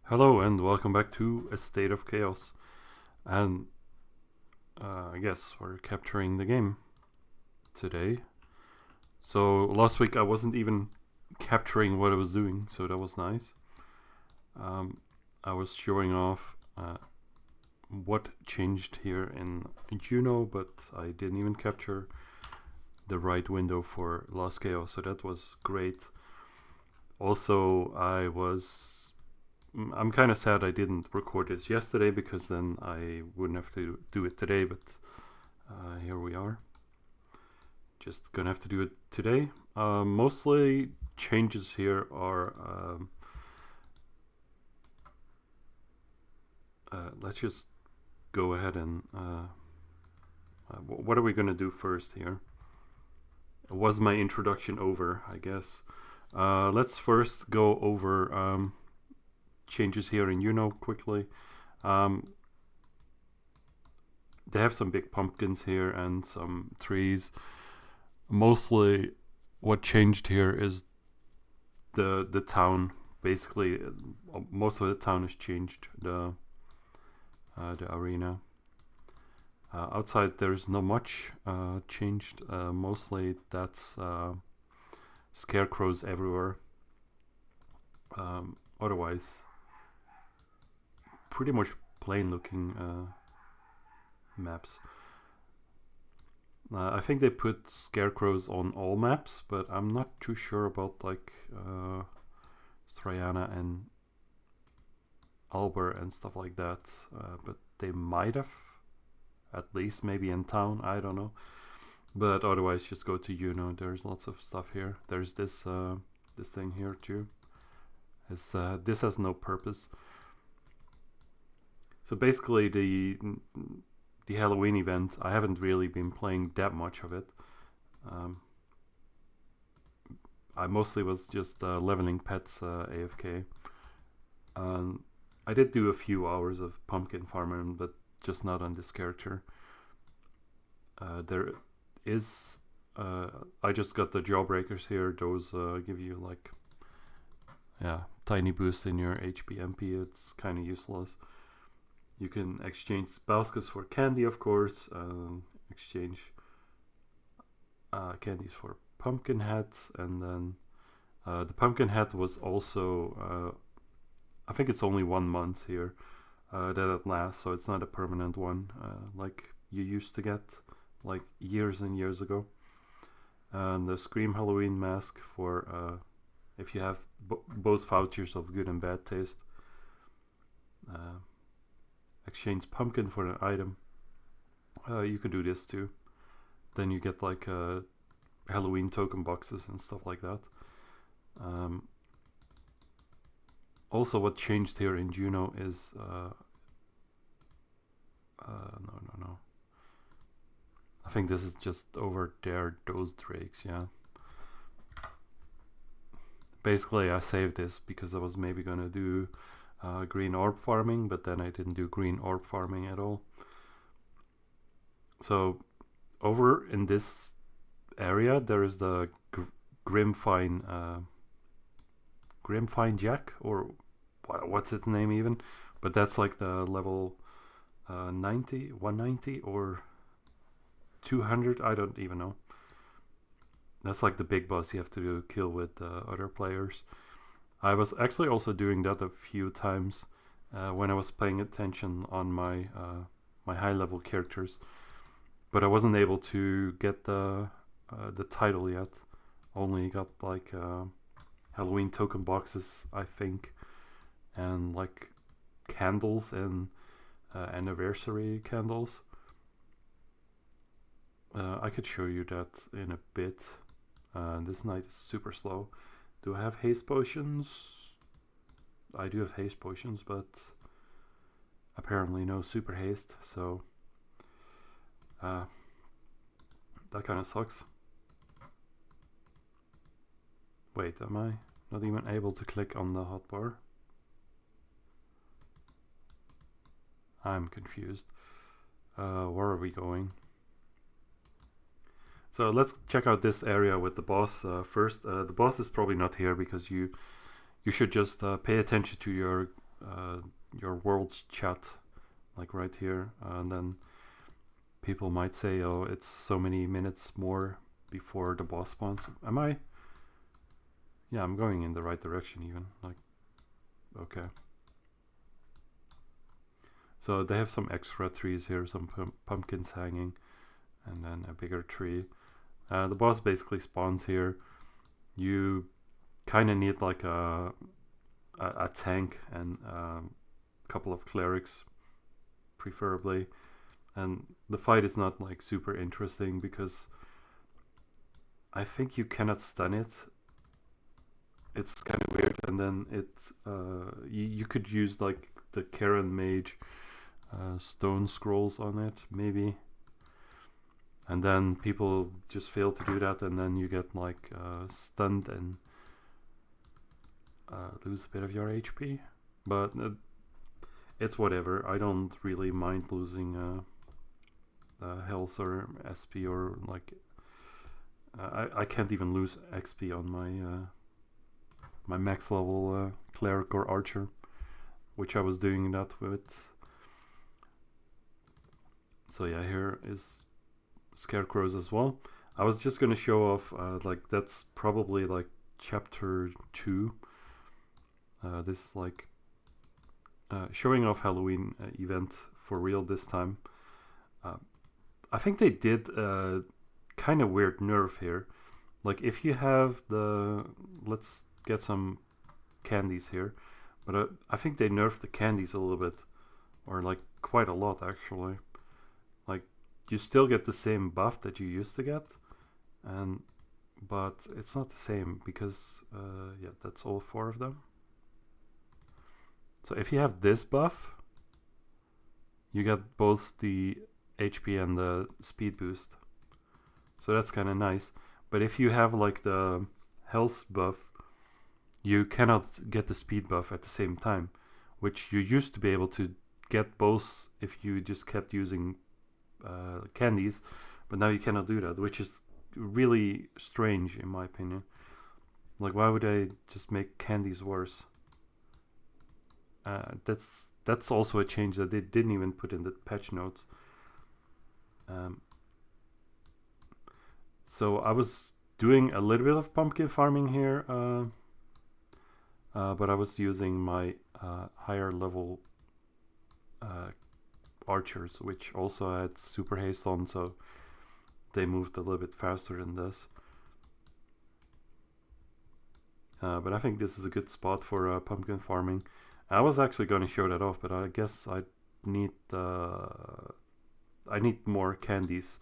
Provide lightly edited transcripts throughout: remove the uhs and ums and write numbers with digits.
Hello and welcome back to A State of Chaos. And I guess we're capturing the game today. So last week I wasn't even capturing what I was doing, so that was nice. I was showing off what changed here in Juno, but I didn't even capture the right window for Lost Chaos, so that was great. Also, I'm kind of sad I didn't record this yesterday because then I wouldn't have to do it today, but here we are. Just gonna have to do it today. Mostly changes here are. Let's just go ahead and. What are we gonna do first here? Was my introduction over? I guess. Let's first go over changes here in Uno quickly. They have some big pumpkins here and some trees. Mostly what changed here is the town. Basically, most of the town has changed. The arena. Outside there's not much changed. Mostly that's scarecrows everywhere. Otherwise, pretty much plain looking maps. I think they put scarecrows on all maps, but I'm not too sure about like Strayana and Albert and stuff like that. But they might have, at least maybe in town. I don't know. But otherwise, just go to Uno. There's lots of stuff here. There's this this thing here too. This has no purpose. So basically, the Halloween event, I haven't really been playing that much of it. I mostly was just leveling pets AFK. I did do a few hours of pumpkin farming, but just not on this character. There is... I just got the jawbreakers here. Those give you like... yeah, tiny boost in your HP MP. It's kind of useless. You can exchange baskets for candy, of course. Exchange candies for pumpkin hats, and then the pumpkin hat was also. I think it's only 1 month here that it lasts, so it's not a permanent one like you used to get like years and years ago. And the Scream Halloween mask for if you have both vouchers of good and bad taste. Exchange pumpkin for an item. You can do this too. Then you get like Halloween token boxes and stuff like that. Also, what changed here in Juno is no. I think this is just over there. Those drakes, yeah. Basically, I saved this because I was maybe gonna do green orb farming, but then I didn't do green orb farming at all. So over in this area there is the Grimfine Jack, or what's its name even, but that's like the level 90, 190 or 200, I don't even know. That's like the big boss you have to kill with other players. I was actually also doing that a few times when I was paying attention on my my high level characters, but I wasn't able to get the title yet. Only got like Halloween token boxes, I think, and like candles and anniversary candles. I could show you that in a bit. This night is super slow. Do I have haste potions? I do have haste potions, but apparently no super haste, so that kind of sucks. Wait, am I not even able to click on the hotbar? I'm confused. Where are we going? So let's check out this area with the boss first. The boss is probably not here because you should just pay attention to your your world's chat, like right here, and then people might say, "Oh, it's so many minutes more before the boss spawns." Am I? Yeah, I'm going in the right direction even. Like, okay. So they have some extra trees here, some pumpkins hanging, and then a bigger tree. The boss basically spawns here. You kind of need like a tank and a couple of clerics, preferably. And the fight is not like super interesting because I think you cannot stun it. It's kind of weird, and then you could use like the Karen Mage stone scrolls on it, maybe. And then people just fail to do that, and then you get like stunned and lose a bit of your HP. But it's whatever. I don't really mind losing health or SP or like. I can't even lose XP on my my max level cleric or archer, which I was doing that with. So yeah, here is scarecrows as well. I was just gonna show off like that's probably like chapter 2. This is like showing off Halloween event for real this time. I think they did kind of weird nerf here. Like if you have the, let's get some candies here, but I think they nerfed the candies a little bit, or like quite a lot actually. Like you still get the same buff that you used to get, but it's not the same because yeah, that's all 4 of them. So if you have this buff, you get both the HP and the speed boost. So that's kind of nice. But if you have like the health buff, you cannot get the speed buff at the same time, which you used to be able to get both if you just kept using candies, but now you cannot do that, which is really strange in my opinion. Like, why would I just make candies worse? That's also a change that they didn't even put in the patch notes. So I was doing a little bit of pumpkin farming here, but I was using my higher level archers, which also had super haste on, so they moved a little bit faster than this. But I think this is a good spot for pumpkin farming. I was actually going to show that off, but I guess I need more candies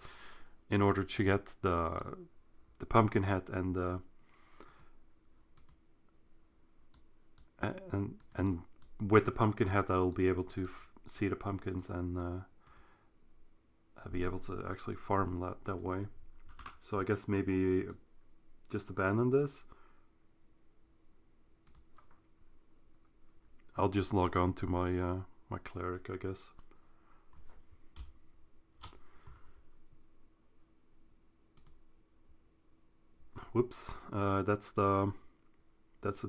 in order to get the pumpkin hat and with the pumpkin hat I'll be able to see the pumpkins and I'll be able to actually farm that way. So I guess maybe just abandon this. I'll just log on to my my cleric, I guess. Whoops, that's the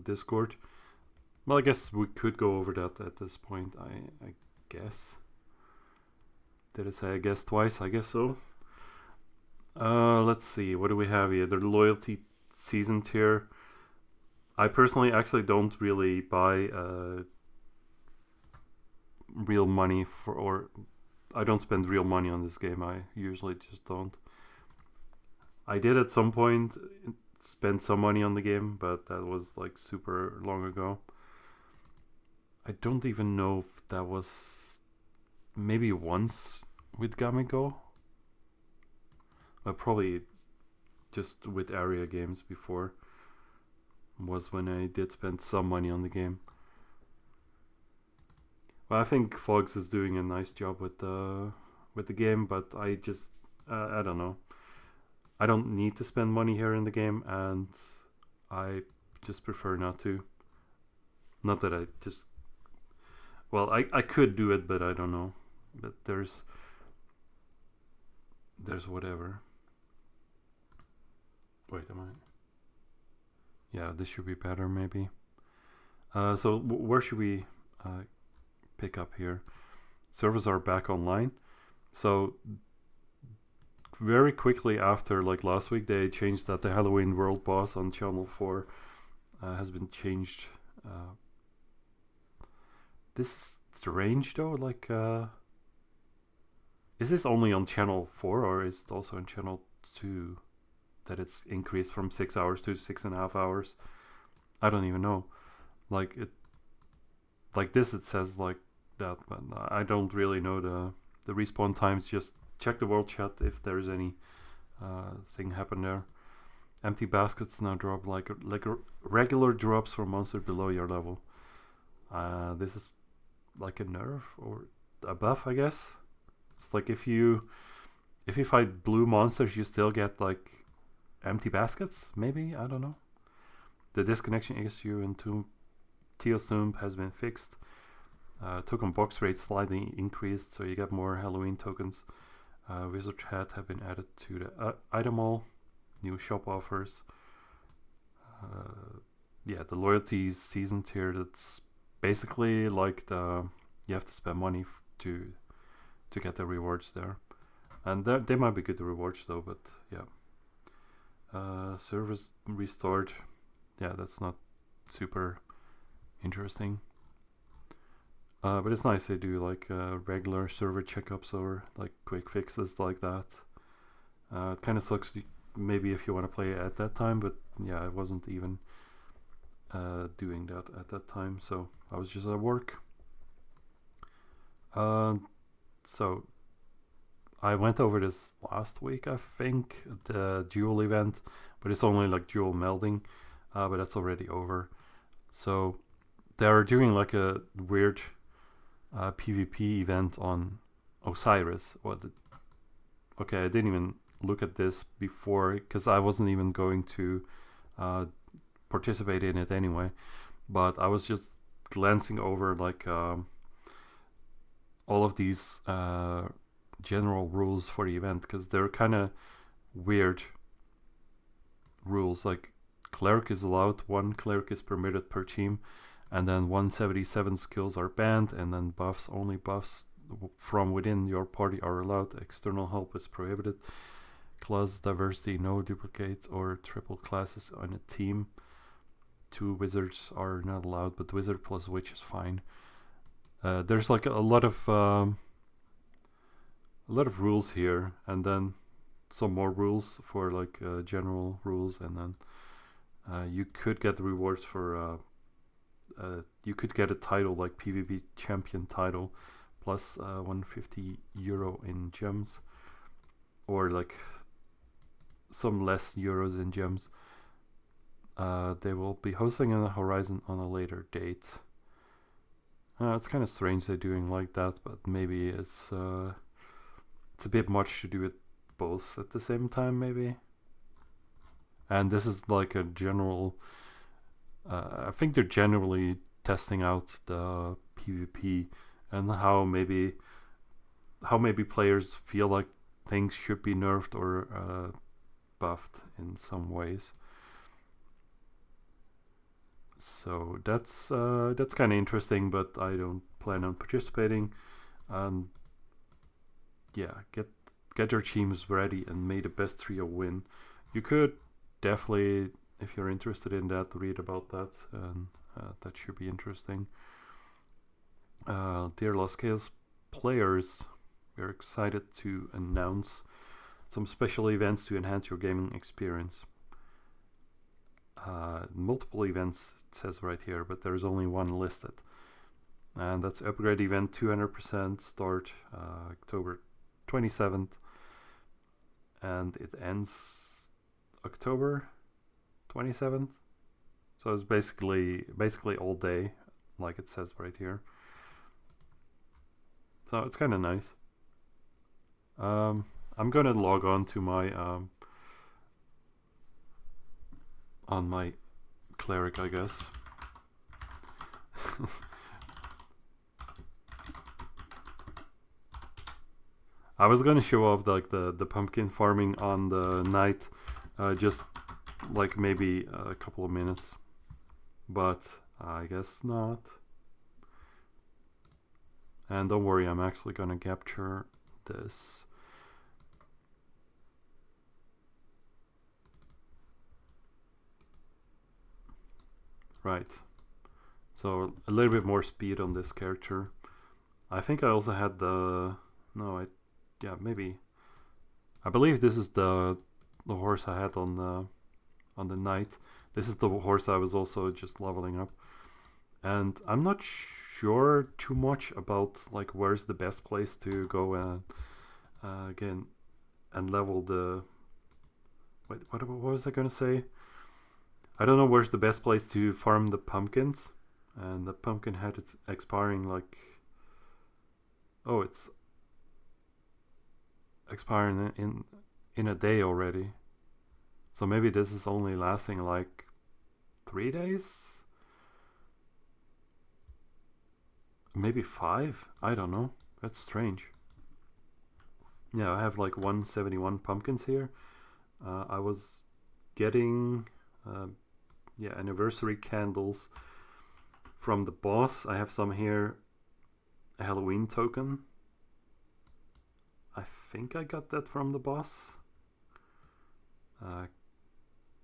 Discord. Well, I guess we could go over that at this point. I guess. Did I say I guess twice? I guess so. Let's see. What do we have here? The loyalty season tier. I personally actually don't really buy real money for, or I don't spend real money on this game. I usually just don't. I did at some point spend some money on the game, but that was like super long ago. I don't even know if that was maybe once with Gamigo. Probably just with area games before was when I did spend some money on the game. Well, I think Fogs is doing a nice job with the game, but I just I don't know. I don't need to spend money here in the game, and I just prefer not to. Not that I just... Well, I could do it, but I don't know. But there's whatever. Wait, am I... Yeah, this should be better, maybe. So where should we pick up here. Servers are back online. So very quickly after, like last week, they changed that the Halloween World Boss on Channel 4 has been changed. This is strange though, like is this only on Channel 4 or is it also on Channel 2 that it's increased from 6 hours to 6.5 hours? I don't even know. Like it, like this it says like that, but I don't really know the respawn times. Just check the world chat if there's any thing happen there. Empty baskets now drop like regular drops for monsters below your level. This is like a nerf or a buff, I guess. It's like if you fight blue monsters, you still get like empty baskets. Maybe, I don't know. The disconnection issue in Teosump has been fixed. Token box rate slightly increased, so you get more Halloween tokens. Wizard hat have been added to the item mall. New shop offers. Yeah, the loyalty season tier. That's basically like you have to spend money to get the rewards there, and they might be good rewards though. But yeah, service restored. Yeah, that's not super interesting. But it's nice they do like regular server checkups or like quick fixes like that. It kind of sucks maybe if you want to play at that time, but yeah, I wasn't even doing that at that time, so I was just at work. So I went over this last week, I think, the duel event, but it's only like duel melding, but that's already over. So they're doing like a weird PvP event on Osiris. Okay, I didn't even look at this before because I wasn't even going to participate in it anyway, but I was just glancing over like all of these general rules for the event because they're kind of weird rules. Like cleric is allowed, one cleric is permitted per team, and then 177 skills are banned, and then buffs, only buffs from within your party are allowed. External help is prohibited. Class diversity, no duplicate or triple classes on a team. 2 wizards are not allowed, but wizard plus witch is fine. There's like a lot of rules here, and then some more rules for like general rules, and then you could get the rewards for you could get a title like PvP champion title plus 150 euro in gems, or like some less euros in gems. They will be hosting on the Horizon on a later date. It's kind of strange they're doing like that, but maybe it's a bit much to do it both at the same time, maybe. And this is like a general. I think they're generally testing out the PvP and how maybe players feel like things should be nerfed or buffed in some ways. So that's kind of interesting, but I don't plan on participating. And yeah, get your teams ready and may the best trio win. You could definitely, if you're interested in that, read about that, and that should be interesting. Dear Lost Chaos players, we're excited to announce some special events to enhance your gaming experience. Multiple events, it says right here, but there's only one listed, and that's upgrade event 200%, start October 27th, and it ends October 27th. So it's basically all day, like it says right here. So it's kind of nice. I'm gonna log on to my on my cleric, I guess. I was gonna show off like the pumpkin farming on the night, just like maybe a couple of minutes, but I guess not. And don't worry, I'm actually gonna capture this. Right. So a little bit more speed on this character. I think I also had the... No, yeah, maybe. I believe this is the horse I had on the knight. This is the horse I was also just leveling up. And I'm not sure too much about like where's the best place to go and again and level the... Wait, what was I gonna say? I don't know where's the best place to farm the pumpkins. And the pumpkin head is expiring like... Oh, it's expiring in a day already. So maybe this is only lasting like 3 days? Maybe 5? I don't know. That's strange. Yeah, I have like 171 pumpkins here. I was getting anniversary candles from the boss. I have some here. A Halloween token. I think I got that from the boss.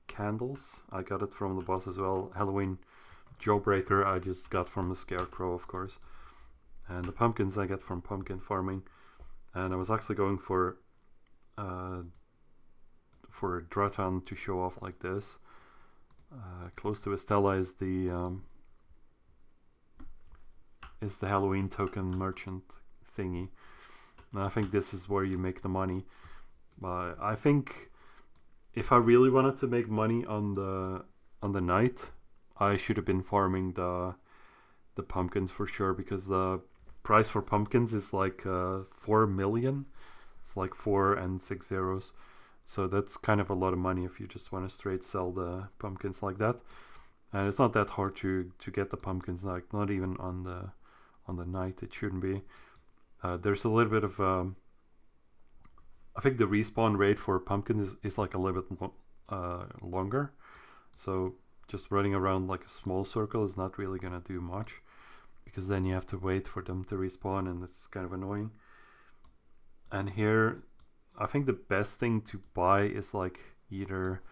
Candles. I got it from the boss as well. Halloween Jawbreaker I just got from the Scarecrow, of course. And the pumpkins I get from pumpkin farming. And I was actually going for a Dratan to show off like this. Close to Estella is the Halloween token merchant thingy. And I think this is where you make the money. But I think if I really wanted to make money on the night, I should have been farming the pumpkins for sure, because the price for pumpkins is like 4 million. It's like 4 and 6 zeros. So that's kind of a lot of money if you just want to straight sell the pumpkins like that. And it's not that hard to get the pumpkins, like not even on the night. It shouldn't be. There's a little bit of I think the respawn rate for pumpkins is like a little bit longer. So just running around like a small circle is not really gonna do much, because then you have to wait for them to respawn, and it's kind of annoying. And here I think the best thing to buy is like either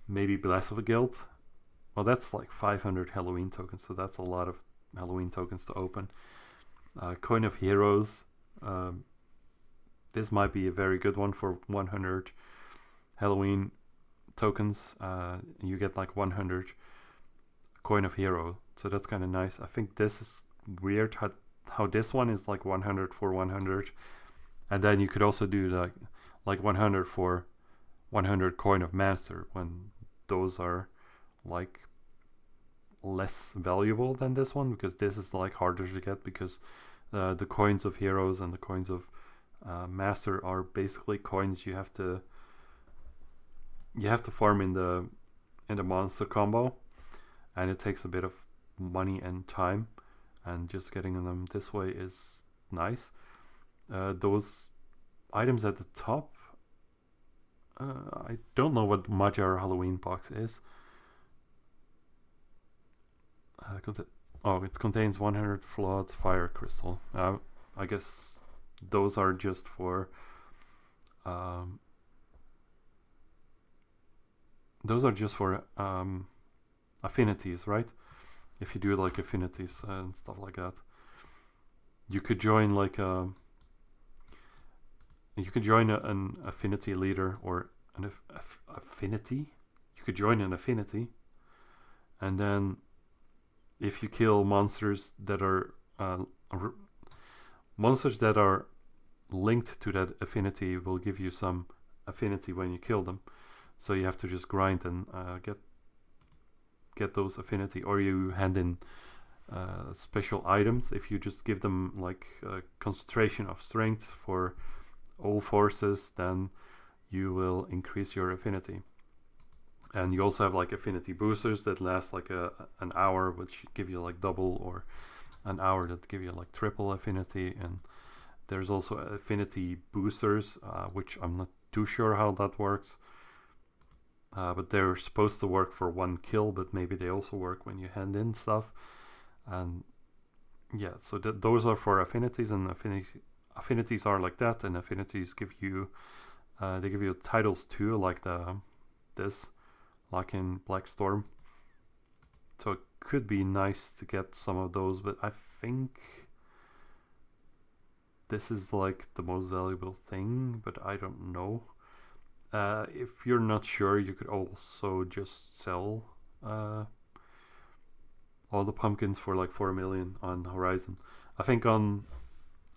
maybe Bless of a Guild. Well, that's like 500 Halloween tokens, so that's a lot of Halloween tokens to open. Coin of Heroes. This might be a very good one for 100 Halloween tokens. You get like 100 Coin of Hero, so that's kind of nice. I think this is weird how this one is like 100 for 100, and then you could also do like 100 for 100 Coin of Master, when those are like less valuable than this one, because this is like harder to get, because the coins of heroes and the coins of master are basically coins you have to farm in the monster combo, and it takes a bit of money and time, and just getting them this way is nice. Those items at the top, I don't know what Magyar Halloween box is. It contains 100 flawed fire crystal. I guess those are just for affinities, right? If you do like affinities and stuff like that, you could join like an affinity leader, or an affinity. You could join an affinity, and then if you kill monsters that are linked to that affinity, will give you some affinity when you kill them. So you have to just grind and get those affinity, or you hand in special items. If you just give them like a concentration of strength for all forces, then you will increase your affinity. And you also have like affinity boosters that last like an hour, which give you like double, or an hour that give you like triple affinity. And there's also affinity boosters, which I'm not too sure how that works. But they're supposed to work for one kill, but maybe they also work when you hand in stuff. And yeah, so those are for affinities, and affinities are like that, and affinities give you they give you titles too, like this, like in Black Storm. So it could be nice to get some of those, but I think this is like the most valuable thing, but I don't know. If you're not sure, you could also just sell all the pumpkins for like 4 million on Horizon. I think on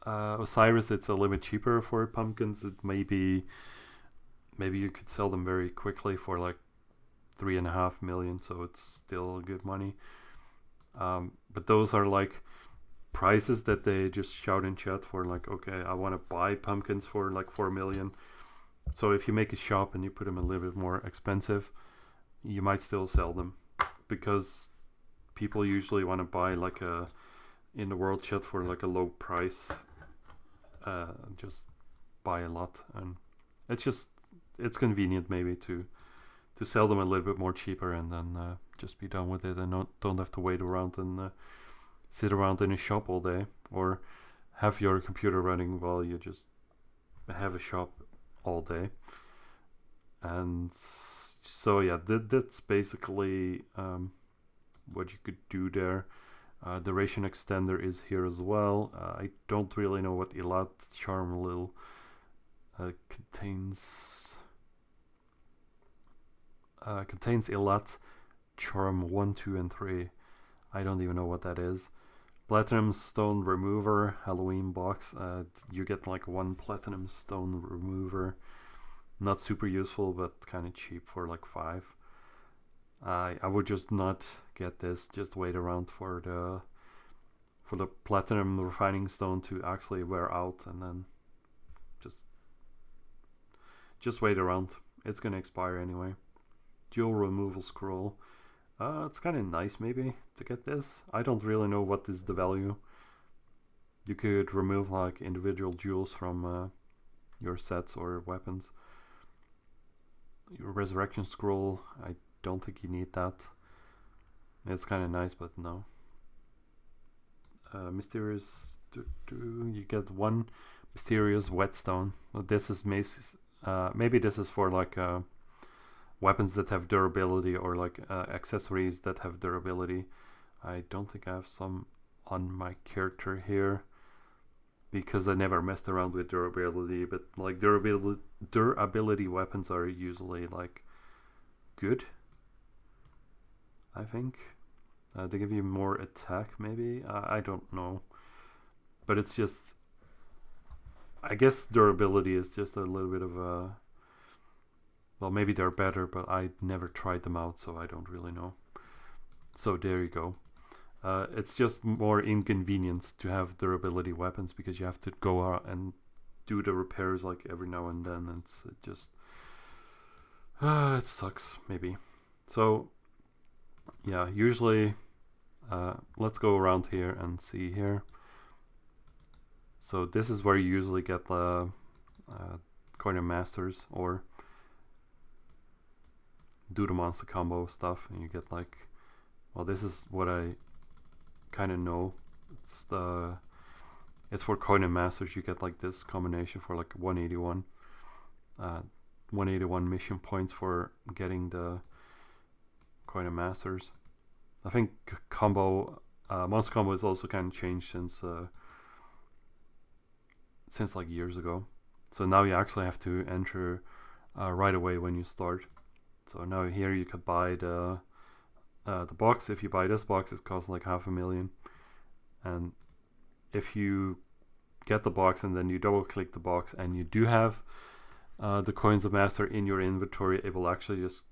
Osiris it's a little bit cheaper for pumpkins. It maybe you could sell them very quickly for like 3.5 million, so it's still good money. But those are like prices that they just shout in chat for, like, okay, I want to buy pumpkins for like 4 million. So if you make a shop and you put them a little bit more expensive, you might still sell them, because people usually want to buy like in the world chat for like a low price, just buy a lot, and it's convenient maybe to sell them a little bit more cheaper, and then just be done with it, and don't have to wait around and sit around in a shop all day, or have your computer running while you just have a shop all day. And so yeah, that's basically what you could do there. Duration extender is here as well. I don't really know what Elat Charm Lil contains. Contains Elat Charm 1, 2, and 3. I don't even know what that is. Platinum Stone Remover, Halloween box. You get like 1 Platinum Stone Remover. Not super useful, but kind of cheap for like 5. I would just not get this. Just wait around for the Platinum Refining Stone to actually wear out, and then just wait around. It's gonna expire anyway. Dual Removal Scroll. It's kind of nice maybe to get this. I don't really know what is the value. You could remove like individual jewels from your sets or weapons. Your Resurrection Scroll, I don't think you need that. It's kind of nice, but no. Mysterious, you get 1 Mysterious Whetstone. Well, this is maybe this is for like weapons that have durability, or like accessories that have durability. I don't think I have some on my character here, because I never messed around with durability, but like durability weapons are usually like good, I think. They give you more attack maybe, I don't know, but it's just, I guess durability is just a little bit of a, well, maybe they're better, but I never tried them out, so I don't really know. So there you go. It's just more inconvenient to have durability weapons, because you have to go out and do the repairs like every now and then. It sucks maybe. So yeah, usually let's go around here and see here. So this is where you usually get the Coin of Masters, or do the monster combo stuff, and you get like, well, this is what I kind of know. It's for Coin of Masters. You get like this combination for like 181 mission points for getting the Coin of Masters. I think combo monster combo is also kind of changed since like years ago. So now you actually have to enter right away when you start. So now here you could buy the box. If you buy this box, it costs like 500,000. And if you get the box and then you double click the box and you do have the Coins of Master in your inventory, it will actually just,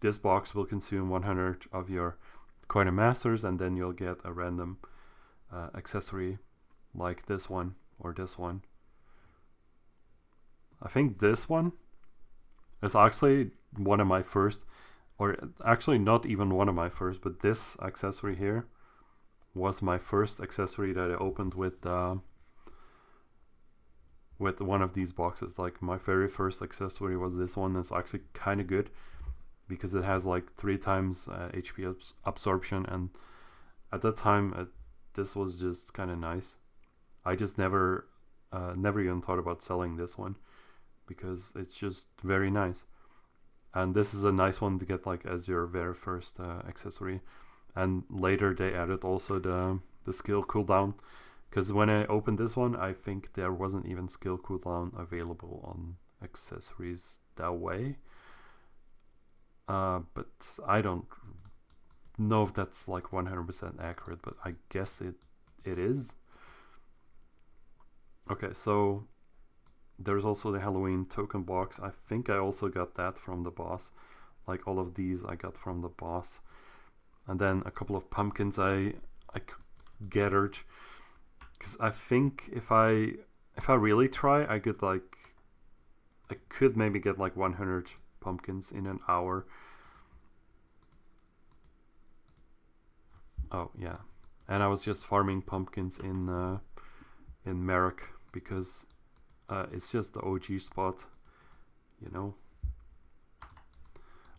this box will consume 100 of your Coin of Masters, and then you'll get a random accessory like this one or this one. I think this one is actually one of my first, or actually not even one of my first, but this accessory here was my first accessory that I opened with one of these boxes. Like my very first accessory was this one. That's actually kind of good, because it has like 3 times HP absorption, and at that time this was just kind of nice. I just never even thought about selling this one because it's just very nice. And this is a nice one to get like as your very first accessory. And later they added also the skill cooldown, because when I opened this one, I think there wasn't even skill cooldown available on accessories that way. But I don't know if that's like 100% accurate, but I guess it is. Okay, so there's also the Halloween token box. I think I also got that from the boss. Like all of these I got from the boss. And then a couple of pumpkins I gathered, because I think if I really try, I could maybe get like 100 pumpkins in an hour. Oh yeah, and I was just farming pumpkins in Merrick because it's just the OG spot, you know.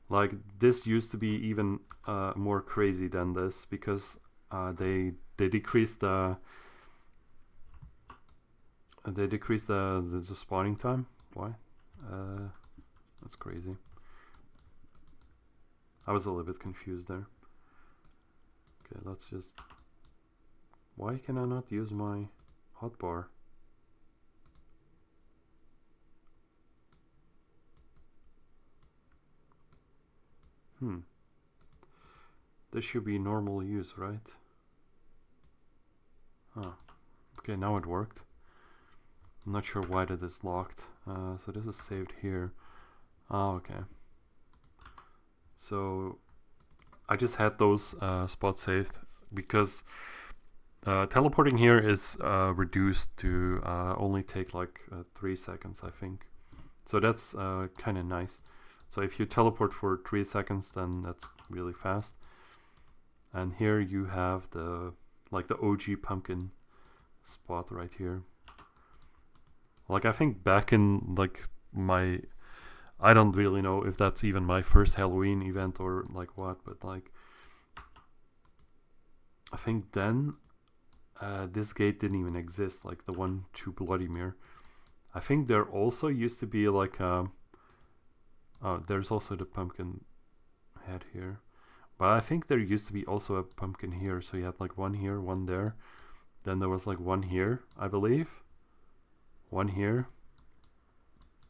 Like this used to be even more crazy than this, because they decreased the spawning time. Why? That's crazy. I was a little bit confused there. Okay, let's just. Why can I not use my hotbar? This should be normal use, right? Oh, okay, now it worked. I'm not sure why that is locked. So this is saved here. Oh, okay. So I just had those spots saved because teleporting here is reduced to only take like 3 seconds, I think. So that's kind of nice. So if you teleport for 3 seconds, then that's really fast. And here you have the OG pumpkin spot right here. Like I think back in like my, I don't really know if that's even my first Halloween event or like what, but like I think then this gate didn't even exist, like the one to Bloodymere. I think there also used to be like oh, there's also the pumpkin head here. But I think there used to be also a pumpkin here, so you had like one here, one there. Then there was like one here, I believe. One here.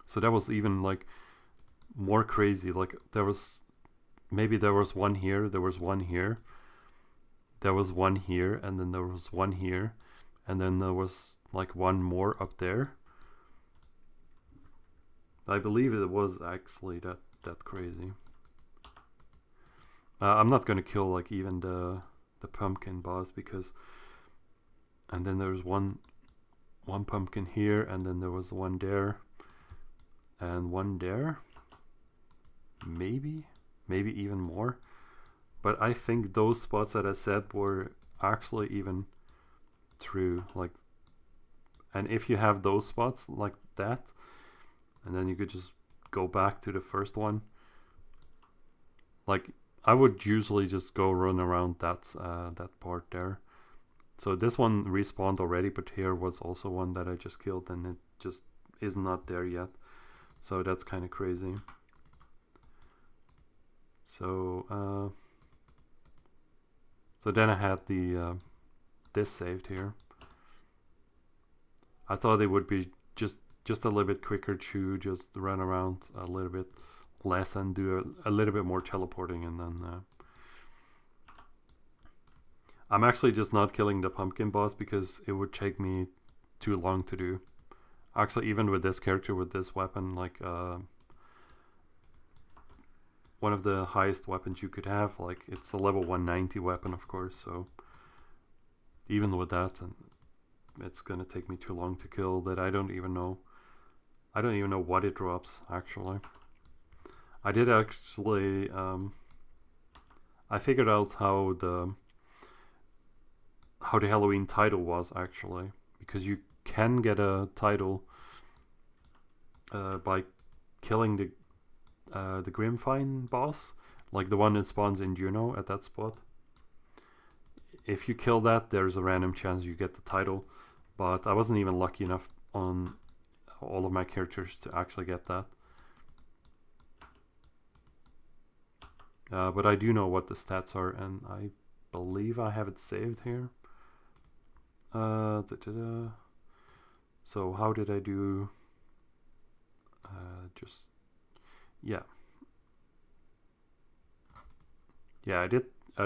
So that was even like more crazy. Like there was one here, there was one here. There was one here, and then there was one here. And then there was like one more up there. I believe it was actually that crazy. I'm not gonna kill like even the pumpkin boss, because, and then there's one pumpkin here, and then there was one there, and one there, maybe even more. But I think those spots that I said were actually even true. Like, and if you have those spots like that, and then you could just go back to the first one. Like I would usually just go run around that part there. So this one respawned already, but here was also one that I just killed, and it just is not there yet. So that's kind of crazy. So so then I had the this saved here. I thought it would be just a little bit quicker to just run around a little bit less and do a little bit more teleporting, and then I'm actually just not killing the pumpkin boss because it would take me too long to do. Actually, even with this character, with this weapon, like one of the highest weapons you could have, like it's a level 190 weapon, of course, so even with that, and it's gonna take me too long to kill that I don't even know what it drops actually. I did actually I figured out how the Halloween title was actually, because you can get a title by killing the Grimfine boss, like the one that spawns in Juno at that spot. if you kill that, there's a random chance you get the title. But I wasn't even lucky enough on all of my characters to actually get that. But I do know what the stats are, and I believe I have it saved here. So how did I do? Yeah, I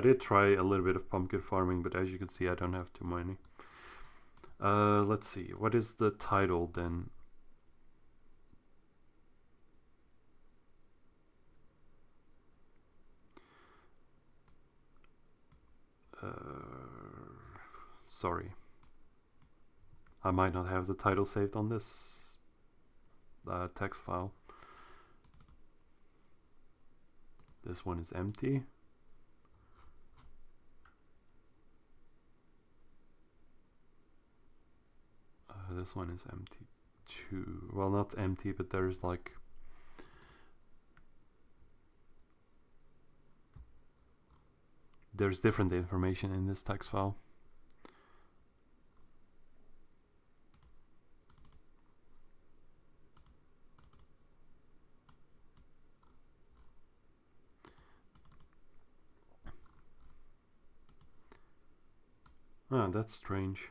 did try a little bit of pumpkin farming, but as you can see, I don't have too many. Let's see, what is the title then? Sorry, I might not have the title saved on this text file. This one is empty. This one is empty too. Well, not empty, but there's like there's different information in this text file. Ah, that's strange.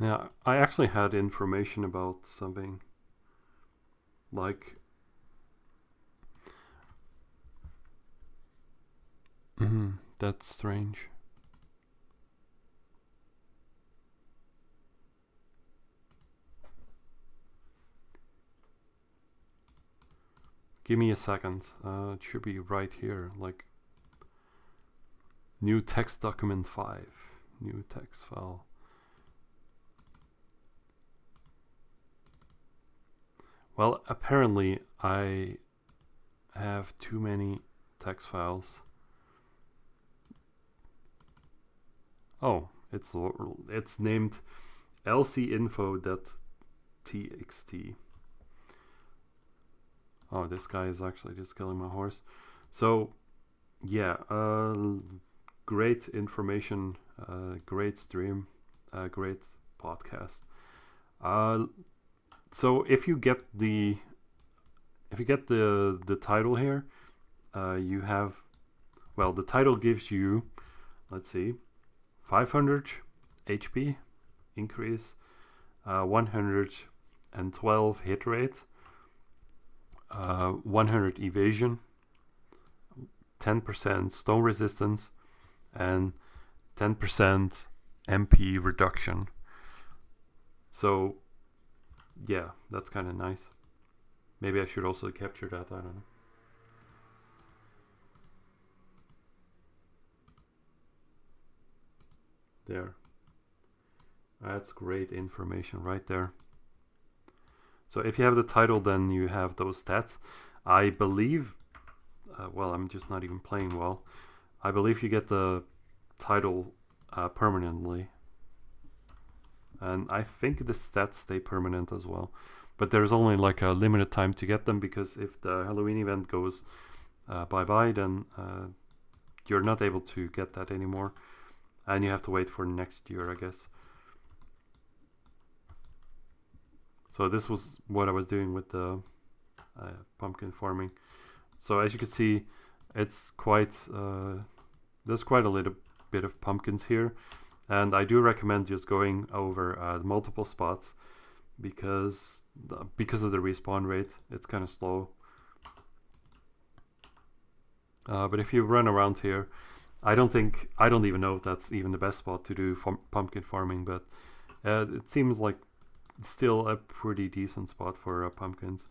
Yeah, I actually had information about something like that's strange. Give me a second. It should be right here, like new text document 5, new text file. Well, apparently I have too many text files. Oh, it's named lcinfo.txt. Oh, this guy is actually just killing my horse. So, yeah, great information, great stream, great podcast. So if you get the title here, you have, well, the title gives you, let's see, 500 HP increase, 112 hit rate, 100 evasion, 10% stone resistance, and 10% MP reduction. So yeah, that's kind of nice. Maybe I should also capture that, I don't know. There. That's great information right there. So if you have the title, then you have those stats. I believe, well, I'm just not even playing well. I believe you get the title permanently. And I think the stats stay permanent as well. But there's only like a limited time to get them, because if the Halloween event goes bye-bye, then you're not able to get that anymore. And you have to wait for next year, I guess. So this was what I was doing with the pumpkin farming. So as you can see, it's quite there's quite a little bit of pumpkins here, and I do recommend just going over multiple spots because of the respawn rate. It's kind of slow. But if you run around here, I don't even know if that's even the best spot to do pumpkin farming, but it seems like still a pretty decent spot for pumpkins.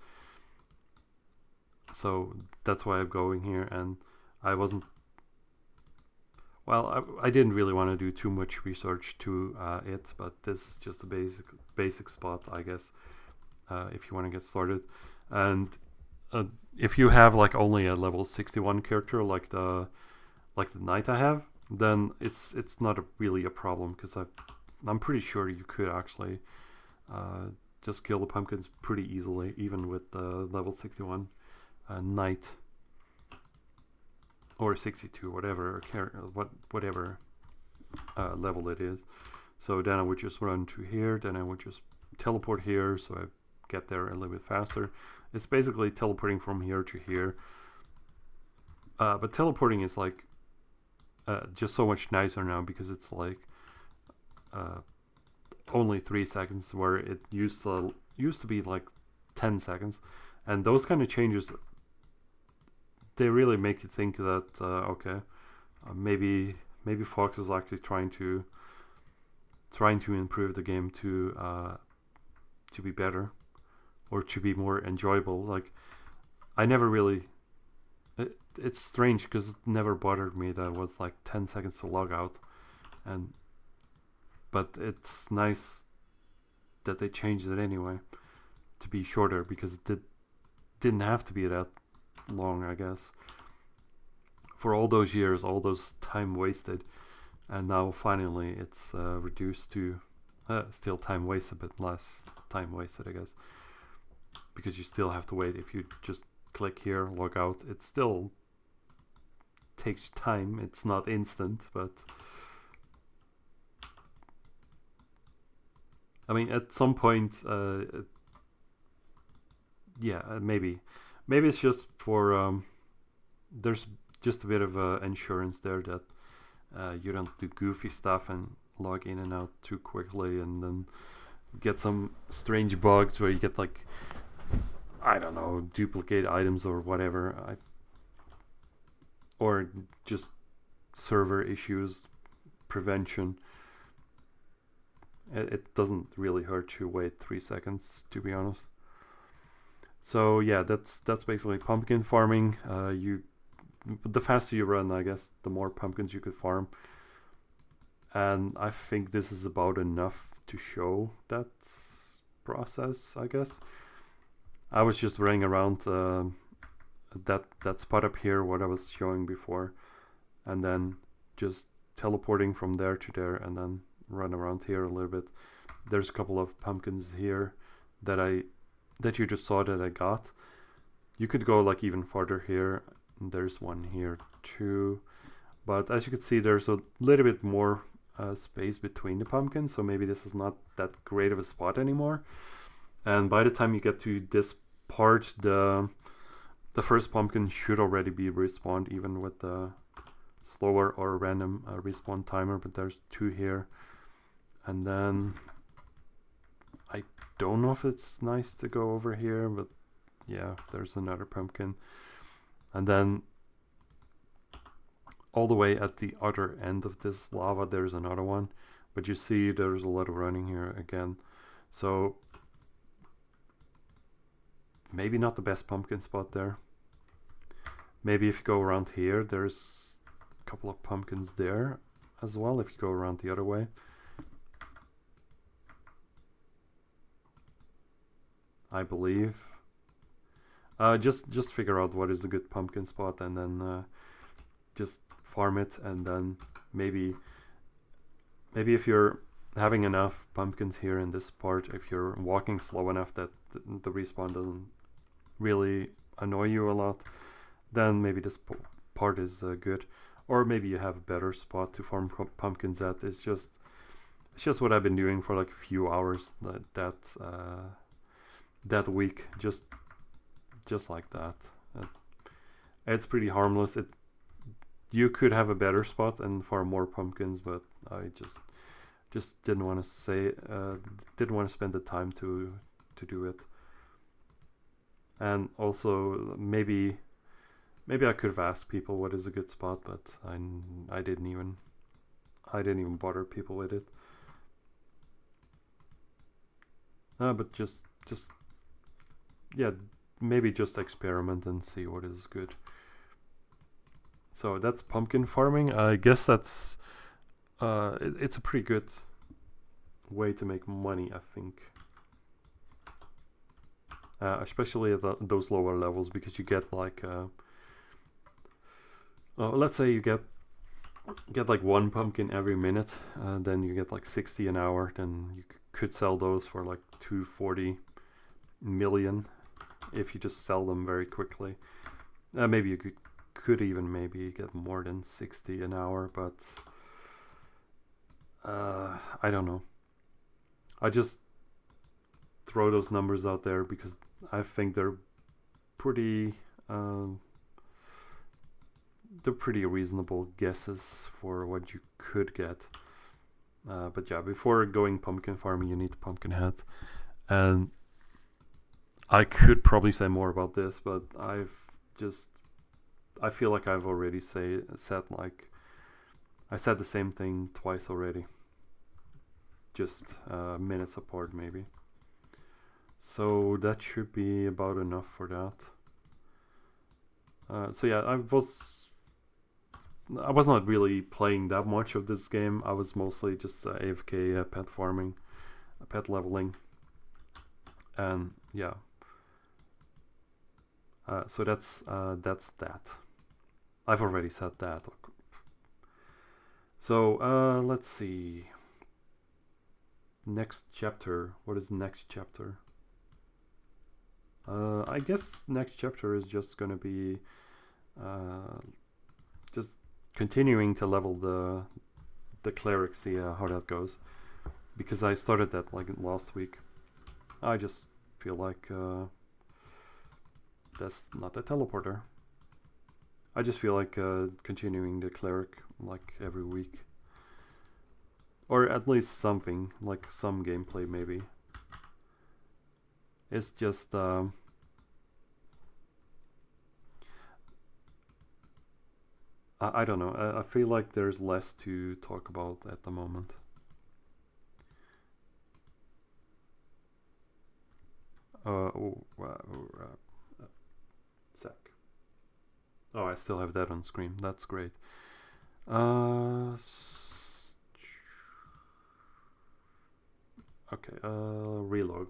So that's why I'm going here, and I wasn't, well, I didn't really want to do too much research to it, but this is just a basic spot, I guess, if you want to get started. And if you have like only a level 61 character like the knight I have, then it's not really a problem, because I'm pretty sure you could actually just kill the pumpkins pretty easily, even with level 61 knight or 62, whatever whatever level it is. So then I would just run to here, then I would just teleport here, so I get there a little bit faster. It's basically teleporting from here to here. But teleporting is like just so much nicer now, because it's like only 3 seconds, where it used to be like 10 seconds. And those kind of changes, they really make you think that okay, maybe Fox is actually trying to improve the game to be better, or to be more enjoyable. Like, I never really, it's strange because it never bothered me that it was like 10 seconds to log out, but it's nice that they changed it anyway to be shorter, because it didn't have to be that long, I guess, for all those years, all those time wasted. And now finally it's reduced to still time wasted, but less time wasted, I guess, because you still have to wait. If you just click here, log out, it still takes time. It's not instant, but I mean, at some point, yeah, maybe it's just for there's just a bit of insurance there that you don't do goofy stuff and log in and out too quickly, and then get some strange bugs where you get, like, I don't know, duplicate items or whatever, or just server issues prevention. It doesn't really hurt to wait 3 seconds, to be honest. So yeah, that's basically pumpkin farming. The faster you run, I guess, the more pumpkins you could farm. And I think this is about enough to show that process, I guess. I was just running around that spot up here, what I was showing before, and then just teleporting from there to there, and then run around here a little bit. There's a couple of pumpkins here that you just saw that I got. You could go like even farther here. There's one here too, but as you can see, there's a little bit more space between the pumpkins, so maybe this is not that great of a spot anymore. And by the time you get to this part, the first pumpkin should already be respawned, even with the slower or random respawn timer. But there's 2 here, and then I don't know if it's nice to go over here, but yeah, there's another pumpkin. And then all the way at the other end of this lava, there's another one. But you see there's a lot of running here again. So maybe not the best pumpkin spot there. Maybe if you go around here, there's a couple of pumpkins there as well, if you go around the other way. I believe. Just figure out what is a good pumpkin spot, and then just farm it. And then maybe if you're having enough pumpkins here in this part, if you're walking slow enough that the respawn doesn't really annoy you a lot, then maybe this part is good. Or maybe you have a better spot to farm pumpkins at. It's just what I've been doing for like a few hours that week, just like that. It's pretty harmless. You could have a better spot and farm more pumpkins, but I just didn't want to spend the time to do it. And also maybe I could have asked people what is a good spot, but I didn't even bother people with it. But just yeah, maybe just experiment and see what is good. So that's pumpkin farming. I guess that's it's a pretty good way to make money, I think. Especially at those lower levels, because you get like let's say you get like 1 pumpkin every minute, then you get like 60 an hour. Then you could sell those for like 240 million if you just sell them very quickly. Maybe you could even maybe get more than 60 an hour, but I don't know. I just throw those numbers out there because I think they're pretty reasonable guesses for what you could get. But yeah, before going pumpkin farming, you need pumpkin heads, and I could probably say more about this, but I feel like I've already said the same thing twice already, just minutes apart maybe. So that should be about enough for that. So yeah, I was not really playing that much of this game. I was mostly just AFK pet farming, pet leveling, and yeah. So that's that. I've already said that. So let's see. Next chapter. What is next chapter? I guess next chapter is just gonna be just continuing to level the cleric, see how that goes, because I started that like last week. I just feel like that's not the teleporter. I just feel like continuing the cleric like every week, or at least something like some gameplay maybe. It's just I don't know. I feel like there's less to talk about at the moment. Sec. Oh, I still have that on screen. That's great. Okay. Relog.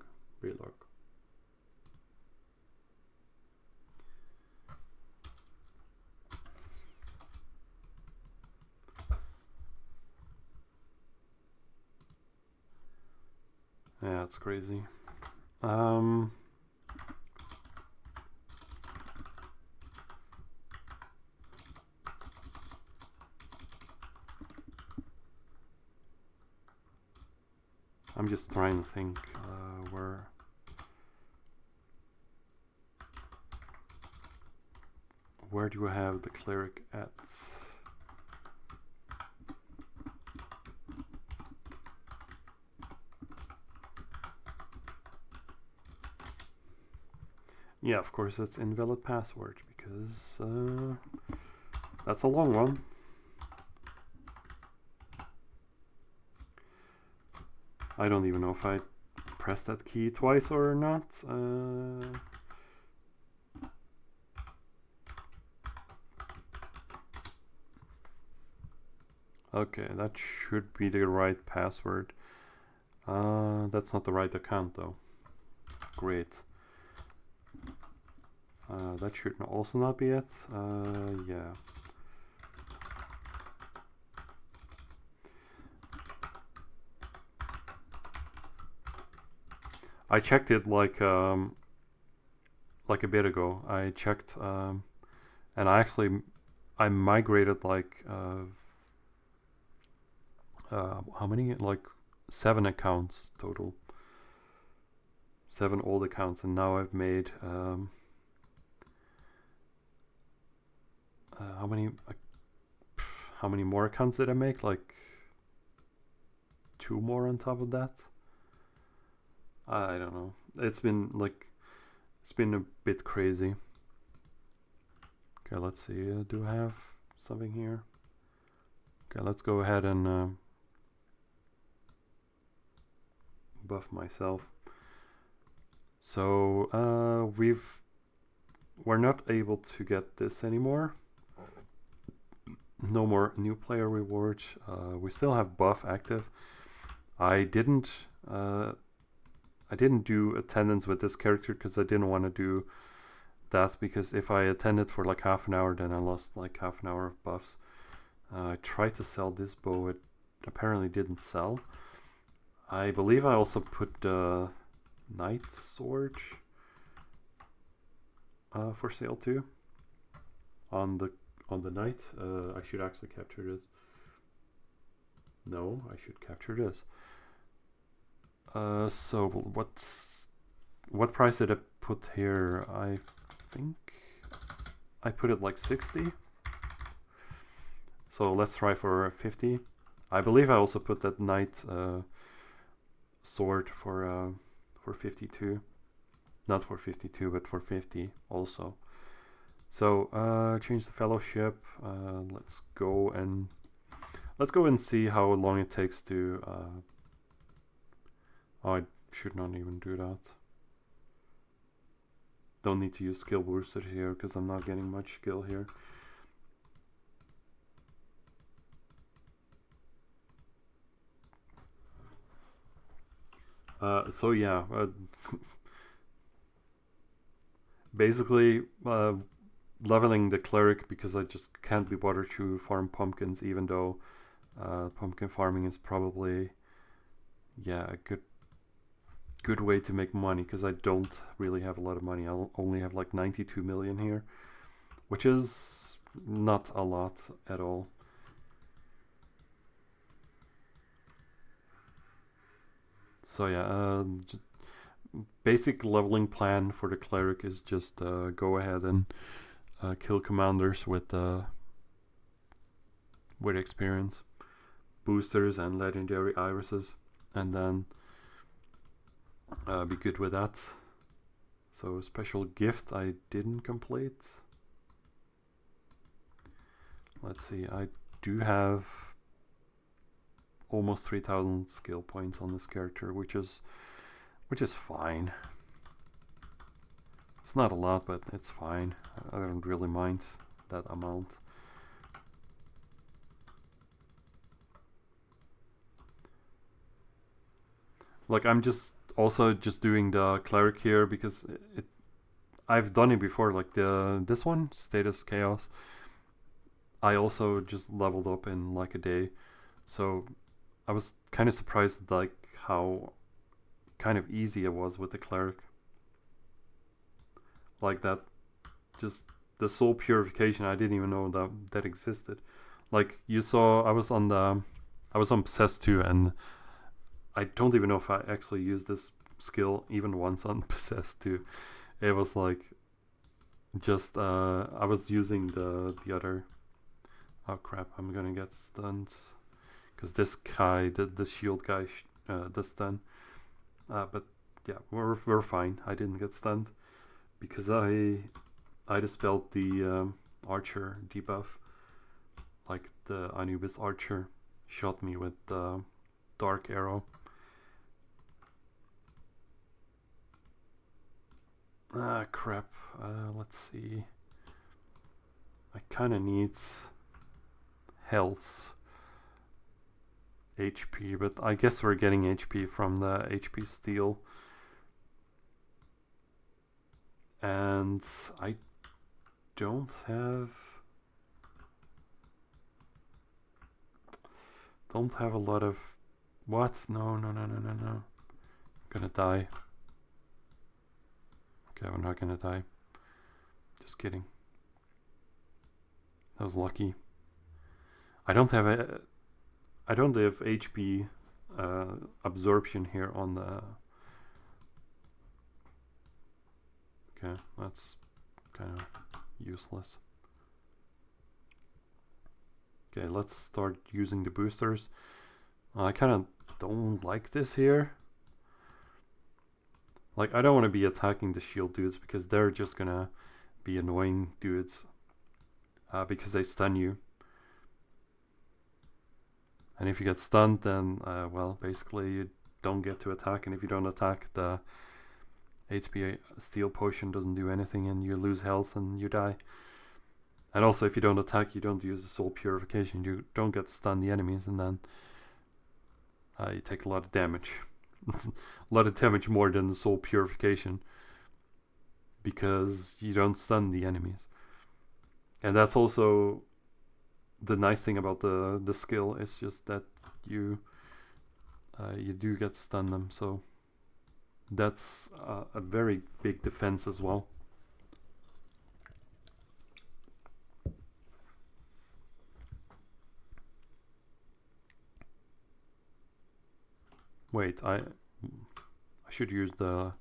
Yeah, it's crazy. I'm just trying to think where do I have the cleric at? Yeah, of course it's invalid password because that's a long one. I don't even know if I pressed that key twice or not. Okay, that should be the right password. That's not the right account though. Great. That should also not be it. Yeah. I checked it like a bit ago. I checked and I migrated like how many? Like 7 accounts total. 7 old accounts, and now I've made how many more accounts did I make? Like 2 more on top of that. I don't know. It's been a bit crazy. Okay, let's see. Do I have something here? Okay, let's go ahead and buff myself. So we're not able to get this anymore. No more new player reward. We still have buff active. I didn't do attendance with this character because I didn't want to do that, because if I attended for like half an hour, then I lost like half an hour of buffs. I tried to sell this bow. It apparently didn't sell. I believe I also put the Knight Sword for sale too. On the Knight. I should actually capture this. No, I should capture this. So what price did I put here? I think I put it like 60. So let's try for 50. I believe I also put that Knight sword for 52. Not for 52, but for 50 also. So change the fellowship. Let's go and see how long it takes to. Oh, I should not even do that. Don't need to use skill boosters here because I'm not getting much skill here. So yeah, basically leveling the cleric because I just can't be bothered to farm pumpkins, even though pumpkin farming is probably a good way to make money because I don't really have a lot of money. I only have like 92 million here, which is not a lot at all. So yeah, basic leveling plan for the cleric is just go ahead and kill commanders with experience, boosters, and legendary irises, and then be good with that. So special gift I didn't complete. Let's see, I do have almost 3,000 skill points on this character, which is fine. It's not a lot, but it's fine. I don't really mind that amount. Like I'm just doing the cleric here because I've done it before. Like this one, status chaos, I also just leveled up in like a day, so I was kind of surprised like how kind of easy it was with the cleric. Like that, just the soul purification, I didn't even know that existed. Like you saw, I was on Possessed 2, and I don't even know if I actually used this skill even once on Possessed 2. It was like just I was using the other. Oh crap! I'm gonna get stunned because this guy, the shield guy, does stun. But yeah, we're fine. I didn't get stunned because I dispelled the archer debuff. Like the Anubis archer shot me with the dark arrow. Ah crap. Let's see. I kind of need health, HP, but I guess we're getting HP from the HP steal. And I don't have a lot of what? No. I'm gonna die. Okay, I'm not gonna die. Just kidding. That was lucky. I don't have HP absorption here on the. Okay, that's kind of useless. Okay, let's start using the boosters. I kind of don't like this here. Like, I don't want to be attacking the shield dudes because they're just gonna be annoying dudes because they stun you. And if you get stunned, then, well, basically you don't get to attack. And if you don't attack, the HP steel potion doesn't do anything and you lose health and you die. And also, if you don't attack, you don't use the soul purification. You don't get to stun the enemies, and then you take a lot of damage. A lot of damage more than the soul purification because you don't stun the enemies. And that's also the nice thing about the skill is just that you you do get to stun them, so that's a very big defense as well. Wait, I should use the...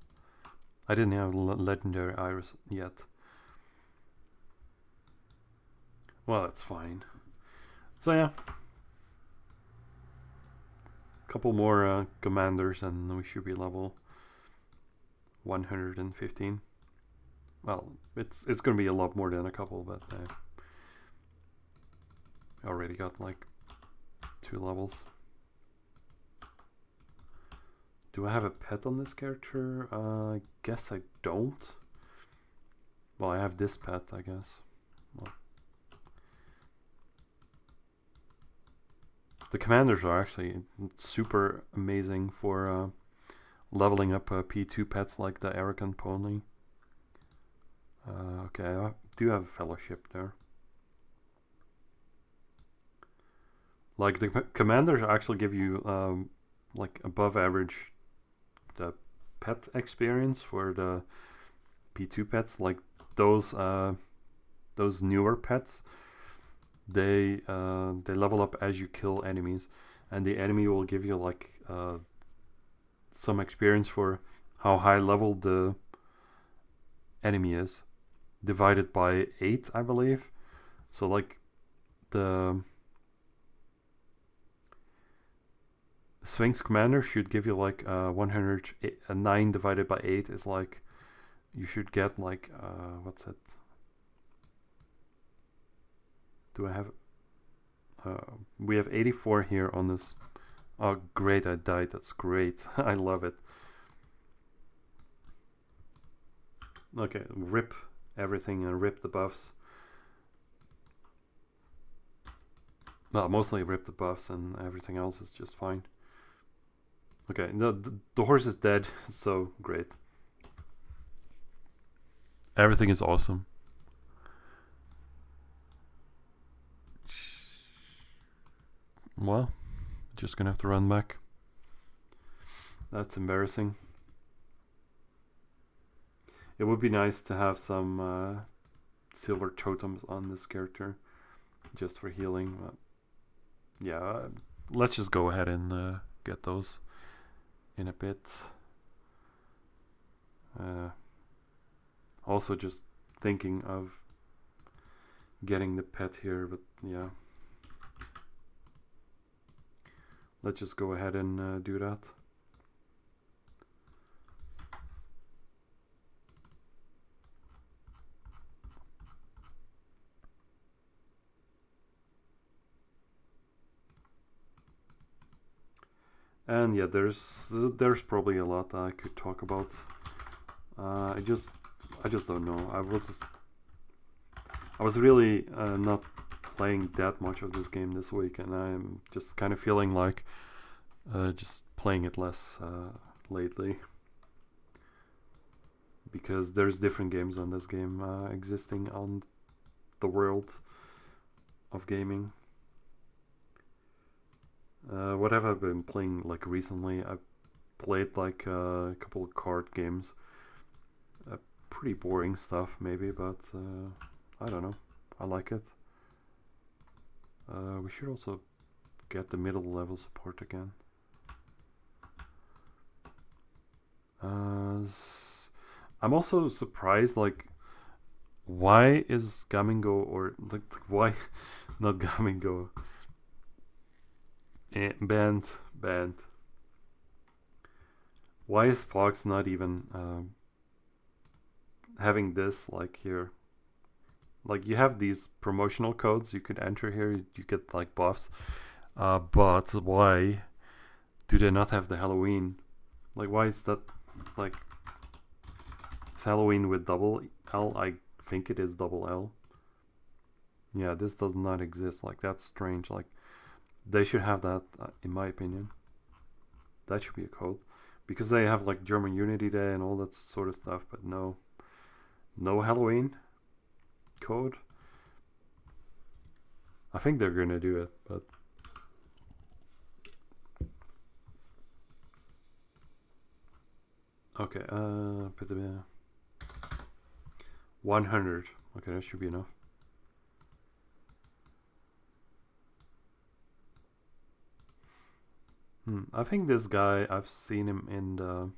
I didn't have legendary iris yet. Well, that's fine. So yeah, couple more commanders and we should be level 115. Well, it's gonna be a lot more than a couple, but I already got like 2 levels. Do I have a pet on this character? I guess I don't. Well, I have this pet, I guess. Well, the commanders are actually super amazing for leveling up P2 pets like the arrogant pony. Okay, I do have fellowship there. Like the commanders actually give you like above average the pet experience for the P2 pets. Like those newer pets, they level up as you kill enemies, and the enemy will give you like some experience for how high level the enemy is, divided by 8, I believe. So like the Sphinx Commander should give you like 9 divided by 8 is like, you should get like what's it? Do I have? We have 84 here on this. Oh great, I died. That's great. I love it. Okay, rip everything and rip the buffs. Well, mostly rip the buffs and everything else is just fine. Okay, the horse is dead, so great. Everything is awesome. Well, just gonna have to run back. That's embarrassing. It would be nice to have some silver totems on this character, just for healing. But yeah, let's just go ahead and get those in a bit. Also just thinking of getting the pet here, but yeah. Let's just go ahead and do that. And yeah, there's probably a lot that I could talk about. I just don't know. I was really not playing that much of this game this week, and I'm just kind of feeling like just playing it less lately, because there's different games on this game existing on the world of gaming. What have I been playing like recently? I played like a couple of card games. Pretty boring stuff maybe, but I don't know. I like it. We should also get the middle level support again. I'm also surprised, like, why is Gamingo, or like why not Gamingo? Banned. Why is Fox not even having this like here? Like, you have these promotional codes you could enter here, you get like buffs, but why do they not have the Halloween? Like, why is that? Like, is Halloween with double L? I think it is double L. Yeah, this does not exist. Like, that's strange. Like, they should have that, in my opinion. That should be a code, because they have like German Unity Day and all that sort of stuff, but no Halloween code. I think they're gonna do it, but Okay, put the 100. Okay, that should be enough. I think this guy, I've seen him in the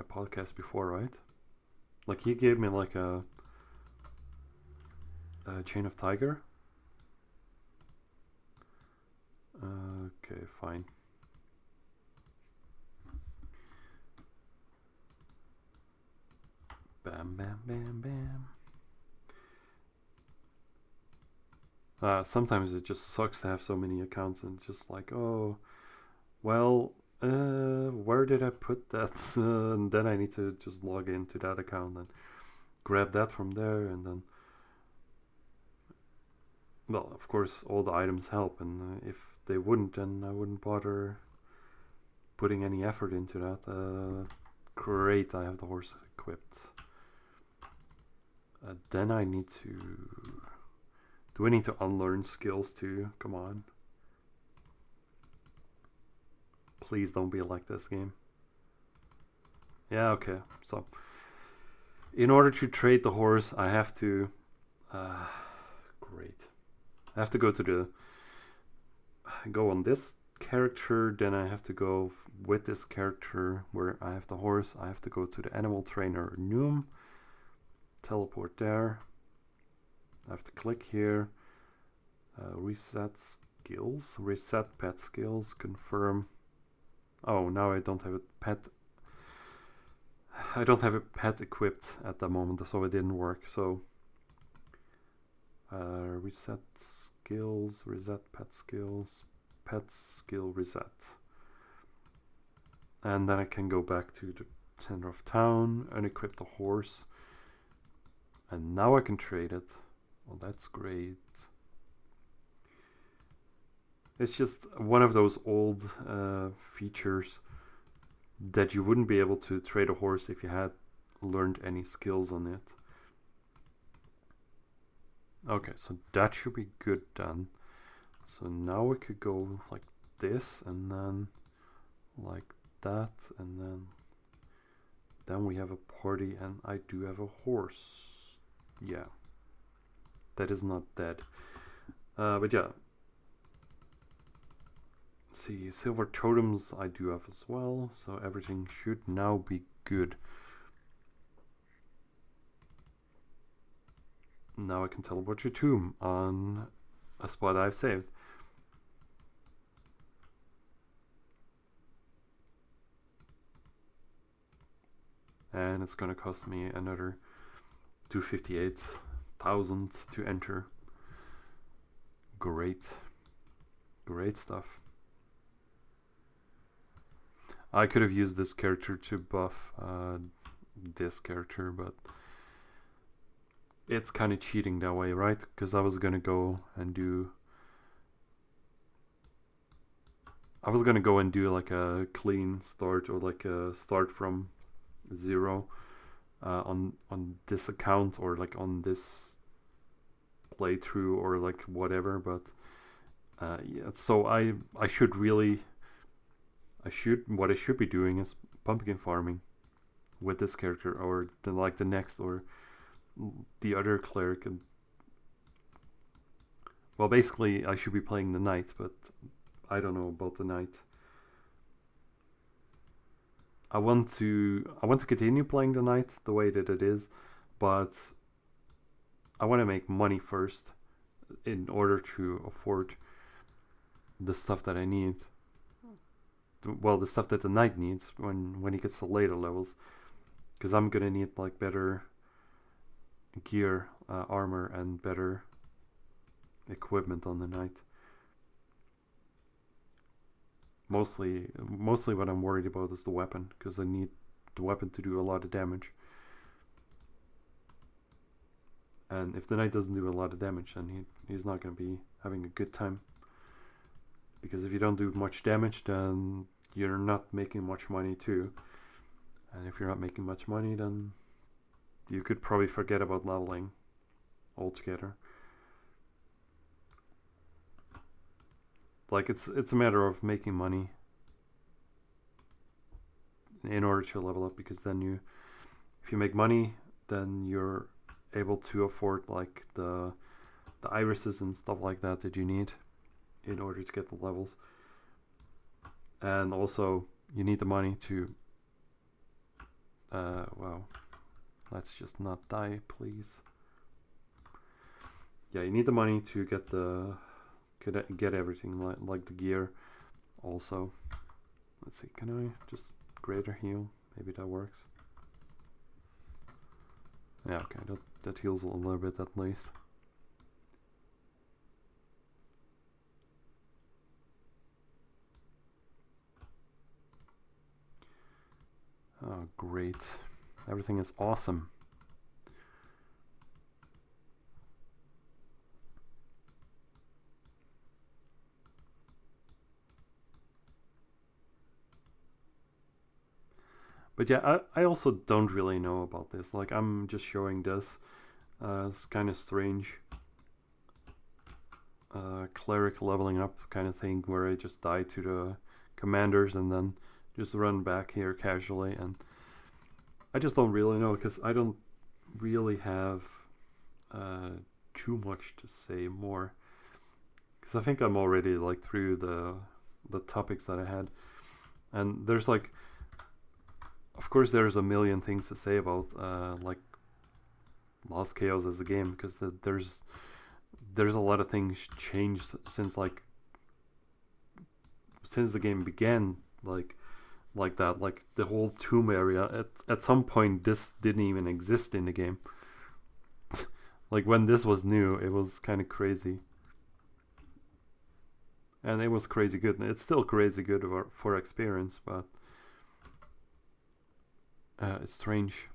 podcast before, right? Like he gave me like a chain of tiger. Okay, fine. Bam, bam, bam, bam. Sometimes it just sucks to have so many accounts and it's just like, oh, well, where did I put that? And then I need to just log into that account and grab that from there, and then, well, of course, all the items help, and if they wouldn't, then I wouldn't bother putting any effort into that. Great, I have the horse equipped. Then I need to... Do we need to unlearn skills too? Come on. Please don't be like this game. Yeah, okay. So, in order to trade the horse, I have to... great. I have to go to the... Go on this character, then I have to go with this character where I have the horse. I have to go to the animal trainer Noom. Teleport there. I have to click here. Reset skills. Reset pet skills. Confirm. Oh, now I don't have a pet. I don't have a pet equipped at the moment, so it didn't work. So reset skills. Reset pet skills. Pet skill reset. And then I can go back to the center of town and equip the horse. And now I can trade it. Well, that's great. It's just one of those old features that you wouldn't be able to trade a horse if you had learned any skills on it. Okay, so that should be good then. So now we could go like this, and then like that, and then we have a party, and I do have a horse. Yeah, that is not dead. But yeah. Let's see, silver totems I do have as well, so everything should now be good. Now I can teleport your tomb on a spot I've saved. And it's gonna cost me another 258,000 to enter. Great. Great stuff. I could have used this character to buff this character, but it's kind of cheating that way, right? Because I was gonna go and do... I was gonna go and do like a clean start, or like a start from 0 on this account, or like on this playthrough, or like whatever, but yeah, so I should really... what I should be doing is pumpkin farming with this character, or the next, or the other cleric. And well, basically I should be playing the knight, but I don't know about the knight. I want to continue playing the knight the way that it is, but I want to make money first in order to afford the stuff that I need. Well, the stuff that the knight needs when he gets to later levels, because I'm gonna need like better gear, armor, and better equipment on the knight. Mostly what I'm worried about is the weapon, because I need the weapon to do a lot of damage. And if the knight doesn't do a lot of damage, then he's not going to be having a good time. Because if you don't do much damage, then you're not making much money too. And if you're not making much money, then you could probably forget about leveling altogether. Like, it's a matter of making money in order to level up, because then if you make money, then you're able to afford like the irises and stuff like that you need in order to get the levels. And also you need the money to wow, let's just not die, please. Yeah, you need the money to get everything, like the gear also. Let's see, can I just greater heal? Maybe that works. Yeah, okay, that heals a little bit at least. Oh, great. Everything is awesome. But yeah, I also don't really know about this. Like, I'm just showing this. It's kind of strange. Cleric leveling up kind of thing, where I just die to the commanders and then just run back here casually. And I just don't really know, because I don't really have too much to say more. Because I think I'm already like through the topics that I had. And there's like, of course, there's a million things to say about like Lost Chaos as a game, because there's a lot of things changed since the game began, like that. Like the whole tomb area, at some point this didn't even exist in the game. Like when this was new, it was kind of crazy, and it was crazy good. It's still crazy good for experience, but it's strange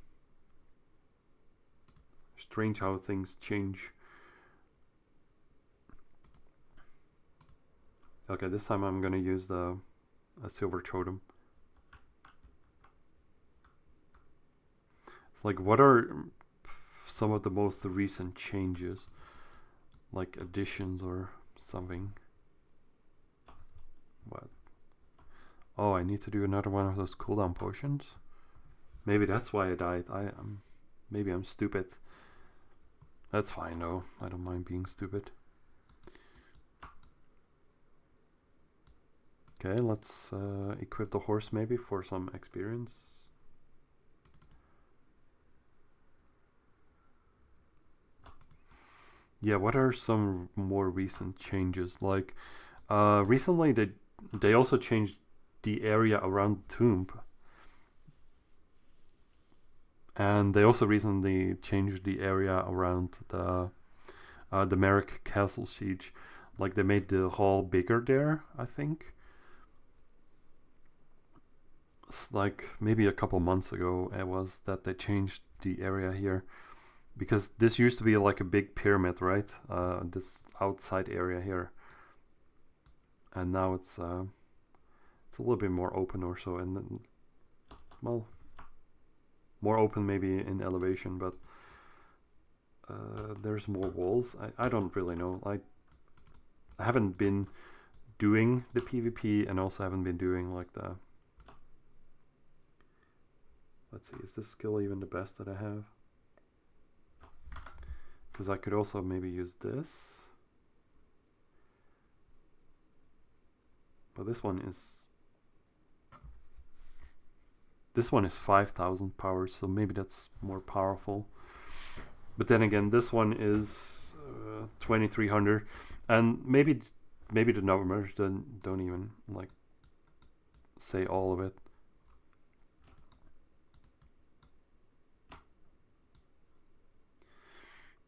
how things change. Okay, this time I'm gonna use a silver totem. It's like, what are some of the most recent changes, like additions or something? What? Oh, I need to do another one of those cooldown potions. Maybe that's why I died. Maybe I'm stupid. That's fine though. I don't mind being stupid. Okay, let's equip the horse maybe for some experience. Yeah, what are some more recent changes? Like, recently they also changed the area around the tomb. And they also recently changed the area around the Merrick Castle siege. Like, they made the hall bigger there, I think. It's like maybe a couple months ago it was that they changed the area here. Because this used to be like a big pyramid, right? This outside area here. And now it's a little bit more open or so. And then, well, more open maybe in elevation, but there's more walls. I don't really know. I haven't been doing the PvP, and also haven't been doing like the... Let's see, is this skill even the best that I have? Because I could also maybe use this. But this one is 5,000 power, so maybe that's more powerful. But then again, this one is 2,300, and maybe the numbers don't even like say all of it.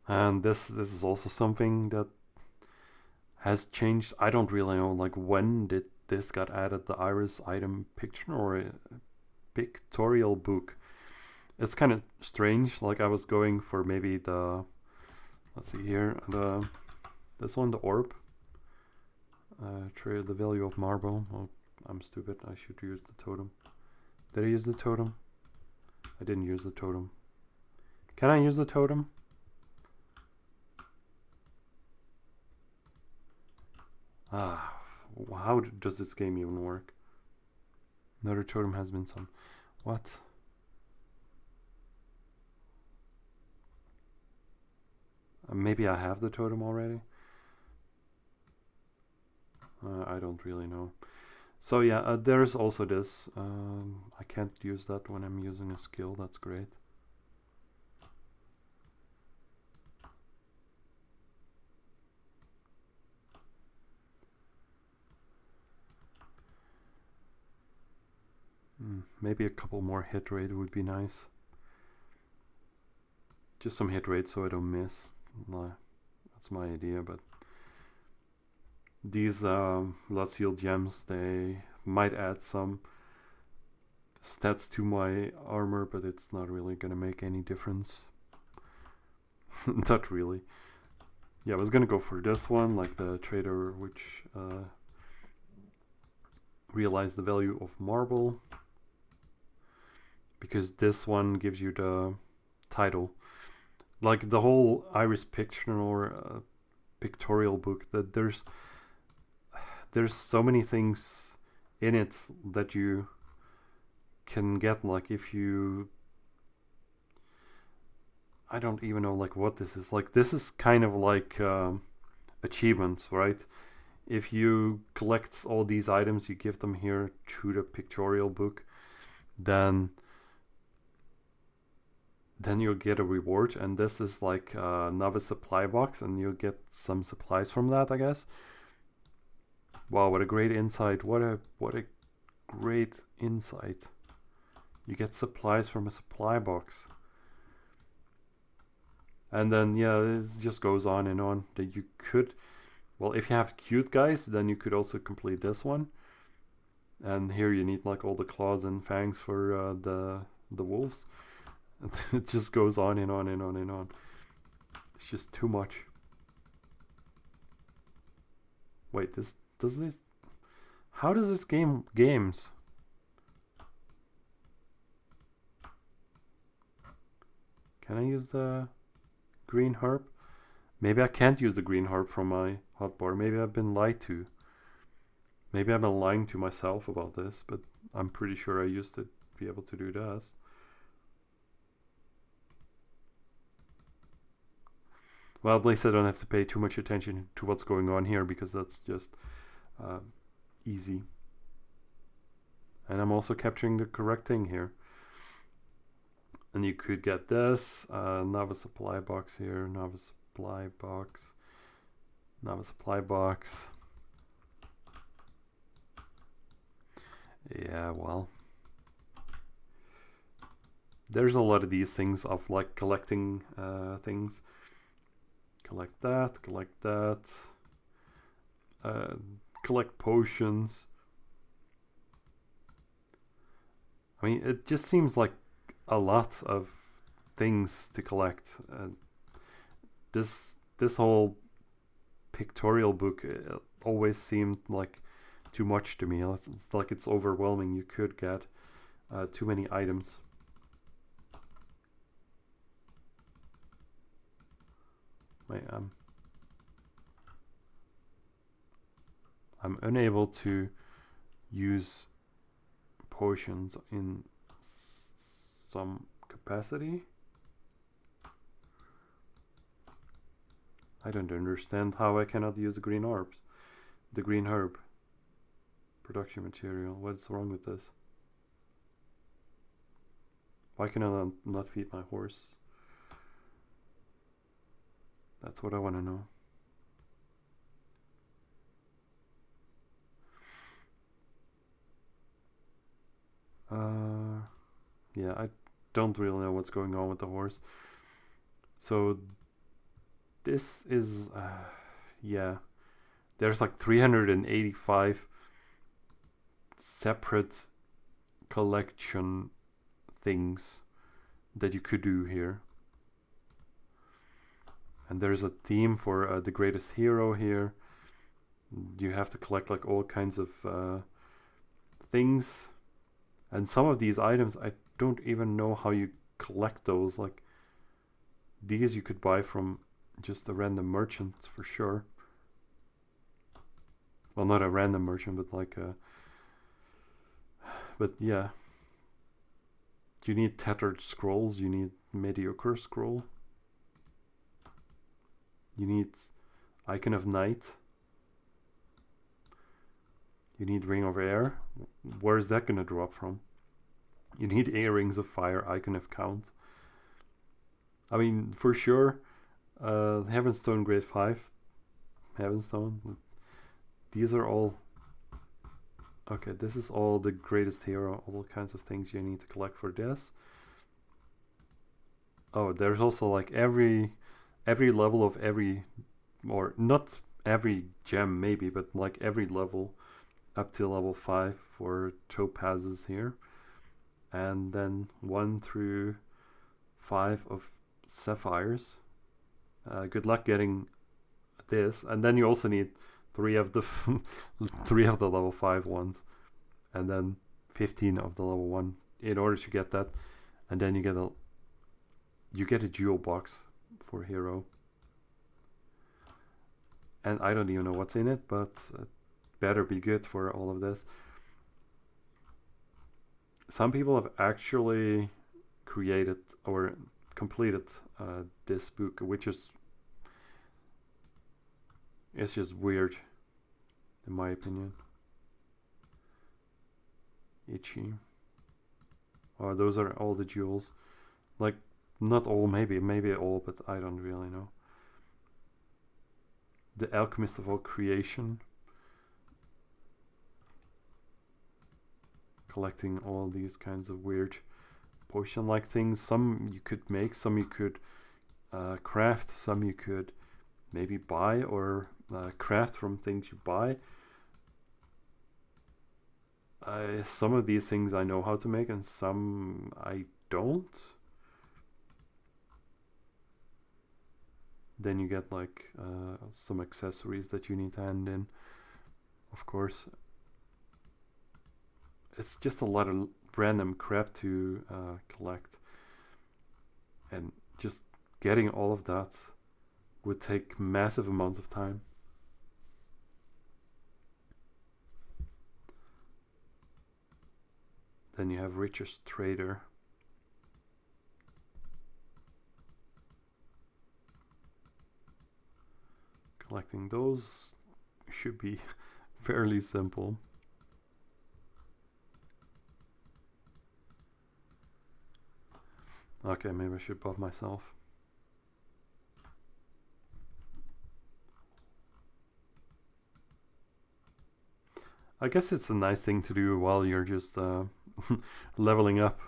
And this is also something that has changed. I don't really know, like, when did this got added, the iris item picture or a pictorial book. It's kind of strange. Like, I was going for maybe the, let's see here, this one, the orb, trade the value of marble. Oh, I'm stupid. I should use the totem. Did I use the totem? I didn't use the totem. Can I use the totem? How does this game even work? Another totem has been some. What? Maybe I have the totem already. I don't really know. So yeah, there's also this. I can't use that when I'm using a skill. That's great. Maybe a couple more hit rate would be nice. Just some hit rate so I don't miss. That's my idea, but these Blood Seal gems, they might add some stats to my armor, but it's not really gonna make any difference. Not really. Yeah, I was gonna go for this one, like the trader which realized the value of marble, because this one gives you the title. Like the whole Iris pictorial book, that there's so many things in it that you can get. Like if you, I don't even know like what this is. Like this is kind of like achievements, right? If you collect all these items, you give them here to the pictorial book, then you'll get a reward, and this is like a novice supply box, and you'll get some supplies from that, I guess. Wow, what a great insight. What a great insight. You get supplies from a supply box. And then yeah, it just goes on and on. That you could, well, if you have cute guys, then you could also complete this one. And here you need like all the claws and fangs for the wolves. It just goes on and on and on and on. It's just too much. Wait, how does this game games? Can I use the green herb? Maybe I can't use the green herb from my hotbar. Maybe I've been lied to. Maybe I've been lying to myself about this, but I'm pretty sure I used to be able to do this. Well, at least I don't have to pay too much attention to what's going on here, because that's just easy. And I'm also capturing the correct thing here. And you could get this, novice supply box here, novice supply box, novice supply box. Yeah, well, there's a lot of these things of like collecting things. Collect that, collect that, collect potions. I mean, it just seems like a lot of things to collect. This whole pictorial book always seemed like too much to me. It's like it's overwhelming. You could get too many items. Wait, I'm unable to use potions in some capacity. I don't understand how I cannot use the green herbs. The green herb. Production material. What's wrong with this? Why can I not feed my horse? That's what I want to know. Yeah, I don't really know what's going on with the horse. So this is, yeah, there's like 385 separate collection things that you could do here. And there's a theme for the greatest hero here. You have to collect like all kinds of things. And some of these items, I don't even know how you collect those. Like these you could buy from just a random merchant for sure. Well, not a random merchant, but like a... But yeah. You need tethered scrolls. You need mediocre scroll. You need Icon of Night. You need Ring of Air. Where is that going to drop from? You need Earrings of Fire, Icon of Count. I mean, for sure, Heavenstone Grade 5. Heavenstone. These are all... Okay, this is all the greatest hero. All kinds of things you need to collect for this. Oh, there's also like every level of every... Or not every gem maybe, but like every level up to level 5 for topazes here. And then 1 through 5 of sapphires. Good luck getting this. And then you also need 3 of the 3 of the level 5 ones. And then 15 of the level 1 in order to get that. And then you get a jewel box for hero. And I don't even know what's in it, but it better be good for all of this. Some people have actually created or completed this book, which is it's just weird, in my opinion. Itchy. Oh, those are all the jewels. Like, not all, maybe all, but I don't really know. The Alchemist of All Creation. Collecting all these kinds of weird potion-like things. Some you could make, some you could craft, some you could maybe buy or craft from things you buy. Some of these things I know how to make and some I don't. Then you get like some accessories that you need to hand in, of course. It's just a lot of random crap to collect, and just getting all of that would take massive amounts of time. Then you have Richest Trader. Collecting those should be fairly simple. Okay, maybe I should buff myself. I guess it's a nice thing to do while you're just leveling up.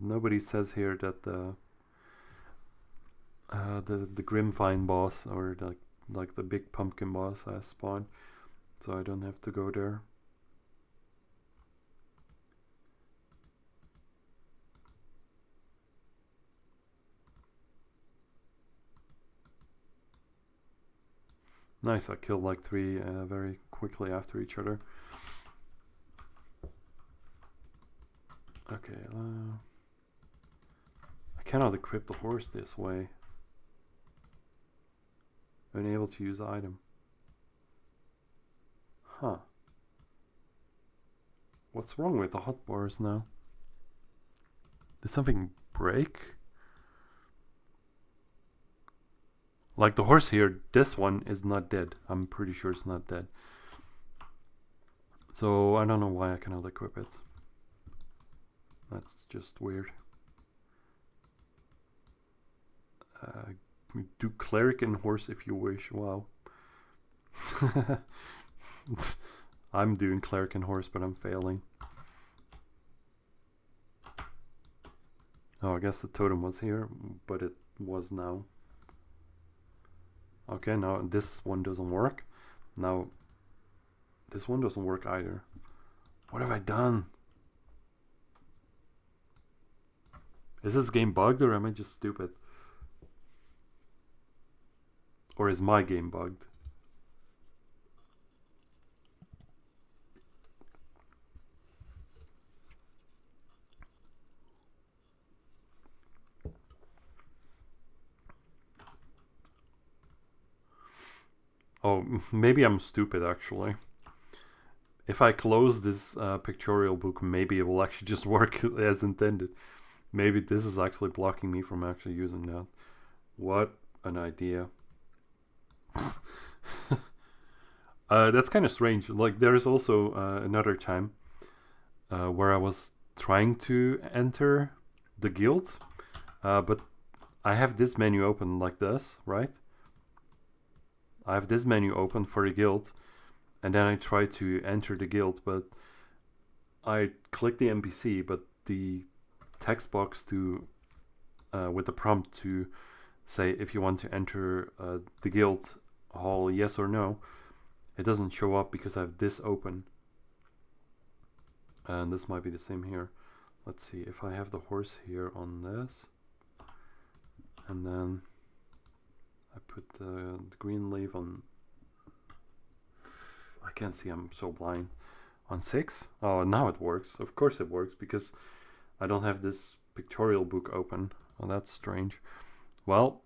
Nobody says here that the Grimfine boss or like the big pumpkin boss has spawned, so I don't have to go there. Nice, I killed like 3 very quickly after each other. Okay, I cannot equip the horse this way. Unable to use the item. Huh. What's wrong with the hotbars now? Did something break? Like the horse here, this one is not dead. I'm pretty sure it's not dead. So I don't know why I cannot equip it. That's just weird. Do cleric and horse if you wish. Wow. I'm doing cleric and horse, but I'm failing. Oh, I guess the totem was here, but it was now. Okay, now this one doesn't work. Now this one doesn't work either. What have I done? Is this game bugged or am I just stupid? Or is my game bugged? Oh, maybe I'm stupid actually. If I close this pictorial book, maybe it will actually just work as intended. Maybe this is actually blocking me from actually using that. What an idea. That's kind of strange. Like, there's also another time where I was trying to enter the guild, but I have this menu open like this, right? I have this menu open for the guild, and then I try to enter the guild, but I click the NPC, but the text box to with the prompt to say if you want to enter the guild hall, yes or no, it doesn't show up because I have this open. And this might be the same here. Let's see if I have the horse here on this, and then I put the green leaf on. I can't see, I'm so blind. On 6. Oh, now it works. Of course it works because I don't have this pictorial book open. Oh, that's strange. Well,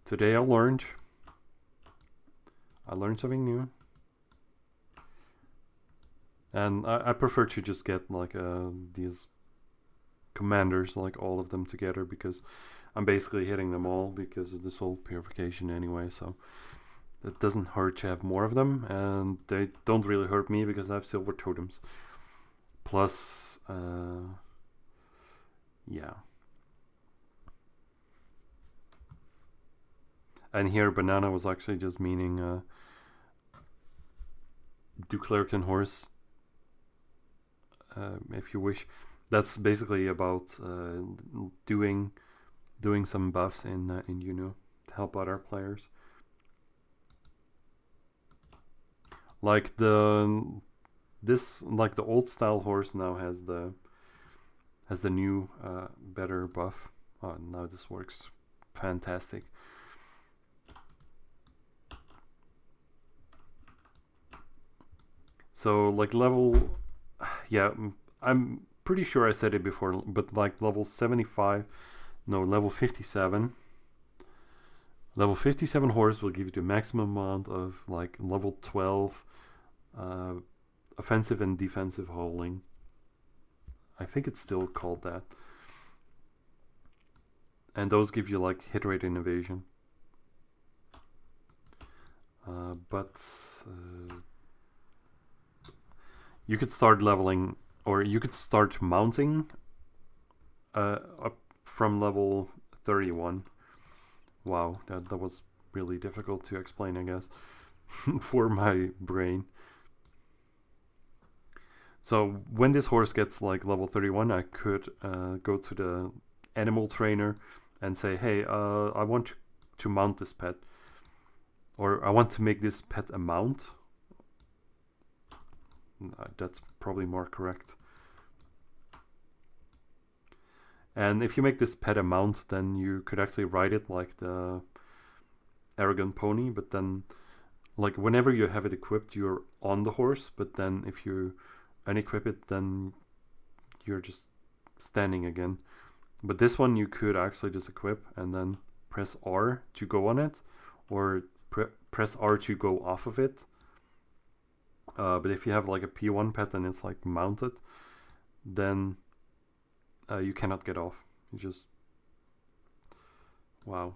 today I learned something new, and I prefer to just get like these commanders, like all of them together, because I'm basically hitting them all because of the soul purification anyway, so it doesn't hurt to have more of them, and they don't really hurt me because I have silver totems. Plus, yeah. And here, banana was actually just meaning do cleric and horse, if you wish. That's basically about doing some buffs in Uno to help out our players. Like the old style horse now has the new better buff. Oh, now this works fantastic. So like level, yeah, I'm pretty sure I said it before, but like level 75, no, level 57. Level 57 horse will give you the maximum amount of like level 12 offensive and defensive hauling. I think it's still called that. And those give you like hit rate and evasion. But you could start leveling, or you could start mounting up from level 31. Wow, that was really difficult to explain, I guess, for my brain. So when this horse gets like level 31, I could go to the animal trainer and say, hey, I want to mount this pet, or I want to make this pet a mount. That's probably more correct. And if you make this pet a mount, then you could actually ride it like the arrogant pony, but then like whenever you have it equipped, you're on the horse, but then if you unequip it, then you're just standing again. But this one you could actually just equip and then press R to go on it, or press R to go off of it. But if you have like a P1 pet and it's like mounted, then you cannot get off. You just, wow.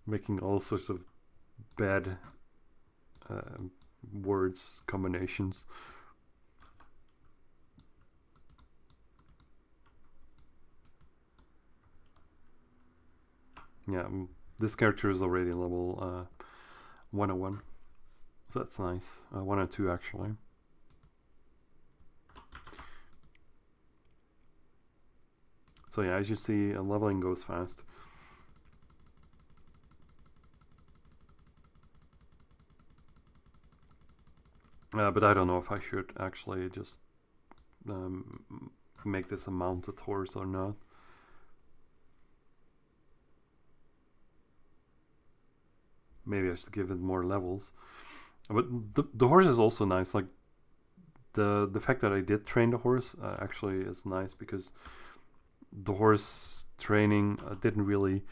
Making all sorts of bad words combinations. Yeah, this character is already level 101. So that's nice. 102 actually. So yeah, as you see, leveling goes fast. But I don't know if I should actually just make this a mounted horse or not. Maybe I should give it more levels. But the horse is also nice. Like the fact that I did train the horse actually is nice, because the horse training didn't really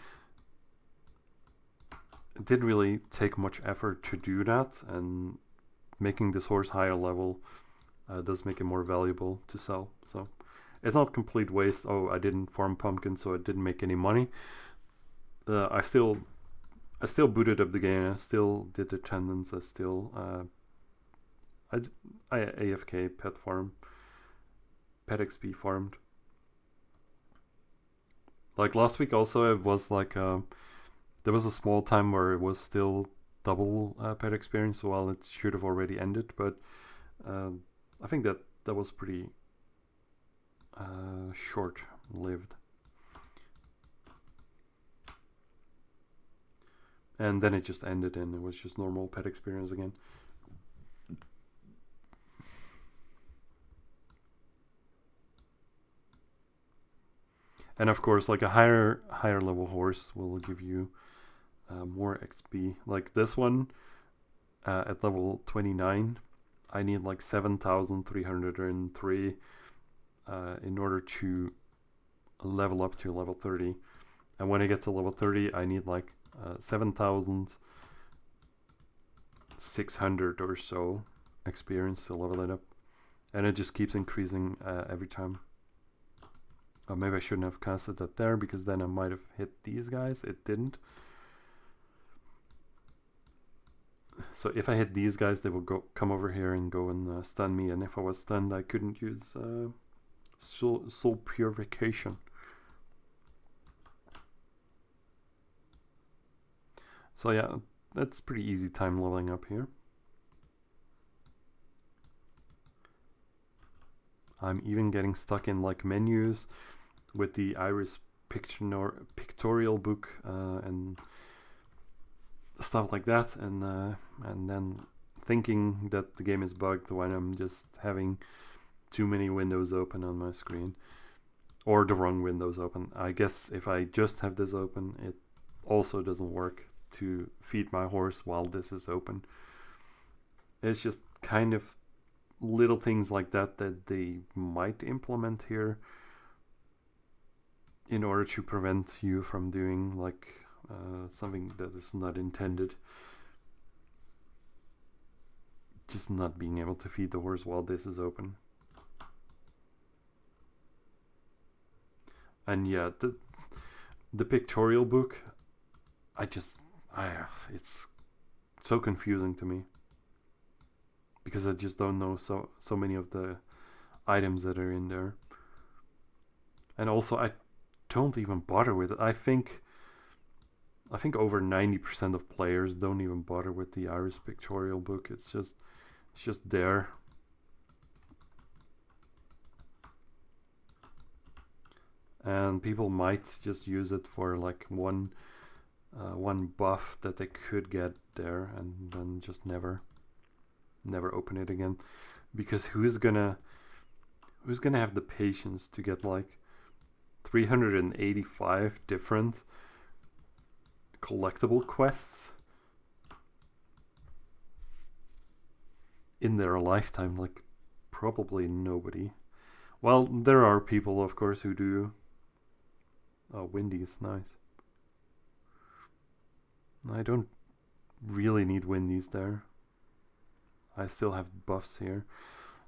it didn't really take much effort to do that, and making this horse higher level does make it more valuable to sell. So it's not complete waste. Oh, I didn't farm pumpkin, so I didn't make any money. I still booted up the game. I still did the attendance. I still I AFK pet farm, pet XP farmed. Like last week also, it was like there was a small time where it was still double pet experience while it should have already ended, but I think that was pretty short-lived. And then it just ended and it was just normal pet experience again. And of course, like a higher level horse will give you more XP. Like this one at level 29, I need like 7,303 in order to level up to level 30. And when I get to level 30, I need like 7,600 or so experience to level it up. And it just keeps increasing every time. Maybe I shouldn't have casted that there, because then I might have hit these guys. It didn't. So if I hit these guys, they will come over here and go and stun me. And if I was stunned, I couldn't use soul purification. So yeah, that's pretty easy time leveling up here. I'm even getting stuck in like menus with the Iris pictorial book and stuff like that, and then thinking that the game is bugged when I'm just having too many windows open on my screen, or the wrong windows open. I guess if I just have this open, it also doesn't work to feed my horse while this is open. It's just kind of little things like that they might implement here in order to prevent you from doing like something that is not intended. Just not being able to feed the horse while this is open. And yeah, the pictorial book, it's so confusing to me, because I just don't know so many of the items that are in there. And also I don't even bother with it. I think over 90% of players don't even bother with the Iris pictorial book. It's just there. And people might just use it for like one buff that they could get there, and then just never open it again, because who's gonna have the patience to get like 385 different collectible quests in their lifetime? Like, probably nobody. Well, there are people, of course, who do. Oh, Windy's nice. I don't really need Windy's there. I still have buffs here.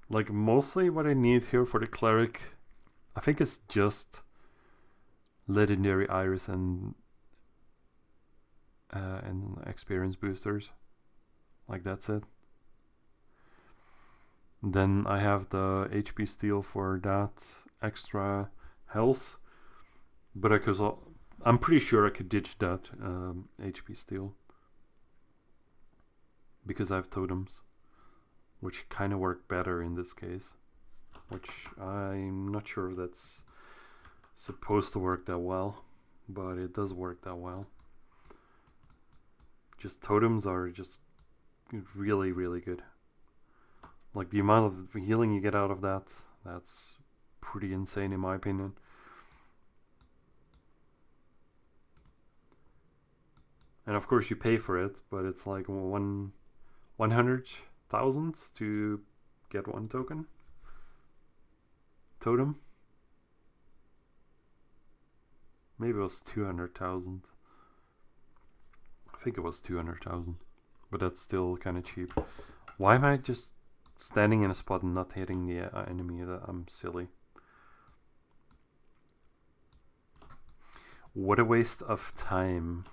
Like, mostly what I need here for the cleric, I think it's just legendary Iris and experience boosters. Like, that's it. Then I have the HP steal for that extra health, but I'm pretty sure I could ditch that HP steal, because I have totems, which kind of work better in this case, which I'm not sure if that's supposed to work that well, but it does work that well. Just totems are just really, really good. Like, the amount of healing you get out of that's pretty insane in my opinion. And of course you pay for it, but it's like 100,000 to get one totem. Maybe it was 200,000. think it was 200,000, but that's still kind of cheap. Why am I just standing in a spot and not hitting the enemy? I'm silly. What a waste of time.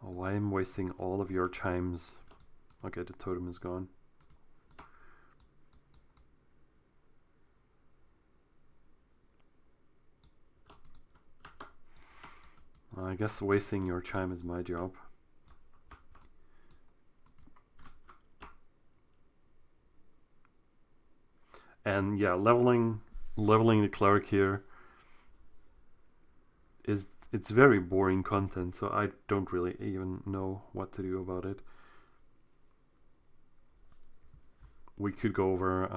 Oh, why am I wasting all of your chimes? Okay, the totem is gone. I guess wasting your chime is my job. And yeah, leveling the cleric here it's very boring content, so I don't really even know what to do about it. We could go over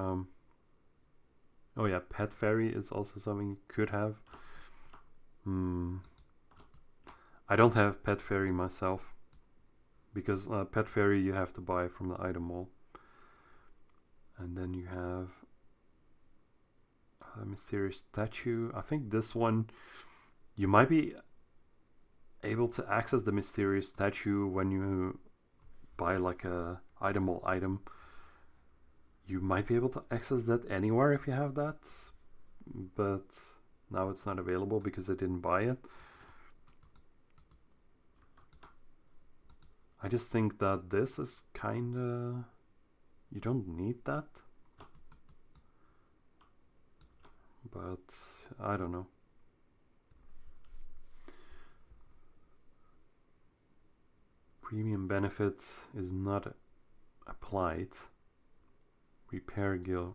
oh yeah, pet fairy is also something you could have. I don't have pet fairy myself, because pet fairy you have to buy from the item mall. And then you have a mysterious statue. I think this one you might be able to access the mysterious statue when you buy like a item mall item. You might be able to access that anywhere if you have that, but now it's not available because I didn't buy it. I just think that this is kinda... you don't need that. But I don't know. Premium benefit is not applied. Repair gear.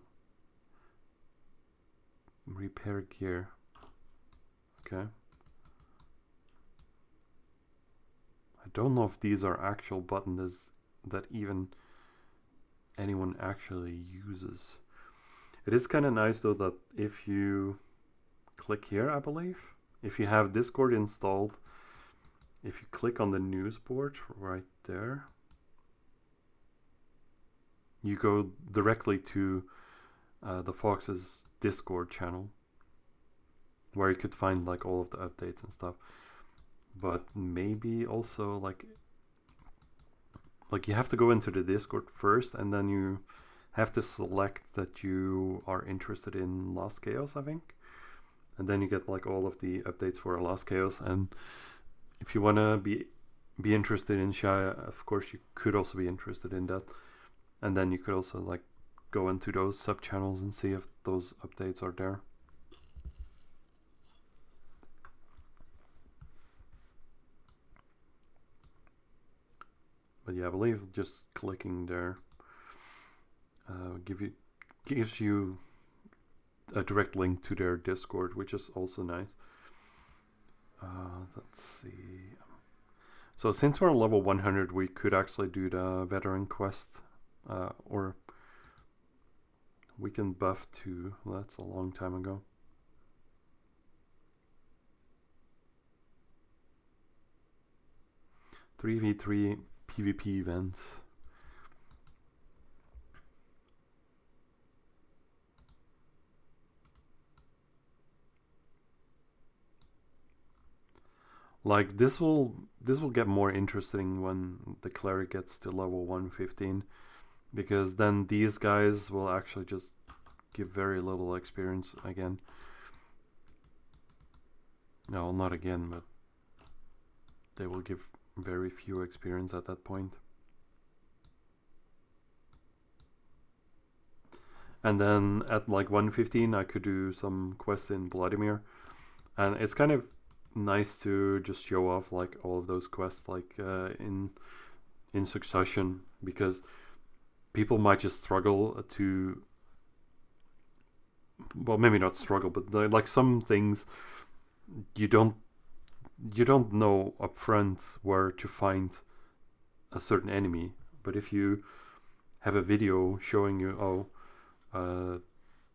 Okay. I don't know if these are actual buttons that even anyone actually uses. It is kind of nice though that if you click here, I believe, if you have Discord installed, if you click on the news board right there, you go directly to the Fox's Discord channel, where you could find like all of the updates and stuff. But maybe also like you have to go into the Discord first, and then you have to select that you are interested in Lost Chaos, I think, and then you get like all of the updates for Lost Chaos. And if you want to be interested in Shia, of course you could also be interested in that, and then you could also like go into those sub channels and see if those updates are there. But yeah, I believe just clicking there gives you a direct link to their Discord, which is also nice. Let's see. So since we're level 100, we could actually do the veteran quest, or we can buff too. Well, that's a long time ago. (3v3) PvP events. Like this will get more interesting when the cleric gets to level 115, because then these guys will actually just give very little experience again. No, not again, but they will give very few experience at that point. And then at like 115 I could do some quests in Vladimir, and it's kind of nice to just show off like all of those quests like in succession, because people might just struggle to, well, maybe not struggle, but like some things you don't know up front where to find a certain enemy. But if you have a video showing you,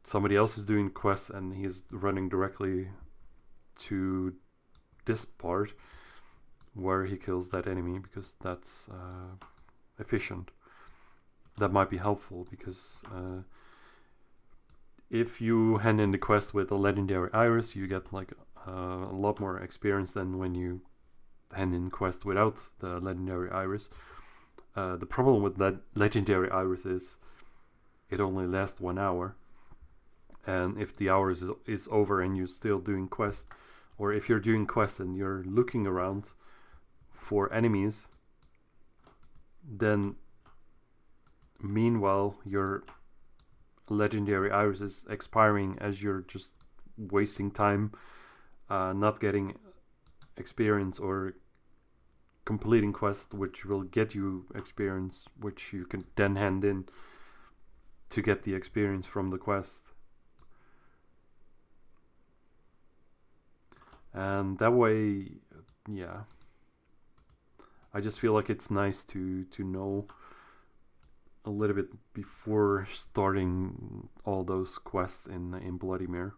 somebody else is doing quests and he's running directly to this part where he kills that enemy, because that's efficient, that might be helpful. Because if you hand in the quest with a legendary iris, you get like a lot more experience than when you hand in quest without the legendary iris. The problem with that legendary iris is it only lasts 1 hour, and if the hour is over and you're still doing quest, or if you're doing quest and you're looking around for enemies, then meanwhile your legendary iris is expiring as you're just wasting time not getting experience or completing quests which will get you experience, which you can then hand in to get the experience from the quest. And that way, yeah, I just feel like it's nice to know a little bit before starting all those quests in Bloody Mare,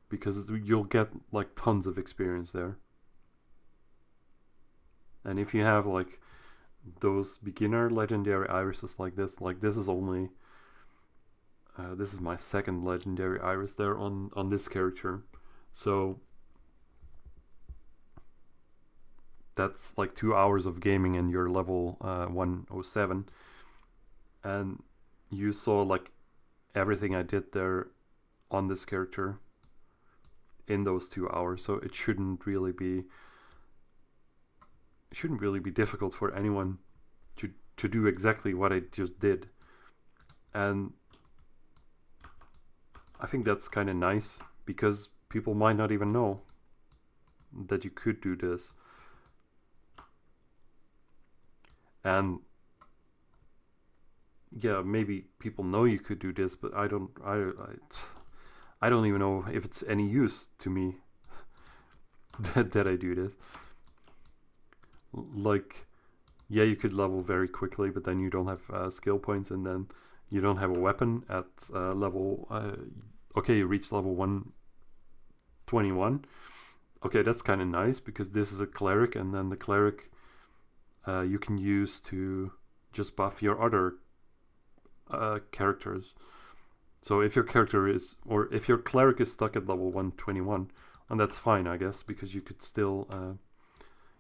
because you'll get like tons of experience there. And if you have like those beginner legendary irises like this is only this is my second legendary iris there on this character, so that's like 2 hours of gaming and you're level 107, and you saw like everything I did there on this character in those 2 hours, so it shouldn't really be difficult for anyone to do exactly what I just did. And I think that's kind of nice, because people might not even know that you could do this. And yeah, maybe people know you could do this, but I don't even know if it's any use to me that I do this. Like, yeah, you could level very quickly, but then you don't have skill points, and then you don't have a weapon at level okay, you reach level 121. Okay, that's kind of nice, because this is a cleric, and then the cleric you can use to just buff your other characters. So if your character is, or if your cleric is stuck at level 121, and that's fine, I guess, because you could still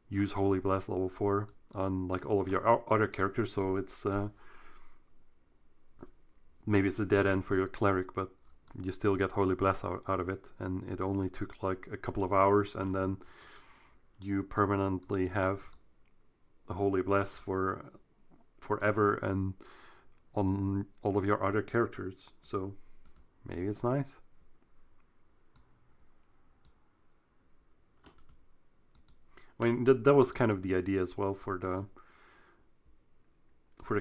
use Holy Blast level 4 on like all of your other characters. So it's maybe it's a dead end for your cleric, but you still get Holy Blast out of it, and it only took like a couple of hours, and then you permanently have the Holy Blast for forever and on all of your other characters. So maybe it's nice. I mean, that was kind of the idea as well for the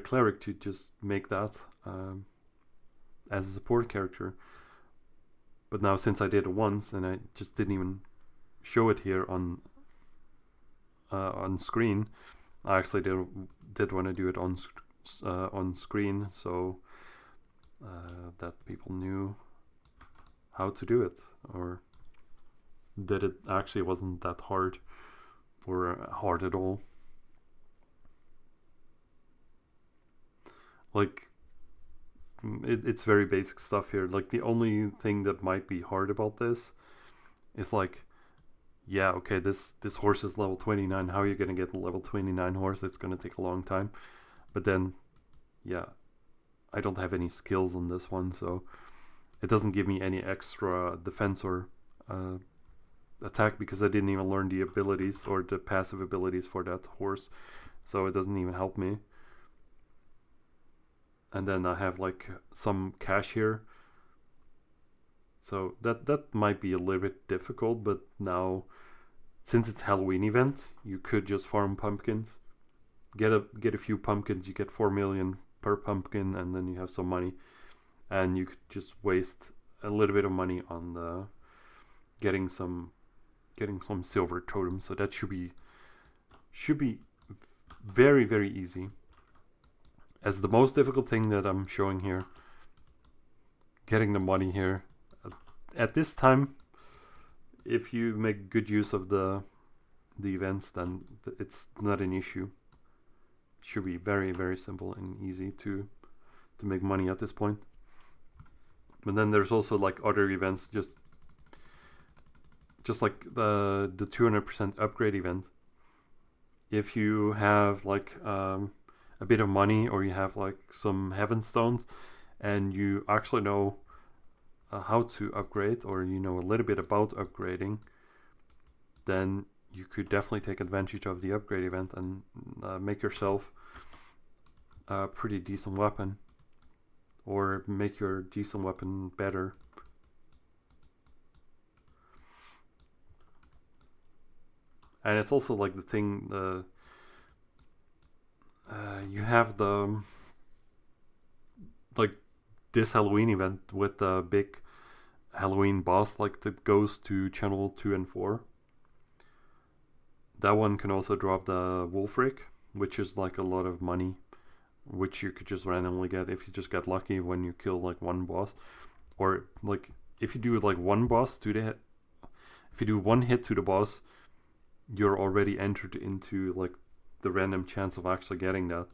cleric, to just make that as a support character. But now, since I did it once and I just didn't even show it here on screen, I actually did want to do it on screen, so that people knew how to do it, or that it actually wasn't that hard, or hard at all. Like, it's very basic stuff here. Like, the only thing that might be hard about this is like, yeah, okay, this horse is level 29. How are you going to get a level 29 horse? It's going to take a long time. But then, yeah, I don't have any skills on this one, so it doesn't give me any extra defense or attack, because I didn't even learn the abilities or the passive abilities for that horse, so it doesn't even help me. And then I have like some cash here, so that might be a little bit difficult. But now, since it's Halloween event, you could just farm pumpkins, get a few pumpkins. You get 4 million per pumpkin, and then you have some money, and you could just waste a little bit of money on the getting some silver totems. So that should be very, very easy. As the most difficult thing that I'm showing here, getting the money here at this time, if you make good use of the events, then it's not an issue. It should be very, very simple and easy to make money at this point. But then there's also like other events, just just like the 200% upgrade event, if you have like a bit of money, or you have like some heaven stones, and you actually know how to upgrade, or you know a little bit about upgrading, then you could definitely take advantage of the upgrade event and make yourself a pretty decent weapon, or make your decent weapon better. And it's also like the thing, you have the like this Halloween event with the big Halloween boss, like that goes to channel 2 and 4. That one can also drop the Wolfric, which is like a lot of money, which you could just randomly get if you just get lucky when you kill like one boss. Or like if you do like one boss to the if you do one hit to the boss, you're already entered into like the random chance of actually getting that.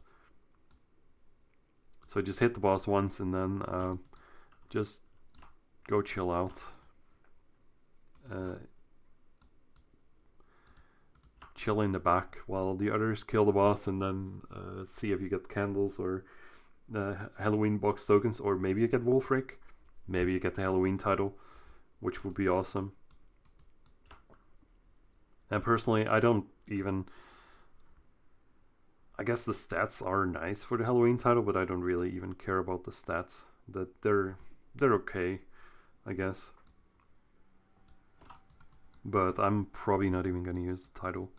So just hit the boss once, and then just go chill out. Chill in the back while the others kill the boss, and then see if you get candles or Halloween box tokens, or maybe you get Wolfric, maybe you get the Halloween title, which would be awesome. And personally, I don't even... I guess the stats are nice for the Halloween title, but I don't really even care about the stats. That they're okay, I guess. But I'm probably not even gonna use the title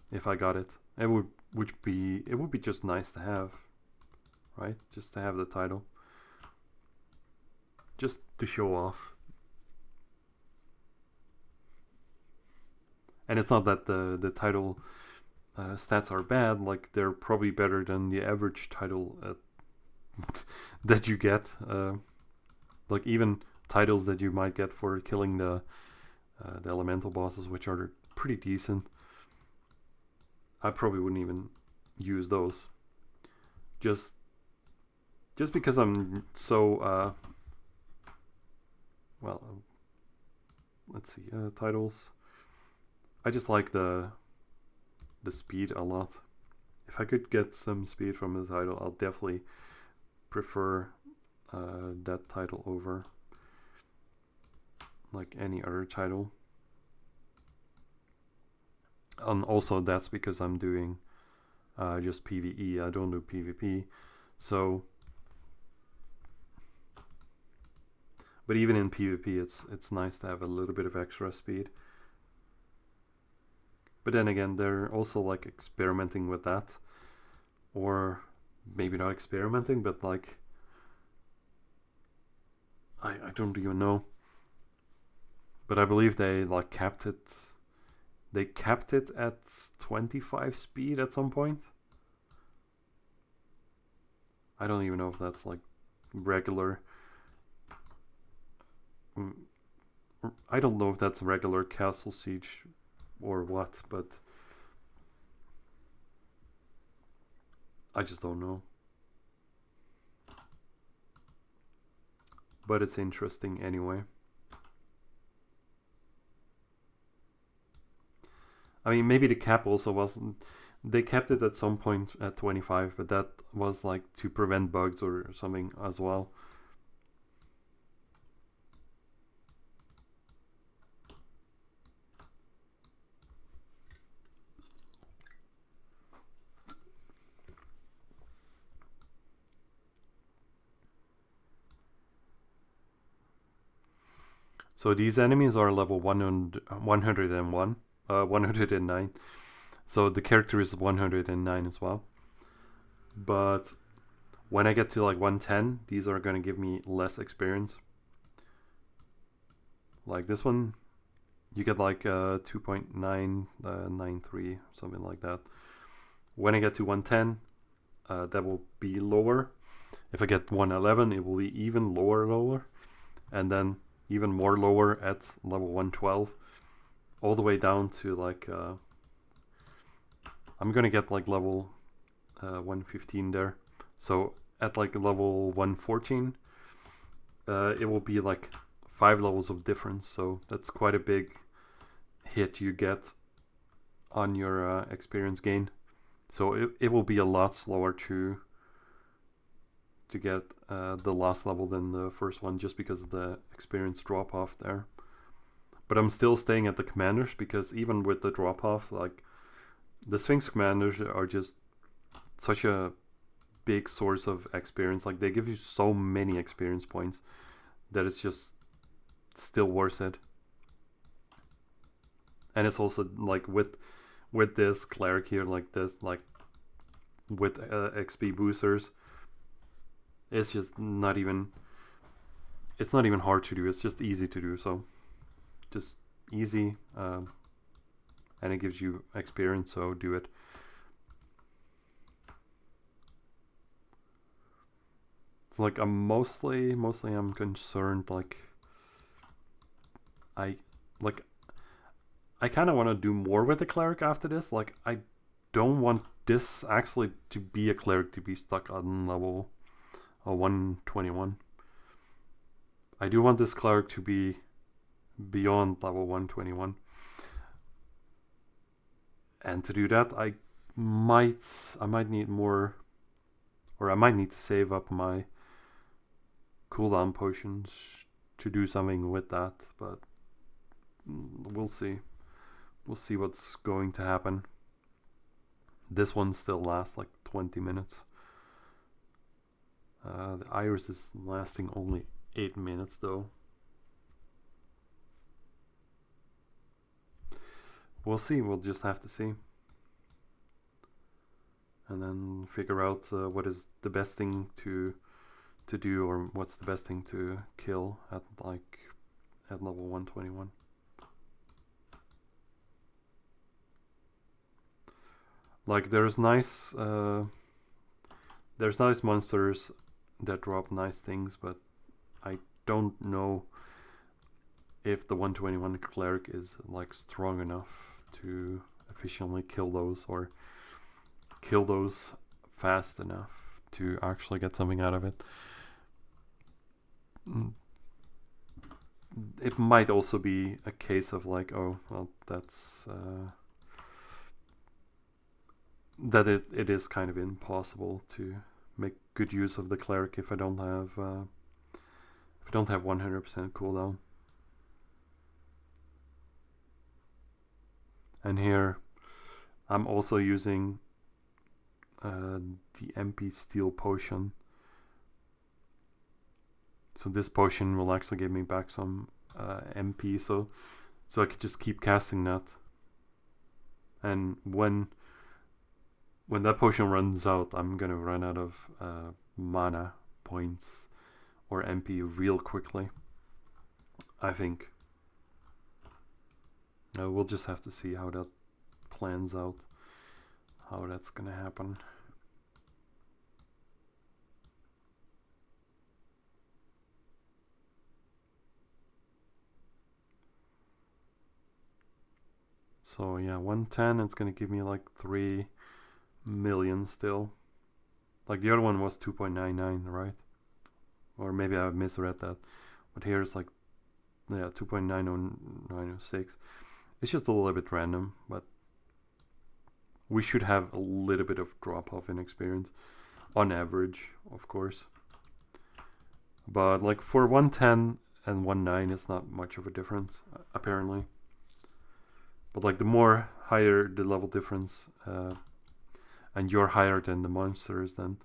if I got it. It would be just nice to have, right? Just to have the title, just to show off. And it's not that the title stats are bad. Like, they're probably better than the average title that you get. Like even titles that you might get for killing the elemental bosses, which are pretty decent. I probably wouldn't even use those. Just because I'm so well, let's see, titles. I just like the speed a lot. If I could get some speed from the title, I'll definitely prefer that title over like any other title. And also that's because I'm doing just PvE. I don't do PvP. So, but even in PvP, it's nice to have a little bit of extra speed. But then again, they're also like experimenting with that, or maybe not experimenting, but like I don't even know. But I believe they like capped it. They capped it at 25 speed at some point. I don't even know if that's like regular. I don't know if that's regular Castle Siege or what, but I just don't know. But it's interesting anyway. I mean, maybe the cap also wasn't... They kept it at some point at 25, but that was like to prevent bugs or something as well. So these enemies are level 101, 109. So the character is 109 as well. But when I get to like 110, these are going to give me less experience. Like this one, you get like 2.993, something like that. When I get to 110, that will be lower. If I get 111, it will be even lower. And then even more lower at level 112. All the way down to like... I'm gonna get like level 115 there. So at like level 114, it will be like 5 levels of difference, so that's quite a big hit you get on your experience gain. So it will be a lot slower to get the last level than the first one, just because of the experience drop off there. But I'm still staying at the commanders, because even with the drop off, like the Sphinx commanders are just such a big source of experience. Like they give you so many experience points that it's just still worth it. And it's also like with this cleric here, like this, like with XP boosters, it's just not even, it's not even hard to do, it's just easy to do. So just easy, and it gives you experience, so do it. It's like I'm mostly I'm concerned, like I kind of want to do more with the cleric after this. Like I don't want this actually to be a cleric to be stuck on level 121. I do want this cleric to be beyond level 121. And to do that, I might need more, or I might need to save up my cooldown potions to do something with that, but we'll see. We'll see what's going to happen. This one still lasts like 20 minutes. The iris is lasting only 8 minutes though. We'll see, we'll just have to see. And then figure out what is the best thing to do, or what's the best thing to kill at level 121. Like there's nice monsters that drop nice things, but I don't know if the 121 cleric is like strong enough to efficiently kill those, or kill those fast enough to actually get something out of it. It might also be a case of like, oh well, that's that it is kind of impossible to make good use of the cleric if I don't have 100% cooldown. And here I'm also using the MP Steel potion. So this potion will actually give me back some MP, so I could just keep casting that. And when that potion runs out, I'm gonna run out of mana points or MP real quickly, I think. We'll just have to see how that plans out, how that's gonna happen. So yeah, 110, it's gonna give me like 3 million still. Like the other one was 2.99, right? Or maybe I misread that. But here's like, yeah, 2.90906. It's just a little bit random, but we should have a little bit of drop off in experience on average, of course. But like for 110 and 19, it's not much of a difference, apparently. But like the more higher the level difference, and you're higher than the monsters, then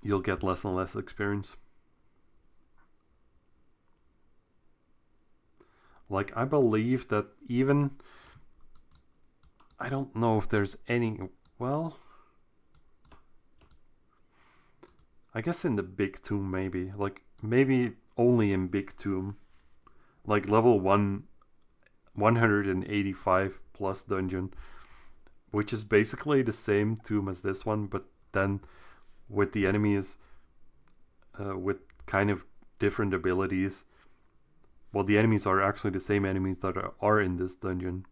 you'll get less and less experience. Like I believe that even, I don't know if there's any, well, I guess in the big tomb maybe, like maybe only in big tomb, like level 185 plus dungeon, which is basically the same tomb as this one, but then with the enemies with kind of different abilities. Well, the enemies are actually the same enemies that are in this dungeon,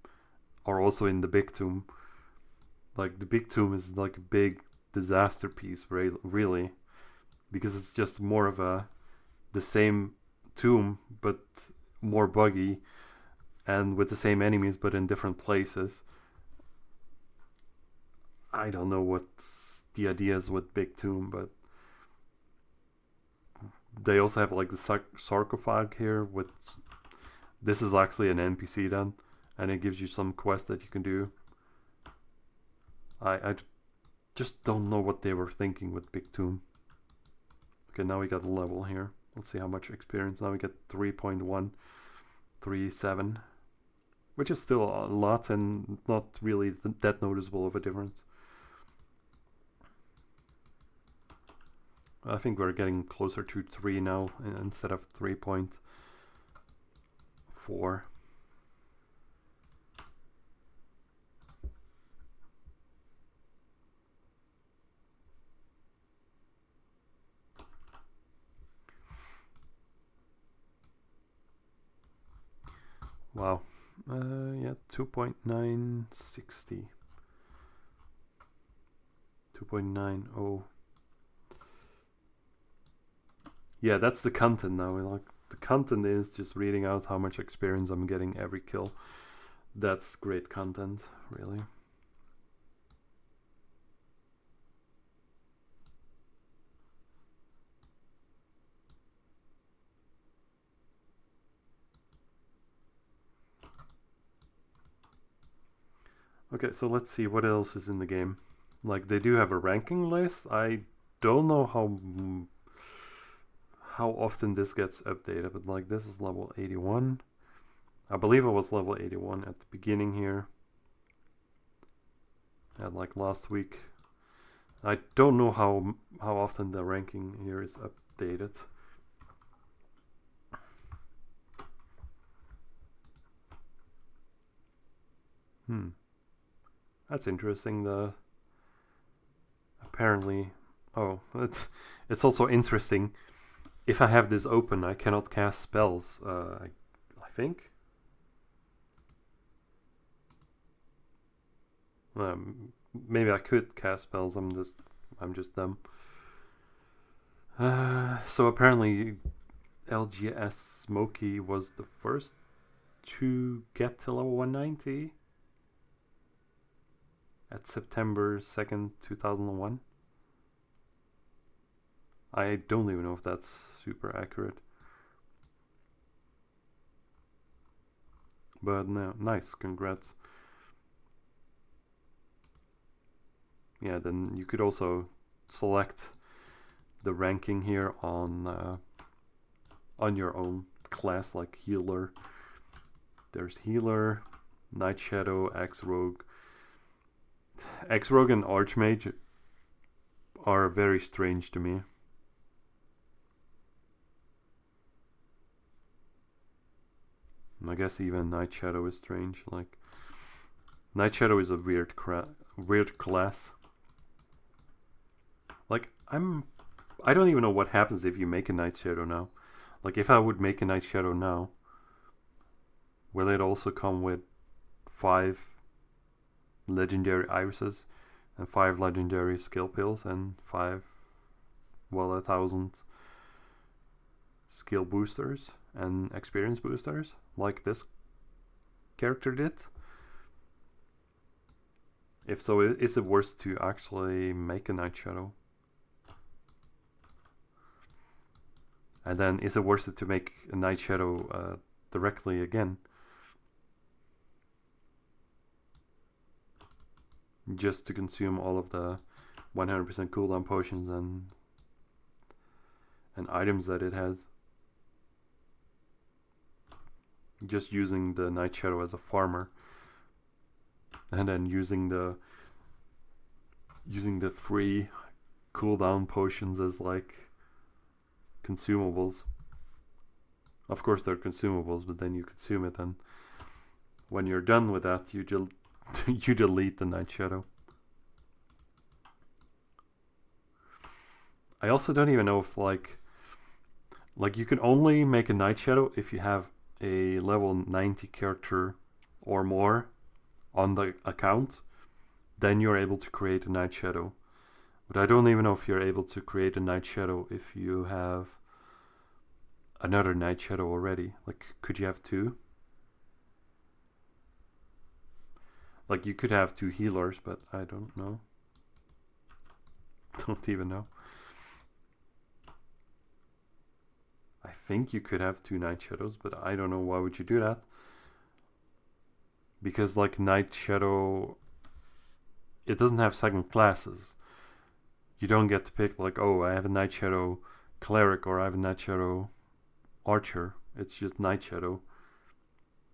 are also in the big tomb. Like the big tomb is like a big disaster piece, really, because it's just more of the same Tomb, but more buggy, and with the same enemies but in different places. I don't know what the idea is with Big Tomb, but they also have like the sarcophag here. With this is actually an NPC then, and it gives you some quest that you can do. I just don't know what they were thinking with Big Tomb. Okay, now we got a level here. Let's see how much experience. Now we get 3.137, which is still a lot and not really that noticeable of a difference. I think we're getting closer to 3 now instead of 3.4. Wow. Yeah, 2.960. 2.90. Yeah, that's the content now. Like, the content is just reading out how much experience I'm getting every kill. That's great content, really. Okay, so let's see what else is in the game. Like, they do have a ranking list. I don't know how often this gets updated, but like this is level 81. I believe it was level 81 at the beginning here. And like last week. I don't know how often the ranking here is updated. That's interesting. Apparently, it's also interesting. If I have this open, I cannot cast spells. I think. Maybe I could cast spells. I'm just dumb. So apparently, LGS Smokey was the first to get to level 190 at September 2nd, 2001. I don't even know if that's super accurate. But no, nice, congrats. Yeah, then you could also select the ranking here on your own class, like healer. There's healer, Night Shadow, X-Rogue. X-Rogue and Archmage are very strange to me. I guess even Night Shadow is strange. Like, Night Shadow is a weird class. Like, I don't even know what happens if you make a Night Shadow now. Like, if I would make a Night Shadow now, will it also come with 5 legendary irises and 5 legendary skill pills and 1,000 skill boosters and experience boosters like this character did? If so, is it worth to actually make a Night Shadow? And then is it worth it to make a Night Shadow directly again? Just to consume all of the 100% cooldown potions and items that it has. Just using the Night Shadow as a farmer. And then using the free cooldown potions as like consumables. Of course they're consumables, but then you consume it, and when you're done with that, you delete the Night Shadow. I also don't even know if like you can only make a Night Shadow if you have a level 90 character or more on the account. Then you're able to create a Night Shadow. But I don't even know if you're able to create a Night Shadow if you have another Night Shadow already. Like, could you have two? Like, you could have two healers, but I don't know. Don't even know. I think you could have two Night Shadows, but I don't know why would you do that. Because, like, Night Shadow, it doesn't have second classes. You don't get to pick, like, oh, I have a Night Shadow Cleric or I have a Night Shadow Archer. It's just Night Shadow.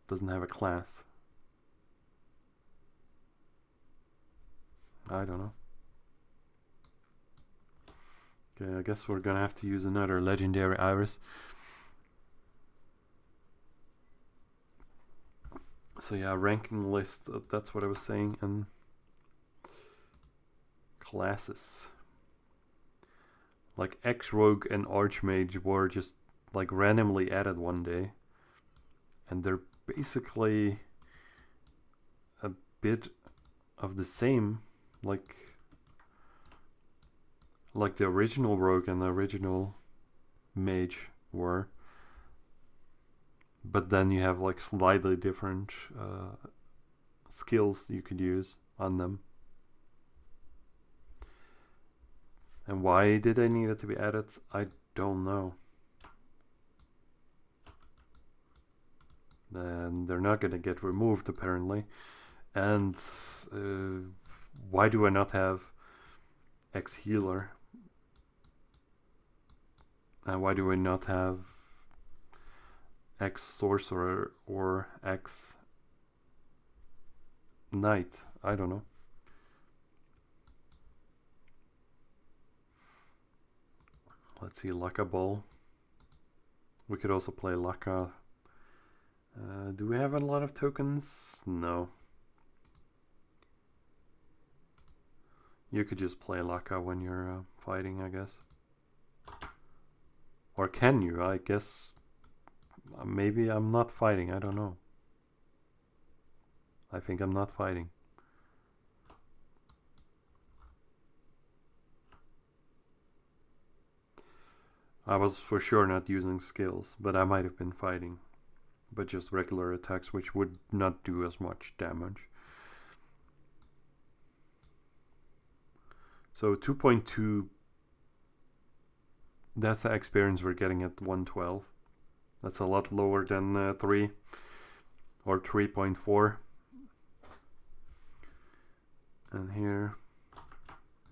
Doesn't have a class. I don't know. Okay, I guess we're gonna have to use another legendary iris. So yeah, ranking list, that's what I was saying, and classes. Like X-Rogue and Archmage were just like randomly added one day. And they're basically a bit of the same, like the original Rogue and the original Mage were. But then you have like slightly different skills you could use on them. And why did they need it to be added? I don't know. Then they're not gonna get removed apparently. And why do I not have X healer? And why do I not have X sorcerer or X knight? I don't know. Let's see, Laka Ball. We could also play Laka. Do we have a lot of tokens? No. You could just play Laka when you're fighting, I guess. Or can you? I guess maybe I'm not fighting. I don't know. I think I'm not fighting. I was for sure not using skills, but I might have been fighting. But just regular attacks, which would not do as much damage. So 2.2, that's the experience we're getting at 112. That's a lot lower than 3 or 3.4. And here,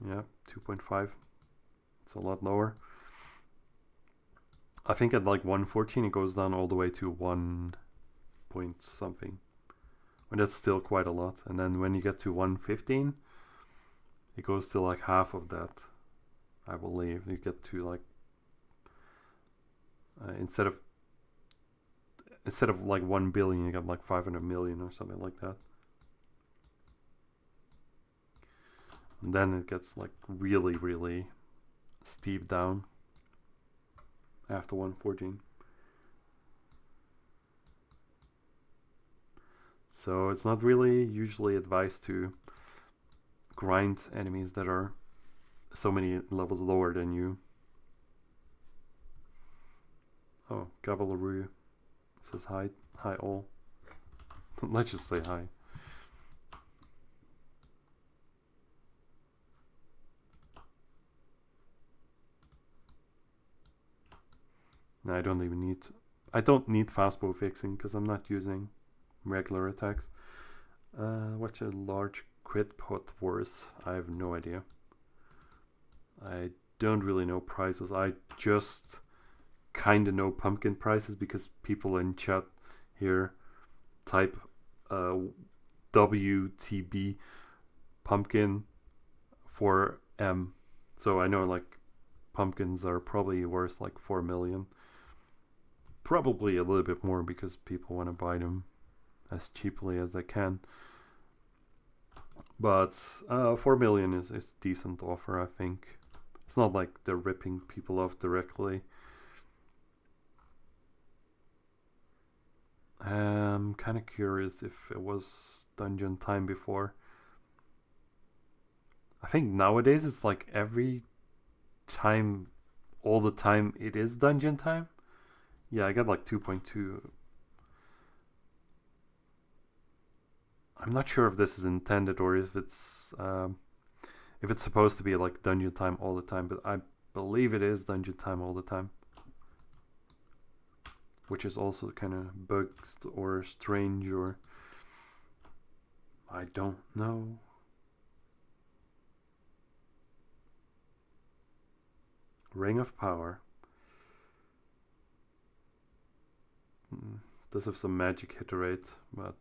yeah, 2.5. It's a lot lower. I think at like 114 it goes down all the way to 1 point something. And that's still quite a lot. And then when you get to 115, it goes to like half of that, I believe. You get to like instead of like 1 billion, you got like 500 million or something like that. And then it gets like really, really steep down after 114. So it's not really usually advised to grind enemies that are so many levels lower than you. Oh, Cavalry says hi. Hi all. Let's just say hi. No, I don't need fastbow fixing because I'm not using regular attacks. What's a large crit pot worth? I have no idea. I don't really know prices. I just kind of know pumpkin prices because people in chat here type WTB pumpkin for M. So I know like pumpkins are probably worth like 4 million. Probably a little bit more because people want to buy them as cheaply as they can. But 4 million is a decent offer, I think. It's not like they're ripping people off directly. I'm kind of curious if it was dungeon time before. I think nowadays it's like every time, all the time it is dungeon time. Yeah, I got like 2.2. I'm not sure if this is intended or if it's supposed to be like dungeon time all the time, but I believe it is dungeon time all the time, which is also kind of bugged or strange, or I don't know. Ring of Power. Does have some magic hit rate, but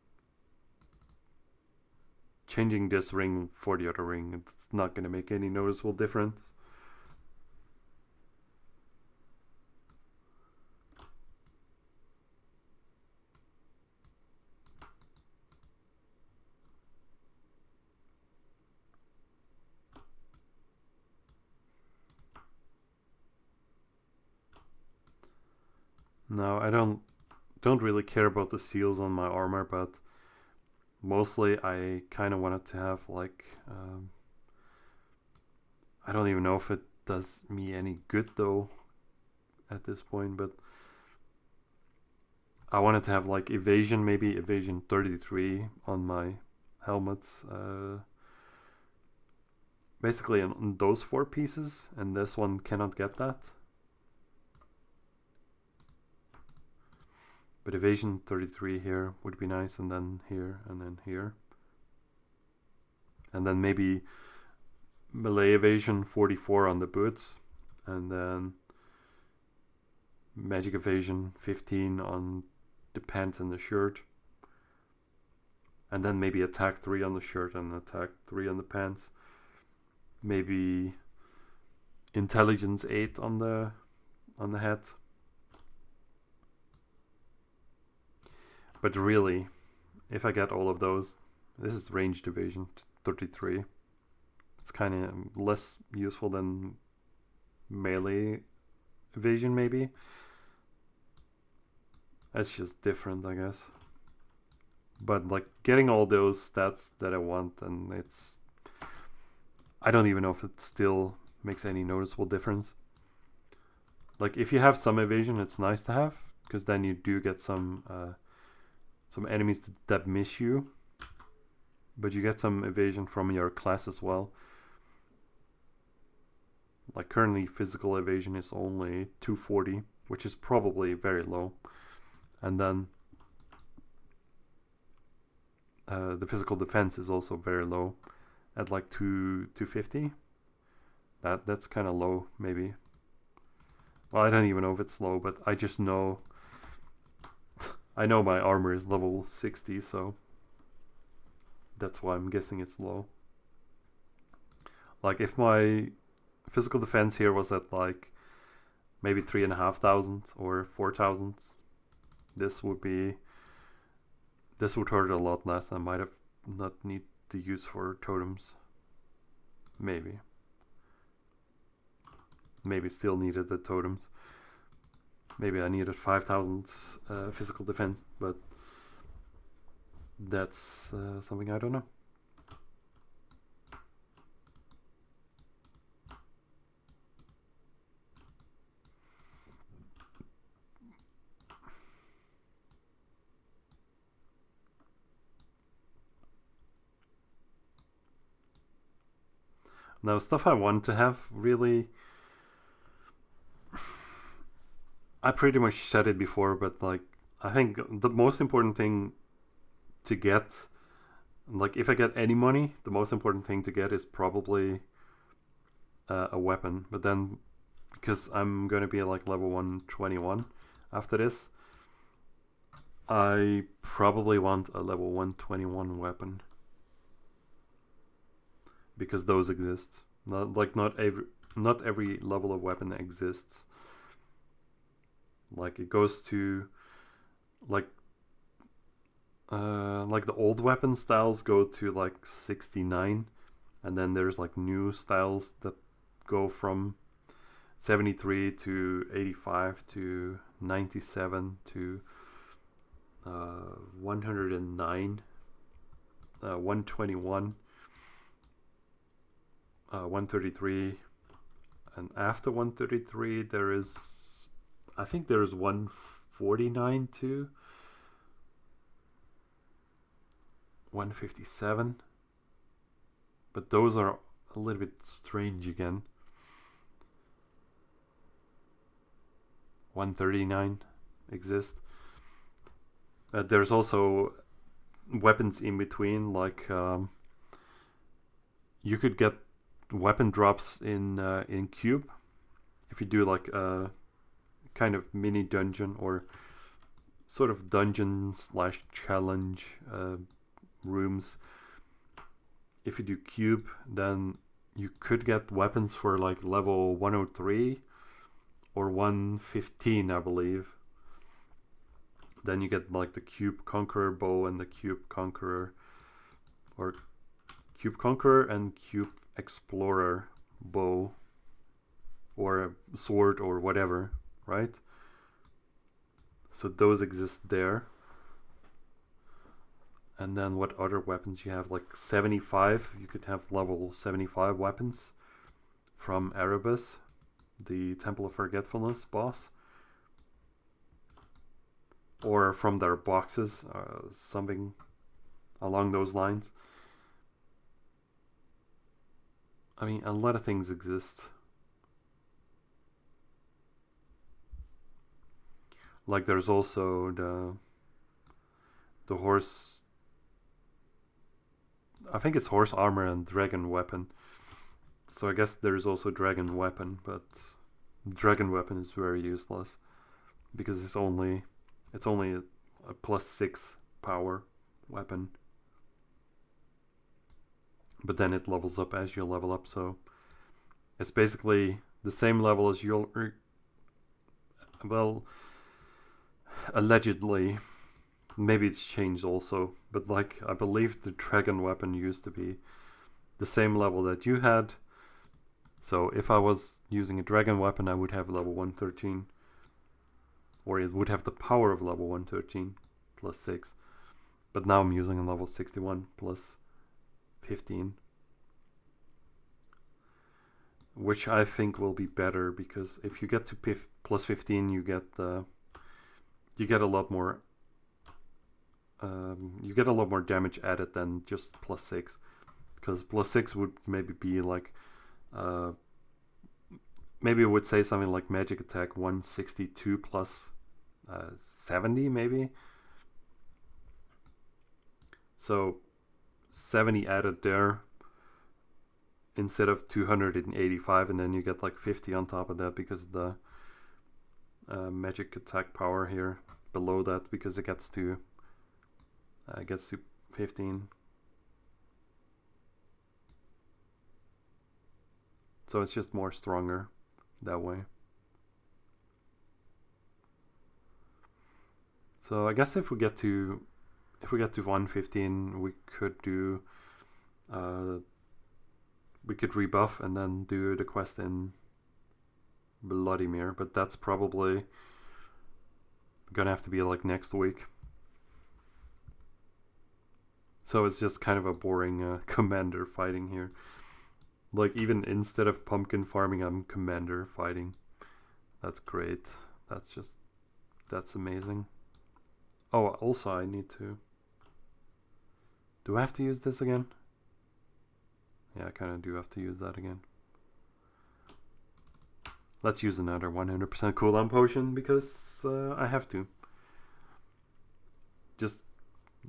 changing this ring for the other ring, it's not going to make any noticeable difference. No, I don't really care about the seals on my armor, but mostly I kind of wanted to have like I don't even know if it does me any good though at this point, but I wanted to have like evasion, maybe evasion 33 on my helmets. Basically on those 4 pieces, and this one cannot get that. But evasion 33 here would be nice, and then here, and then here. And then maybe melee evasion 44 on the boots, and then magic evasion 15 on the pants and the shirt. And then maybe attack 3 on the shirt and attack 3 on the pants. Maybe intelligence 8 on the head. But really, if I get all of those, this is ranged evasion 33. It's kind of less useful than melee evasion, maybe. It's just different, I guess. But like getting all those stats that I want, and it's, I don't even know if it still makes any noticeable difference. Like if you have some evasion, it's nice to have, because then you do get some enemies that miss you, but you get some evasion from your class as well. Like currently physical evasion is only 240, which is probably very low. And then the physical defense is also very low at like 250. That's kind of low, maybe. Well, I don't even know if it's low, but I just know I know my armor is level 60, so that's why I'm guessing it's low. Like if my physical defense here was at like maybe 3,500 or 4,000, this would hurt a lot less. I might have not need to use for totems. Maybe still needed the totems. Maybe I needed 5,000 physical defense, but that's something I don't know. Now, stuff I want to have, really, I pretty much said it before, but like I think the most important thing to get, like if I get any money, the most important thing to get is probably a weapon. But then, because I'm going to be like level 121 after this, I probably want a level 121 weapon, because those exist. Not every level of weapon exists. Like it goes to like the old weapon styles go to like 69, and then there's like new styles that go from 73 to 85 to 97 to 109, 121, 133, and after 133 there is, I think there is 1 149 to 157. But those are a little bit strange again. 139 exist. There's also weapons in between, like you could get weapon drops in Cube if you do like a kind of mini dungeon or sort of dungeon slash challenge rooms. If you do Cube, then you could get weapons for like level 103 or 115, I believe. Then you get like the Cube Conqueror bow and the Cube Conqueror, or Cube Conqueror and Cube Explorer bow, or a sword or whatever, right? So those exist there. And then what other weapons you have? Like 75, you could have level 75 weapons from Erebus, the Temple of Forgetfulness boss. Or from their boxes, something along those lines. I mean, a lot of things exist. Like there's also the horse. I think it's horse armor and dragon weapon. So I guess there's also dragon weapon, but dragon weapon is very useless because it's only a +6 power weapon. But then it levels up as you level up, so it's basically the same level as you'll... well, allegedly. Maybe it's changed also, but like I believe the dragon weapon used to be the same level that you had. So if I was using a dragon weapon, I would have level 113. Or it would have the power of level 113 +6. But now I'm using a level 61 +15. Which I think will be better, because if you get to +15, you get a lot more damage added than just +6. Because +6 would maybe be like maybe it would say something like magic attack 162 plus 70 maybe. So 70 added there instead of 285, and then you get like 50 on top of that because of the magic attack power here below that, because it gets to 15. So it's just more stronger that way. So I guess if we get to 115, we could do we could rebuff and then do the quest in Vladimir, but that's probably gonna have to be like next week. So it's just kind of a boring commander fighting here. Like even instead of pumpkin farming, I'm commander fighting. That's great. That's amazing. Oh, also I need to... do I have to use this again? Yeah, I kind of do have to use that again. Let's use another 100% cooldown potion because I have to. Just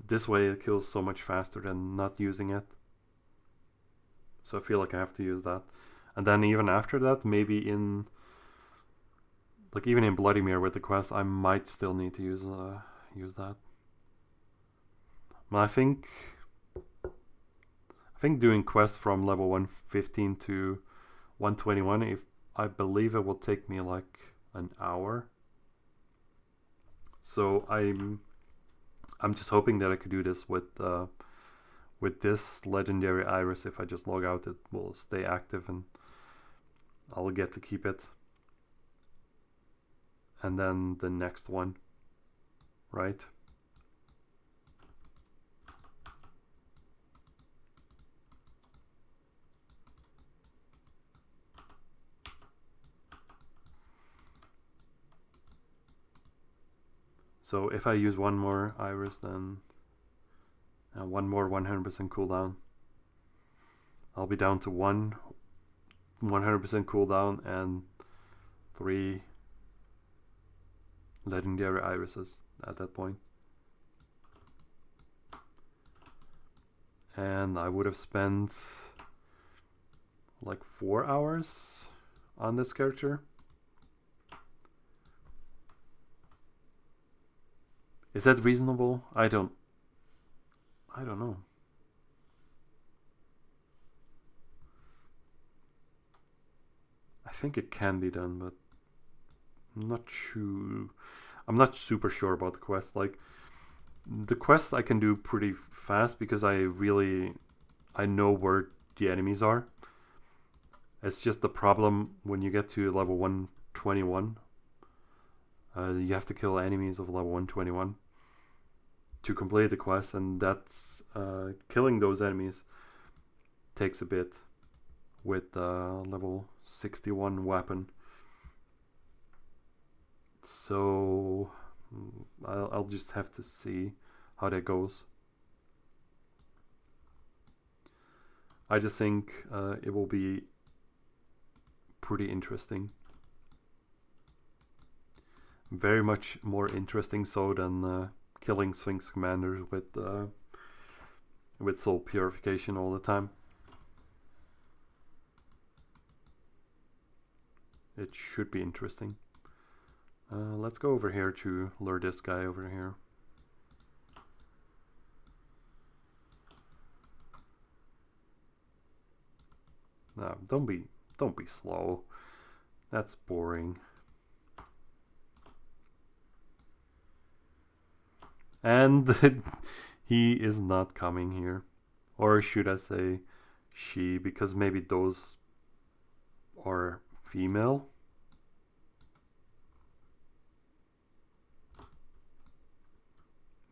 this way it kills so much faster than not using it. So I feel like I have to use that. And then even after that, maybe in... like even in Vladimir with the quest, I might still need to use that. But I think doing quests from level 115 to 121, I believe it will take me like an hour. So I'm just hoping that I could do this with this legendary iris. If I just log out, it will stay active and I'll get to keep it. And then the next one, right? So if I use one more iris, then one more 100% cooldown, I'll be down to 100% cooldown and 3 legendary irises at that point. And I would have spent like 4 hours on this character. Is that reasonable? I don't know. I think it can be done, but I'm not sure. I'm not super sure about the quest. Like, the quest I can do pretty fast because I know where the enemies are. It's just the problem when you get to level 121. You have to kill enemies of level 121 to complete the quest, and that's killing those enemies takes a bit with level 61 weapon. So I'll just have to see how that goes. I just think it will be pretty interesting. Very much more interesting so than killing Sphinx commanders with soul purification all the time. It should be interesting. Let's go over here to lure this guy over here. No, don't be slow. That's boring. And he is not coming here. Or should I say she, because maybe those are female.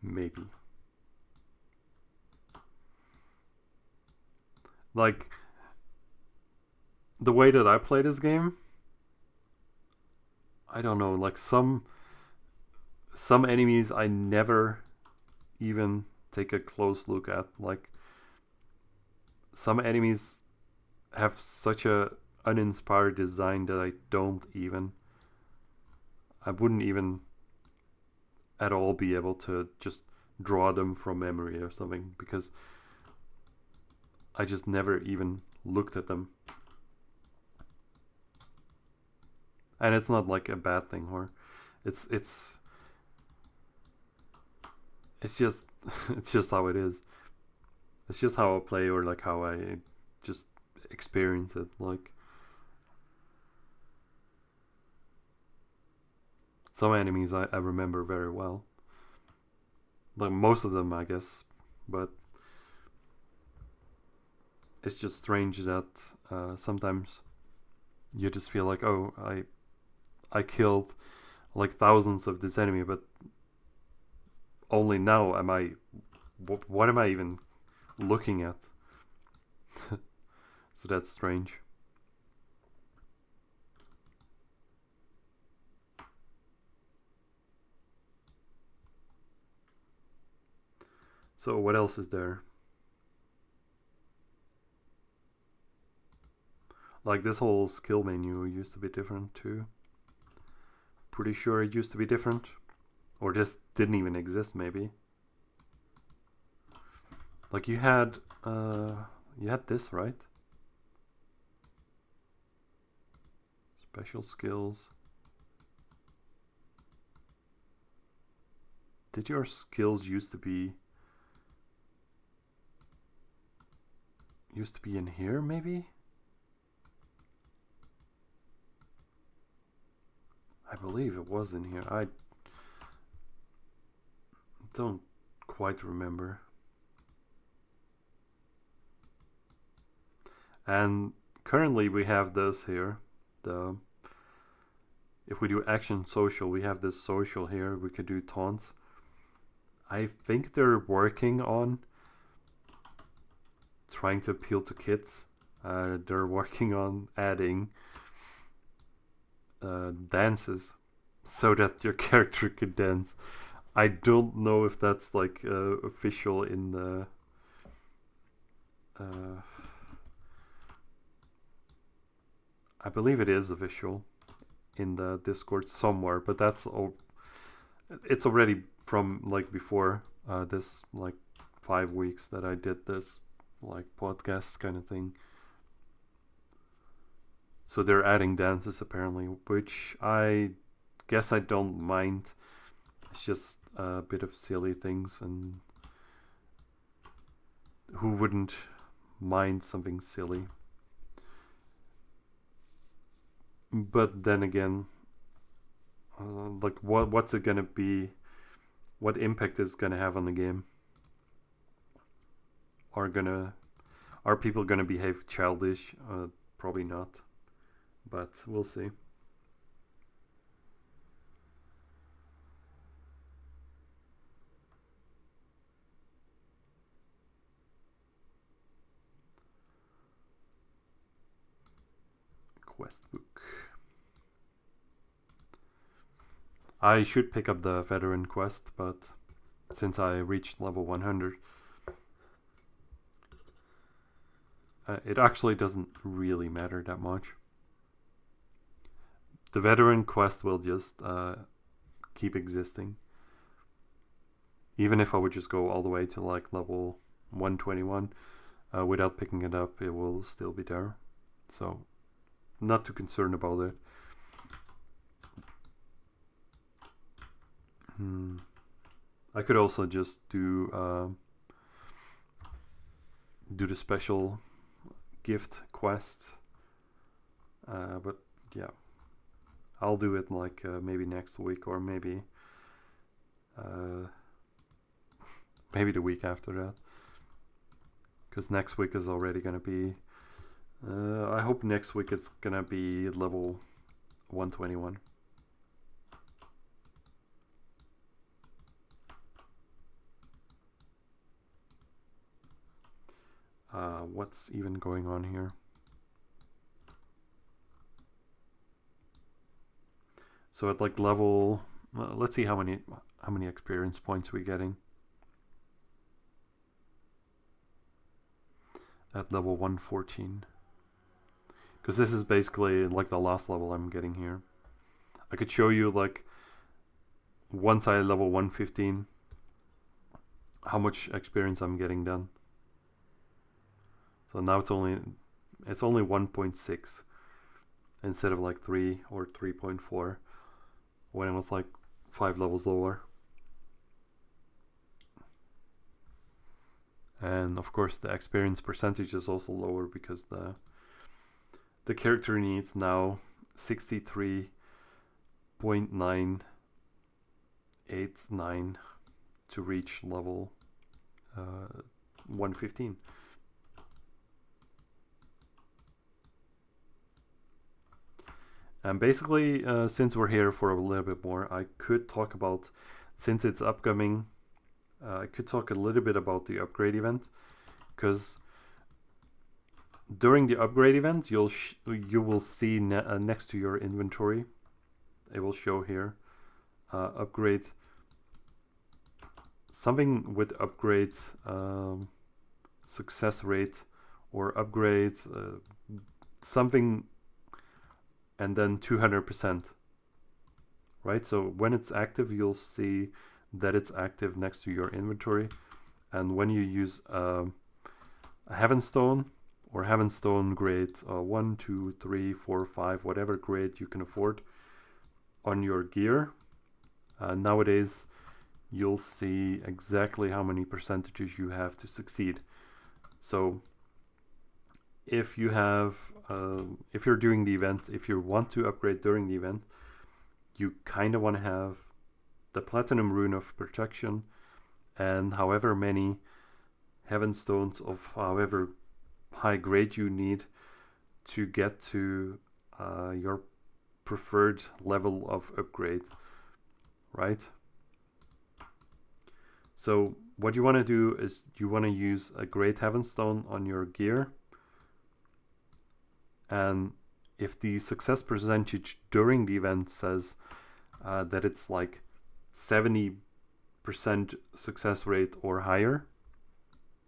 Maybe. Like, the way that I play this game, I don't know, like some enemies I never even take a close look at. Like, some enemies have such a uninspired design that I wouldn't even at all be able to just draw them from memory or something, because I just never even looked at them. And it's not like a bad thing, or it's just it's just how it is. It's just how I play, or like how I just experience it. Like, some enemies I remember very well, like most of them, I guess, but it's just strange that sometimes you just feel like, oh, I killed like thousands of this enemy, but only now am I, what am I even looking at? So that's strange. So what else is there? Like, this whole skill menu used to be different too. Pretty sure it used to be different. Or just didn't even exist, maybe. Like, you had this, right? Special skills. Did your skills used to be in here, maybe? I believe it was in here. I don't quite remember. And currently we have this here. If we do action social, we have this social here. We could do taunts. I think they're working on trying to appeal to kids. They're working on adding dances so that your character could dance. I don't know if that's like official in the. I believe it is official in the Discord somewhere, but it's already from like before this like 5 weeks that I did this like podcast kind of thing. So they're adding dances apparently, which I guess I don't mind. It's just a bit of silly things, and who wouldn't mind something silly? But then again, like what's it gonna be? What impact is gonna have on the game? Are people gonna behave childish? Probably not, but we'll see. Quest book. I should pick up the veteran quest, but since I reached level 100, it actually doesn't really matter that much. The veteran quest will just keep existing. Even if I would just go all the way to like level 121 without picking it up, it will still be there. So, not too concerned about it. I could also just do the special gift quest, but yeah, I'll do it like maybe next week, or maybe maybe the week after that, because next week is already gonna be I hope next week it's gonna be level 121. What's even going on here? So at like level, let's see how many experience points we're getting. At level 114. Because this is basically like the last level I'm getting here. I could show you like once I level 115 how much experience I'm getting done. So now it's only 1.6 instead of like 3 or 3.4 when it was like 5 levels lower. And of course the experience percentage is also lower because the character needs now 63.989 to reach level 115. And basically, since we're here for a little bit more, I could talk about, since it's upcoming, I could talk a little bit about the upgrade event, because during the upgrade event, you will see next to your inventory, it will show here, upgrade, something with upgrade success rate, or upgrade something, and then 200%. Right, so when it's active, you'll see that it's active next to your inventory. And when you use a Heaven Stone or Heaven Stone grade 1, 2, 3, 4, 5, whatever grade you can afford on your gear, nowadays you'll see exactly how many percentages you have to succeed. So if you have, if you're doing the event, if you want to upgrade during the event, you kind of want to have the Platinum Rune of Protection and however many Heaven Stones of however high grade you need to get to your preferred level of upgrade, right? So what you want to do is you want to use a Great Heaven Stone on your gear, and if the success percentage during the event says that it's like 70 success rate or higher,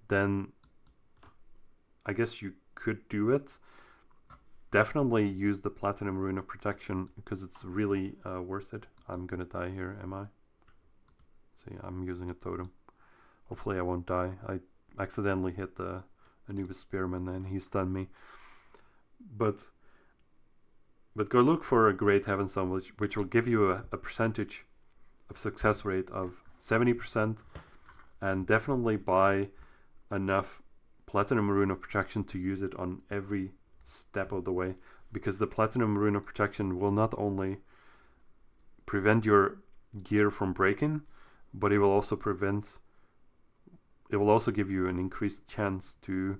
then I guess you could do it. Definitely use the Platinum Rune of Protection because it's really worth it. I'm gonna die here, am I? See, I'm using a totem. Hopefully I won't die. I accidentally hit the Anubis Spearman and he stunned me. But go look for a Great Heavenstone, which will give you a percentage of success rate of 70%, and definitely buy enough Platinum Rune of Protection to use it on every step of the way, because the Platinum Rune of Protection will not only prevent your gear from breaking, but it will also give you an increased chance to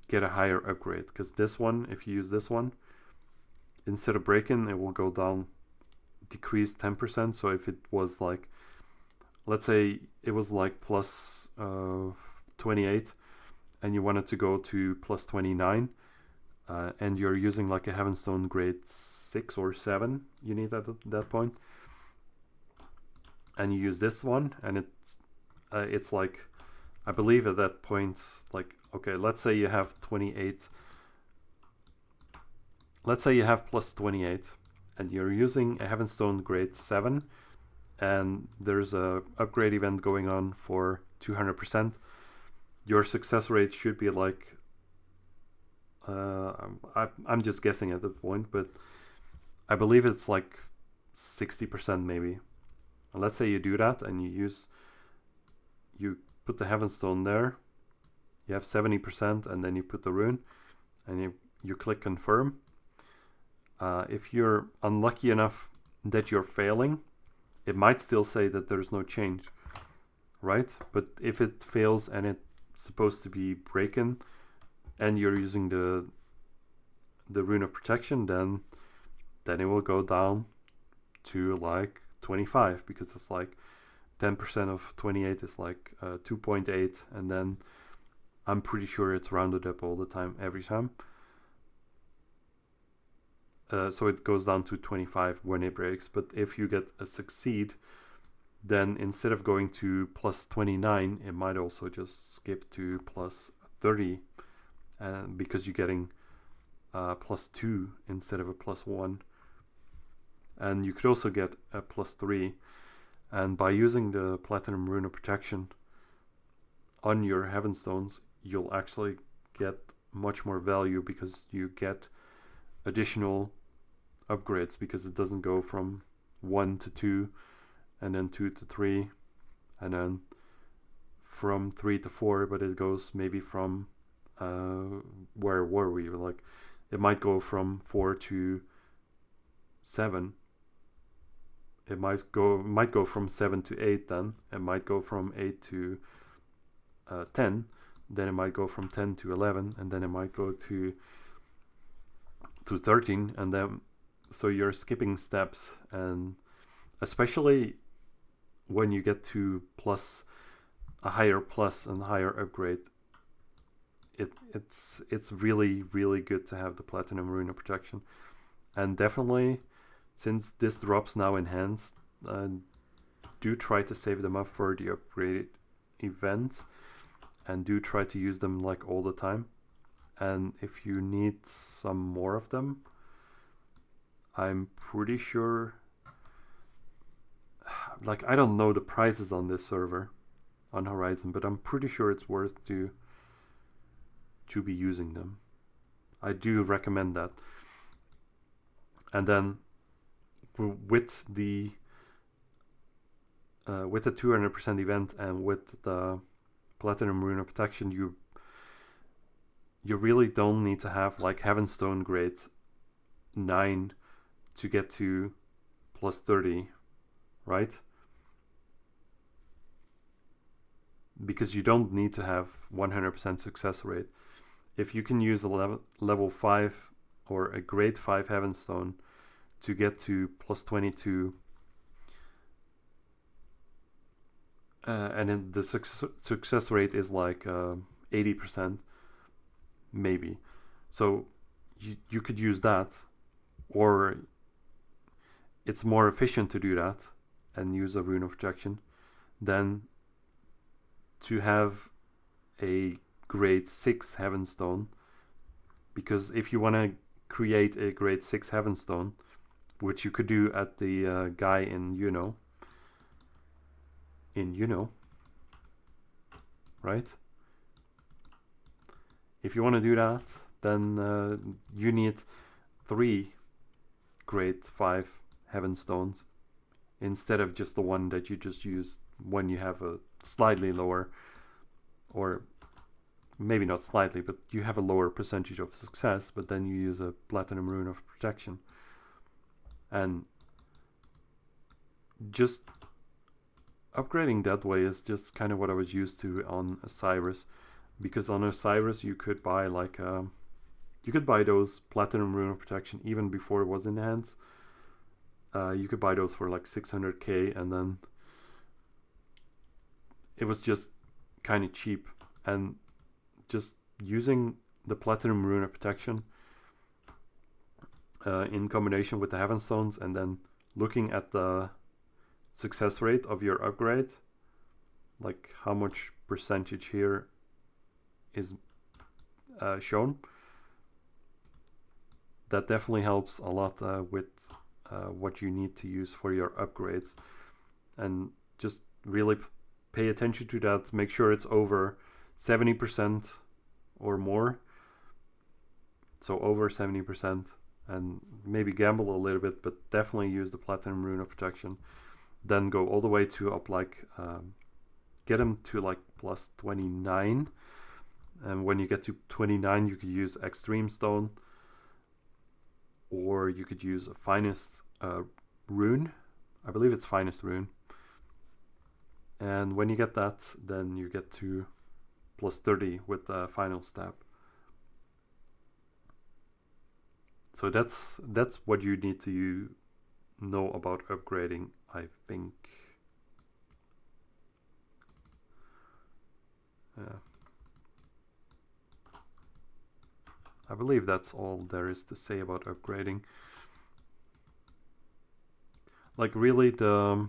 get a higher upgrade, because this one, if you use this one, instead of breaking, it will go down, decrease 10%. So if it was like, let's say it was like plus 28 and you wanted to go to plus 29, and you're using like a Heavenstone grade 6 or 7 you need at that point, and you use this one, and it's like, I believe at that point, like, okay, let's say you have 28, let's say you have plus 28 and you're using a Heavenstone grade 7 and there's a upgrade event going on for 200%, your success rate should be like, I'm just guessing at that point, but I believe it's like 60% maybe. And let's say you do that and you put the Heavenstone there, you have 70%, and then you put the rune and you click confirm. If you're unlucky enough that you're failing, it might still say that there's no change, right? But if it fails and it's supposed to be breaking and you're using the Rune of Protection, then it will go down to like 25, because it's like 10% of 28 is like 2.8, and then I'm pretty sure it's rounded up all the time, every time. So it goes down to 25 when it breaks. But if you get a succeed, then instead of going to plus 29, it might also just skip to plus 30, because you're getting plus 2 instead of a plus 1. And you could also get a plus 3. And by using the Platinum Rune of Protection on your Heavenstones, you'll actually get much more value, because you get additional upgrades, because it doesn't go from 1 to 2 and then 2 to 3 and then from 3 to 4, but it goes maybe from where were we, like it might go from 4 to 7, it might go from 7 to 8, then it might go from 8 to 10, then it might go from 10 to 11, and then it might go to 13, and then so you're skipping steps. And especially when you get to plus a higher plus and higher upgrade, it's really, really good to have the Platinum Rune of Protection. And definitely, since this drops now enhanced, do try to save them up for the upgrade event, and do try to use them like all the time. And if you need some more of them, I'm pretty sure, like, I don't know the prices on this server on Horizon, but I'm pretty sure it's worth to be using them. I do recommend that. And then with the 200% event and with the Platinum Rune of Protection, you really don't need to have like Heavenstone grade 9 to get to plus 30, right? Because you don't need to have 100% success rate. If you can use a level 5 or a grade 5 Heavenstone to get to plus 22, and then the success rate is like 80%, maybe. So you could use that, or it's more efficient to do that and use a Rune of Protection. than to have a grade 6 Heavenstone, because if you want to create a grade 6 Heavenstone, which you could do at the guy in right? If you want to do that, then you need 3 grade 5 Heavenstones instead of just the one that you just use when you have a slightly lower, or maybe not slightly, but you have a lower percentage of success, but then you use a Platinum Rune of Protection. And just upgrading that way is just kind of what I was used to on Osiris, because on Osiris you could buy like you could buy those Platinum Rune of Protection even before it was in hands. You could buy those for like 600k, and then it was just kind of cheap. And just using the Platinum Rune of Protection in combination with the Heavenstones, and then looking at the success rate of your upgrade, like how much percentage here is shown, that definitely helps a lot with what you need to use for your upgrades. And just really pay attention to that. Make sure it's over 70% or more, so over 70%, and maybe gamble a little bit, but definitely use the Platinum Rune of Protection. Then go all the way to up like get them to like plus 29, and when you get to 29 you could use Extreme Stone, or you could use a Finest Rune. I believe it's Finest Rune. And when you get that, then you get to plus 30 with the Final Stab. So that's what you need to know about upgrading, I think. I believe that's all there is to say about upgrading. Like really, the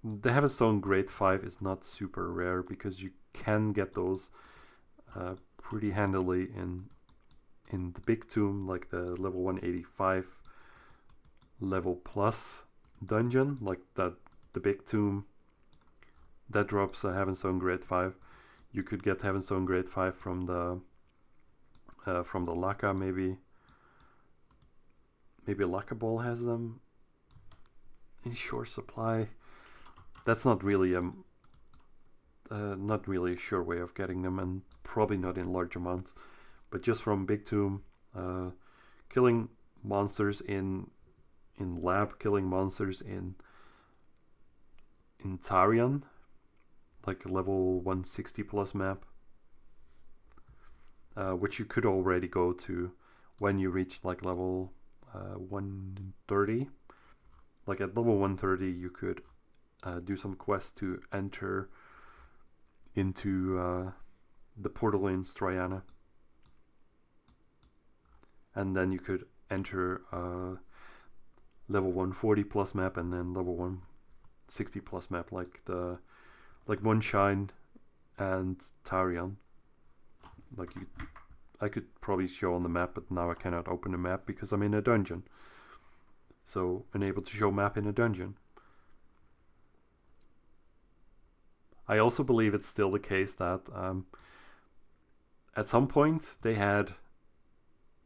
Heavenstone grade 5 is not super rare, because you can get those pretty handily in the big tomb, like the level 185 level plus dungeon, like that, the big tomb that drops a Heavenstone grade 5. You could get Heavenstone grade 5 from the Laka, maybe Laka Ball has them in short supply. That's not really a sure way of getting them, and probably not in large amounts. But just from Big Tomb, killing monsters in lab, killing monsters in Tarion, like a level 160 plus map, which you could already go to when you reach like level 130. Like at level 130 you could do some quests to enter into the portal in Striana, and then you could enter level 140 plus map, and then level 160 plus map, like Moonshine and Tarion. Like I could probably show on the map, but now I cannot open the map because I'm in a dungeon. So unable to show map in a dungeon. I also believe it's still the case that at some point they had,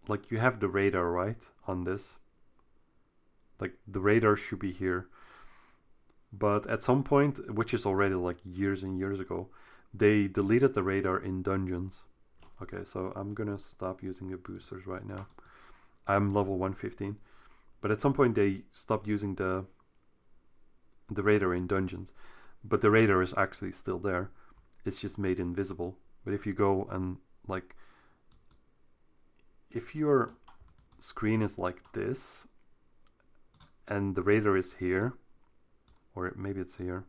like, you have the radar right on this, like the radar should be here, but at some point, which is already like years and years ago, they deleted the radar in dungeons. Okay, so I'm gonna stop using the boosters right now. I'm level 115, but at some point they stopped using the radar in dungeons, but the radar is actually still there. It's just made invisible. But if you go and, like, if your screen is like this and the radar is here, or maybe it's here,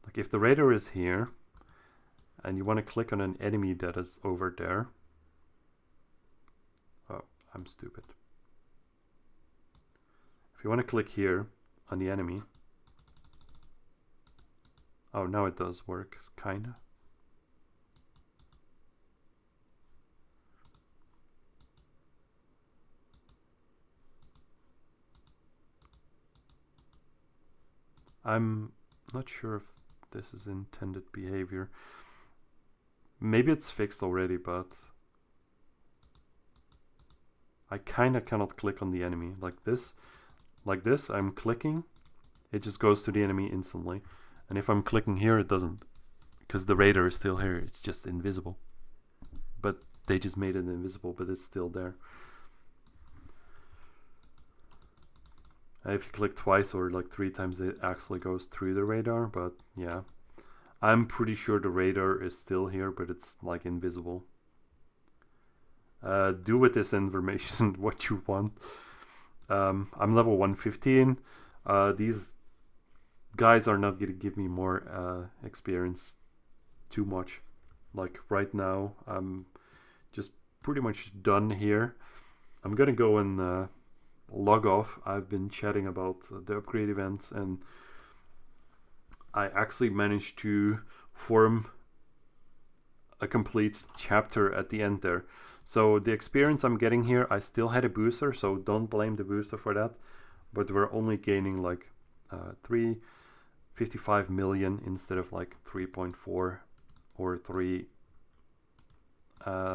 like if the radar is here and you want to click on an enemy that is over there, oh, I'm stupid. If you want to click here on the enemy, Oh, now it does work, kinda. I'm not sure if this is intended behavior. Maybe it's fixed already, but I kinda cannot click on the enemy. Like this, I'm clicking, it just goes to the enemy instantly. And if I'm clicking here, it doesn't, because the radar is still here, it's just invisible. But they just made it invisible, but it's still there. If you click twice or like 3 times, it actually goes through the radar, but yeah. I'm pretty sure the radar is still here, but it's like invisible. Do with this information what you want. I'm level 115. These guys are not gonna give me more experience too much. Like right now, I'm just pretty much done here. I'm gonna go and log off. I've been chatting about the upgrade events, and I actually managed to form a complete chapter at the end there. So the experience I'm getting here, I still had a booster, so don't blame the booster for that. But we're only gaining like 355 million instead of like 3.4 or 3,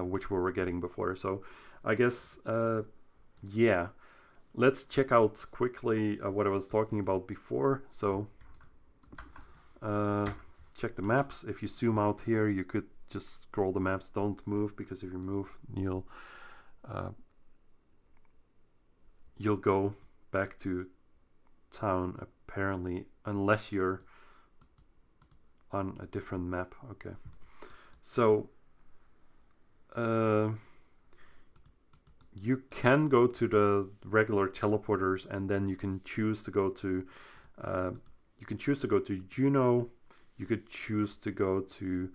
which we were getting before. So I guess, yeah. Let's check out quickly what I was talking about before. So check the maps. If you zoom out here, you could just scroll the maps. Don't move, because if you move, you'll go back to town apparently, unless you're on a different map. Okay, so you can go to the regular teleporters, and then you can choose to go to Juno. You could choose to go to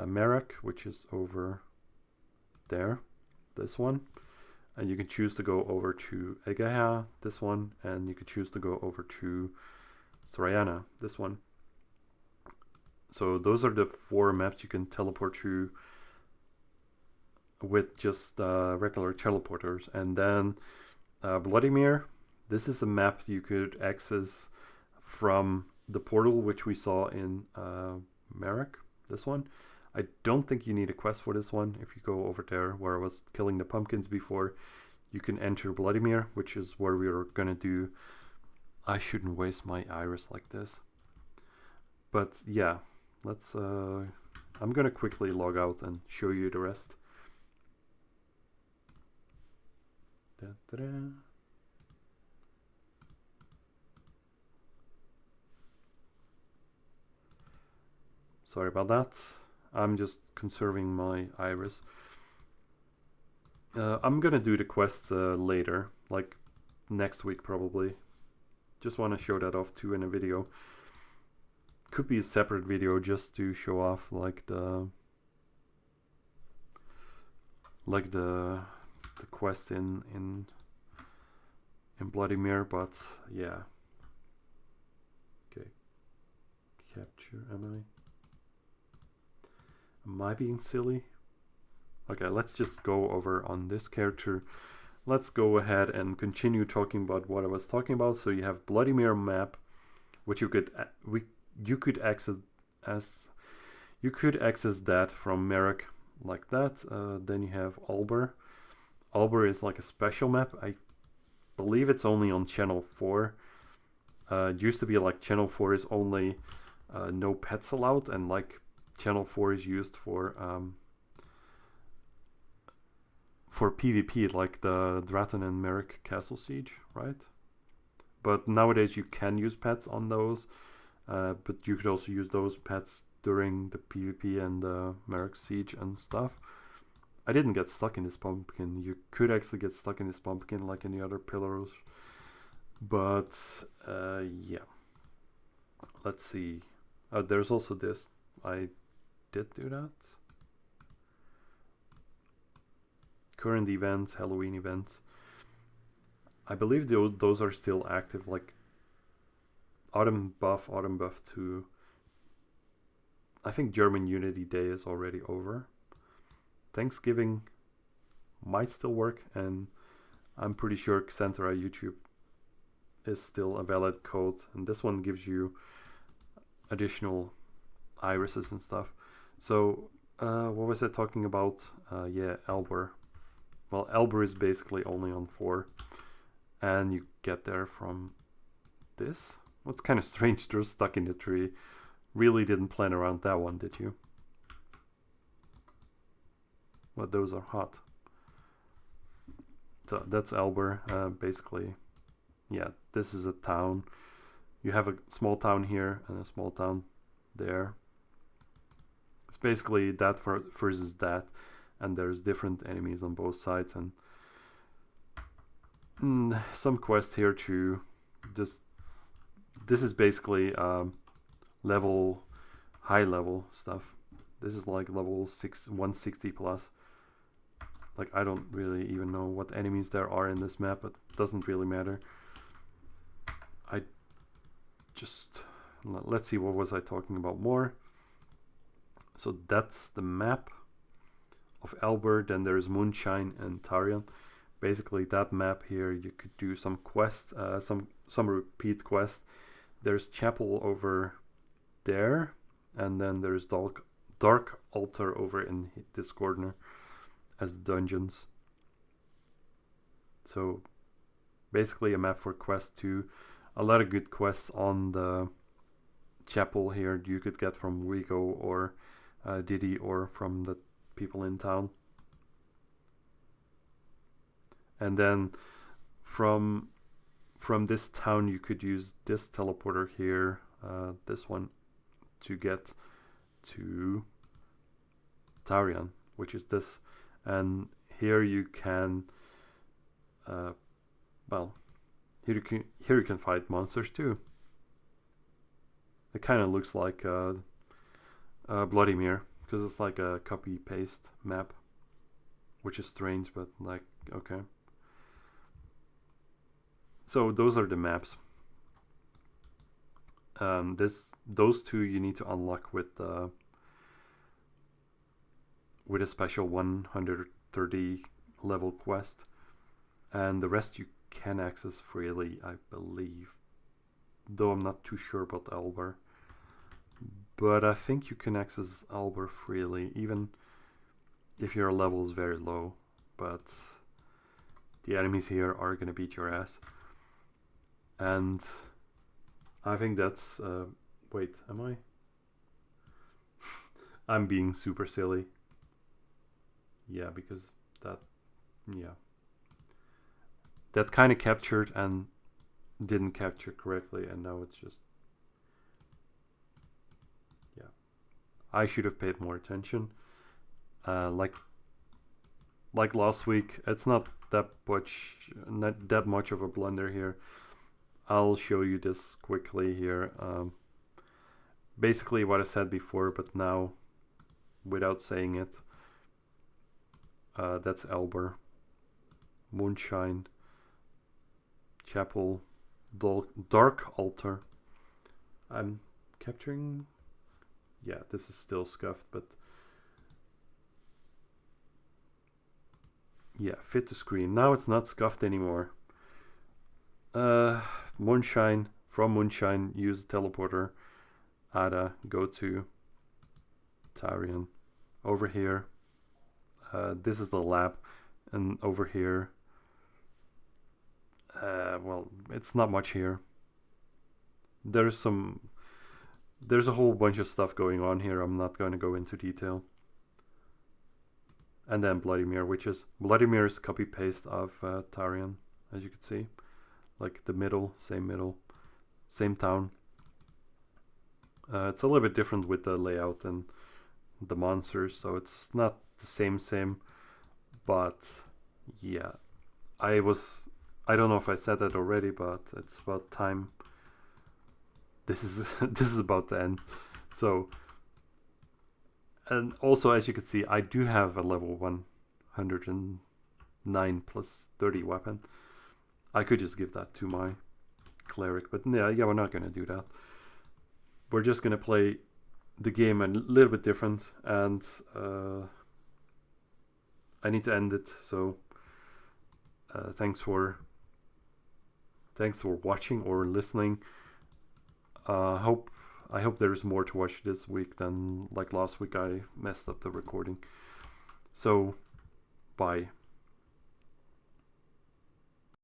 Merrick, which is over there, this one, and you can choose to go over to Egeha, this one, and you could choose to go over to Sorayana, this one. So those are the 4 maps you can teleport to with just regular teleporters. And then Vladimir, this is a map you could access from the portal, which we saw in Merrick, this one. I don't think you need a quest for this one. If you go over there where I was killing the pumpkins before, you can enter Vladimir, which is where we are gonna do. I shouldn't waste my iris like this, but yeah, let's I'm gonna quickly log out and show you the rest. Da-da-da. Sorry about that. I'm just conserving my iris. I'm gonna do the quest later, like next week probably. Just want to show that off too in a video. Could be a separate video just to show off like the quest in Vladimir, but yeah. Okay. Capture, am I being silly? Okay, let's just go over on this character. Let's go ahead and continue talking about what I was talking about. So you have Vladimir map, which you could access that from Merrick like that. Then you have Alber. Alber is like a special map. I believe it's only on channel 4. It used to be like channel 4 is only no pets allowed, and like channel 4 is used for PvP, like the Dratan and Merrick Castle Siege, right? But nowadays you can use pets on those, but you could also use those pets during the PvP and the Merrick Siege and stuff. I didn't get stuck in this pumpkin. You could actually get stuck in this pumpkin like in the other pillars. But yeah. Let's see. There's also this. I did do that. Current events, Halloween events. I believe those are still active, like Autumn buff 2. I think German Unity Day is already over. Thanksgiving might still work, and I'm pretty sure Xanthara YouTube is still a valid code, and this one gives you additional irises and stuff. So what was I talking about? Yeah, Elber. Well, Elber is basically only on 4, and you get there from this. What's kind of strange, they're stuck in the tree. Really didn't plan around that one, did you? Well, those are hot. So that's Elber, basically. Yeah, this is a town. You have a small town here and a small town there. It's basically that versus that, and there's different enemies on both sides, and some quest here too. This is basically high level stuff. This is like level 160 plus. Like, I don't really even know what enemies there are in this map, but it doesn't really matter. Let's see, what was I talking about more? So that's the map of Elber. Then there's Moonshine and Tarion. Basically that map here, you could do some quests, some repeat quests. There's Chapel over there, and then there's Dark Altar over in this corner as dungeons. So basically a map for quest 2. A lot of good quests on the chapel here you could get from Wigo or Diddy, or from the people in town. And then from this town you could use this teleporter here, this one, to get to Tarion, which is this. And here you can here you can fight monsters too. It kind of looks like Bloody Mirror, because it's like a copy paste map, which is strange, but like, okay. So those are the maps. Those two you need to unlock with a special 130 level quest, and the rest you can access freely, I believe, though I'm not too sure about Elber. But I think you can access Elber freely, even if your level is very low. But the enemies here are gonna beat your ass. And I think that's wait, am I? I'm being super silly. Yeah, because that kind of captured and didn't capture correctly, and now it's just, yeah, I should have paid more attention. Like last week, it's not that much of a blunder here. I'll show you this quickly here. Basically what I said before, but now without saying it. That's Elber, Moonshine, Chapel, Dark Altar. I'm capturing, yeah, this is still Scuffed, but yeah, fit to screen. Now it's not Scuffed anymore. Moonshine, from Moonshine, use the teleporter. Ada, go to Tarion. Over here, this is the lab, and over here, well, it's not much here. There's a whole bunch of stuff going on here. I'm not going to go into detail. And then Bloody Mirror, Bloody Mirror is copy paste of Tarion, as you can see, like the middle, same town. It's a little bit different with the layout and the monsters, so it's not the same, but yeah, I don't know if I said that already, but it's about time. This is about to end. So, and also, as you can see, I do have a level 109 plus 30 weapon. I could just give that to my cleric, but yeah, we're not gonna do that. We're just gonna play the game a little bit different, and I need to end it. So thanks for watching or listening. I hope there's more to watch this week than like last week. I messed up the recording. So bye.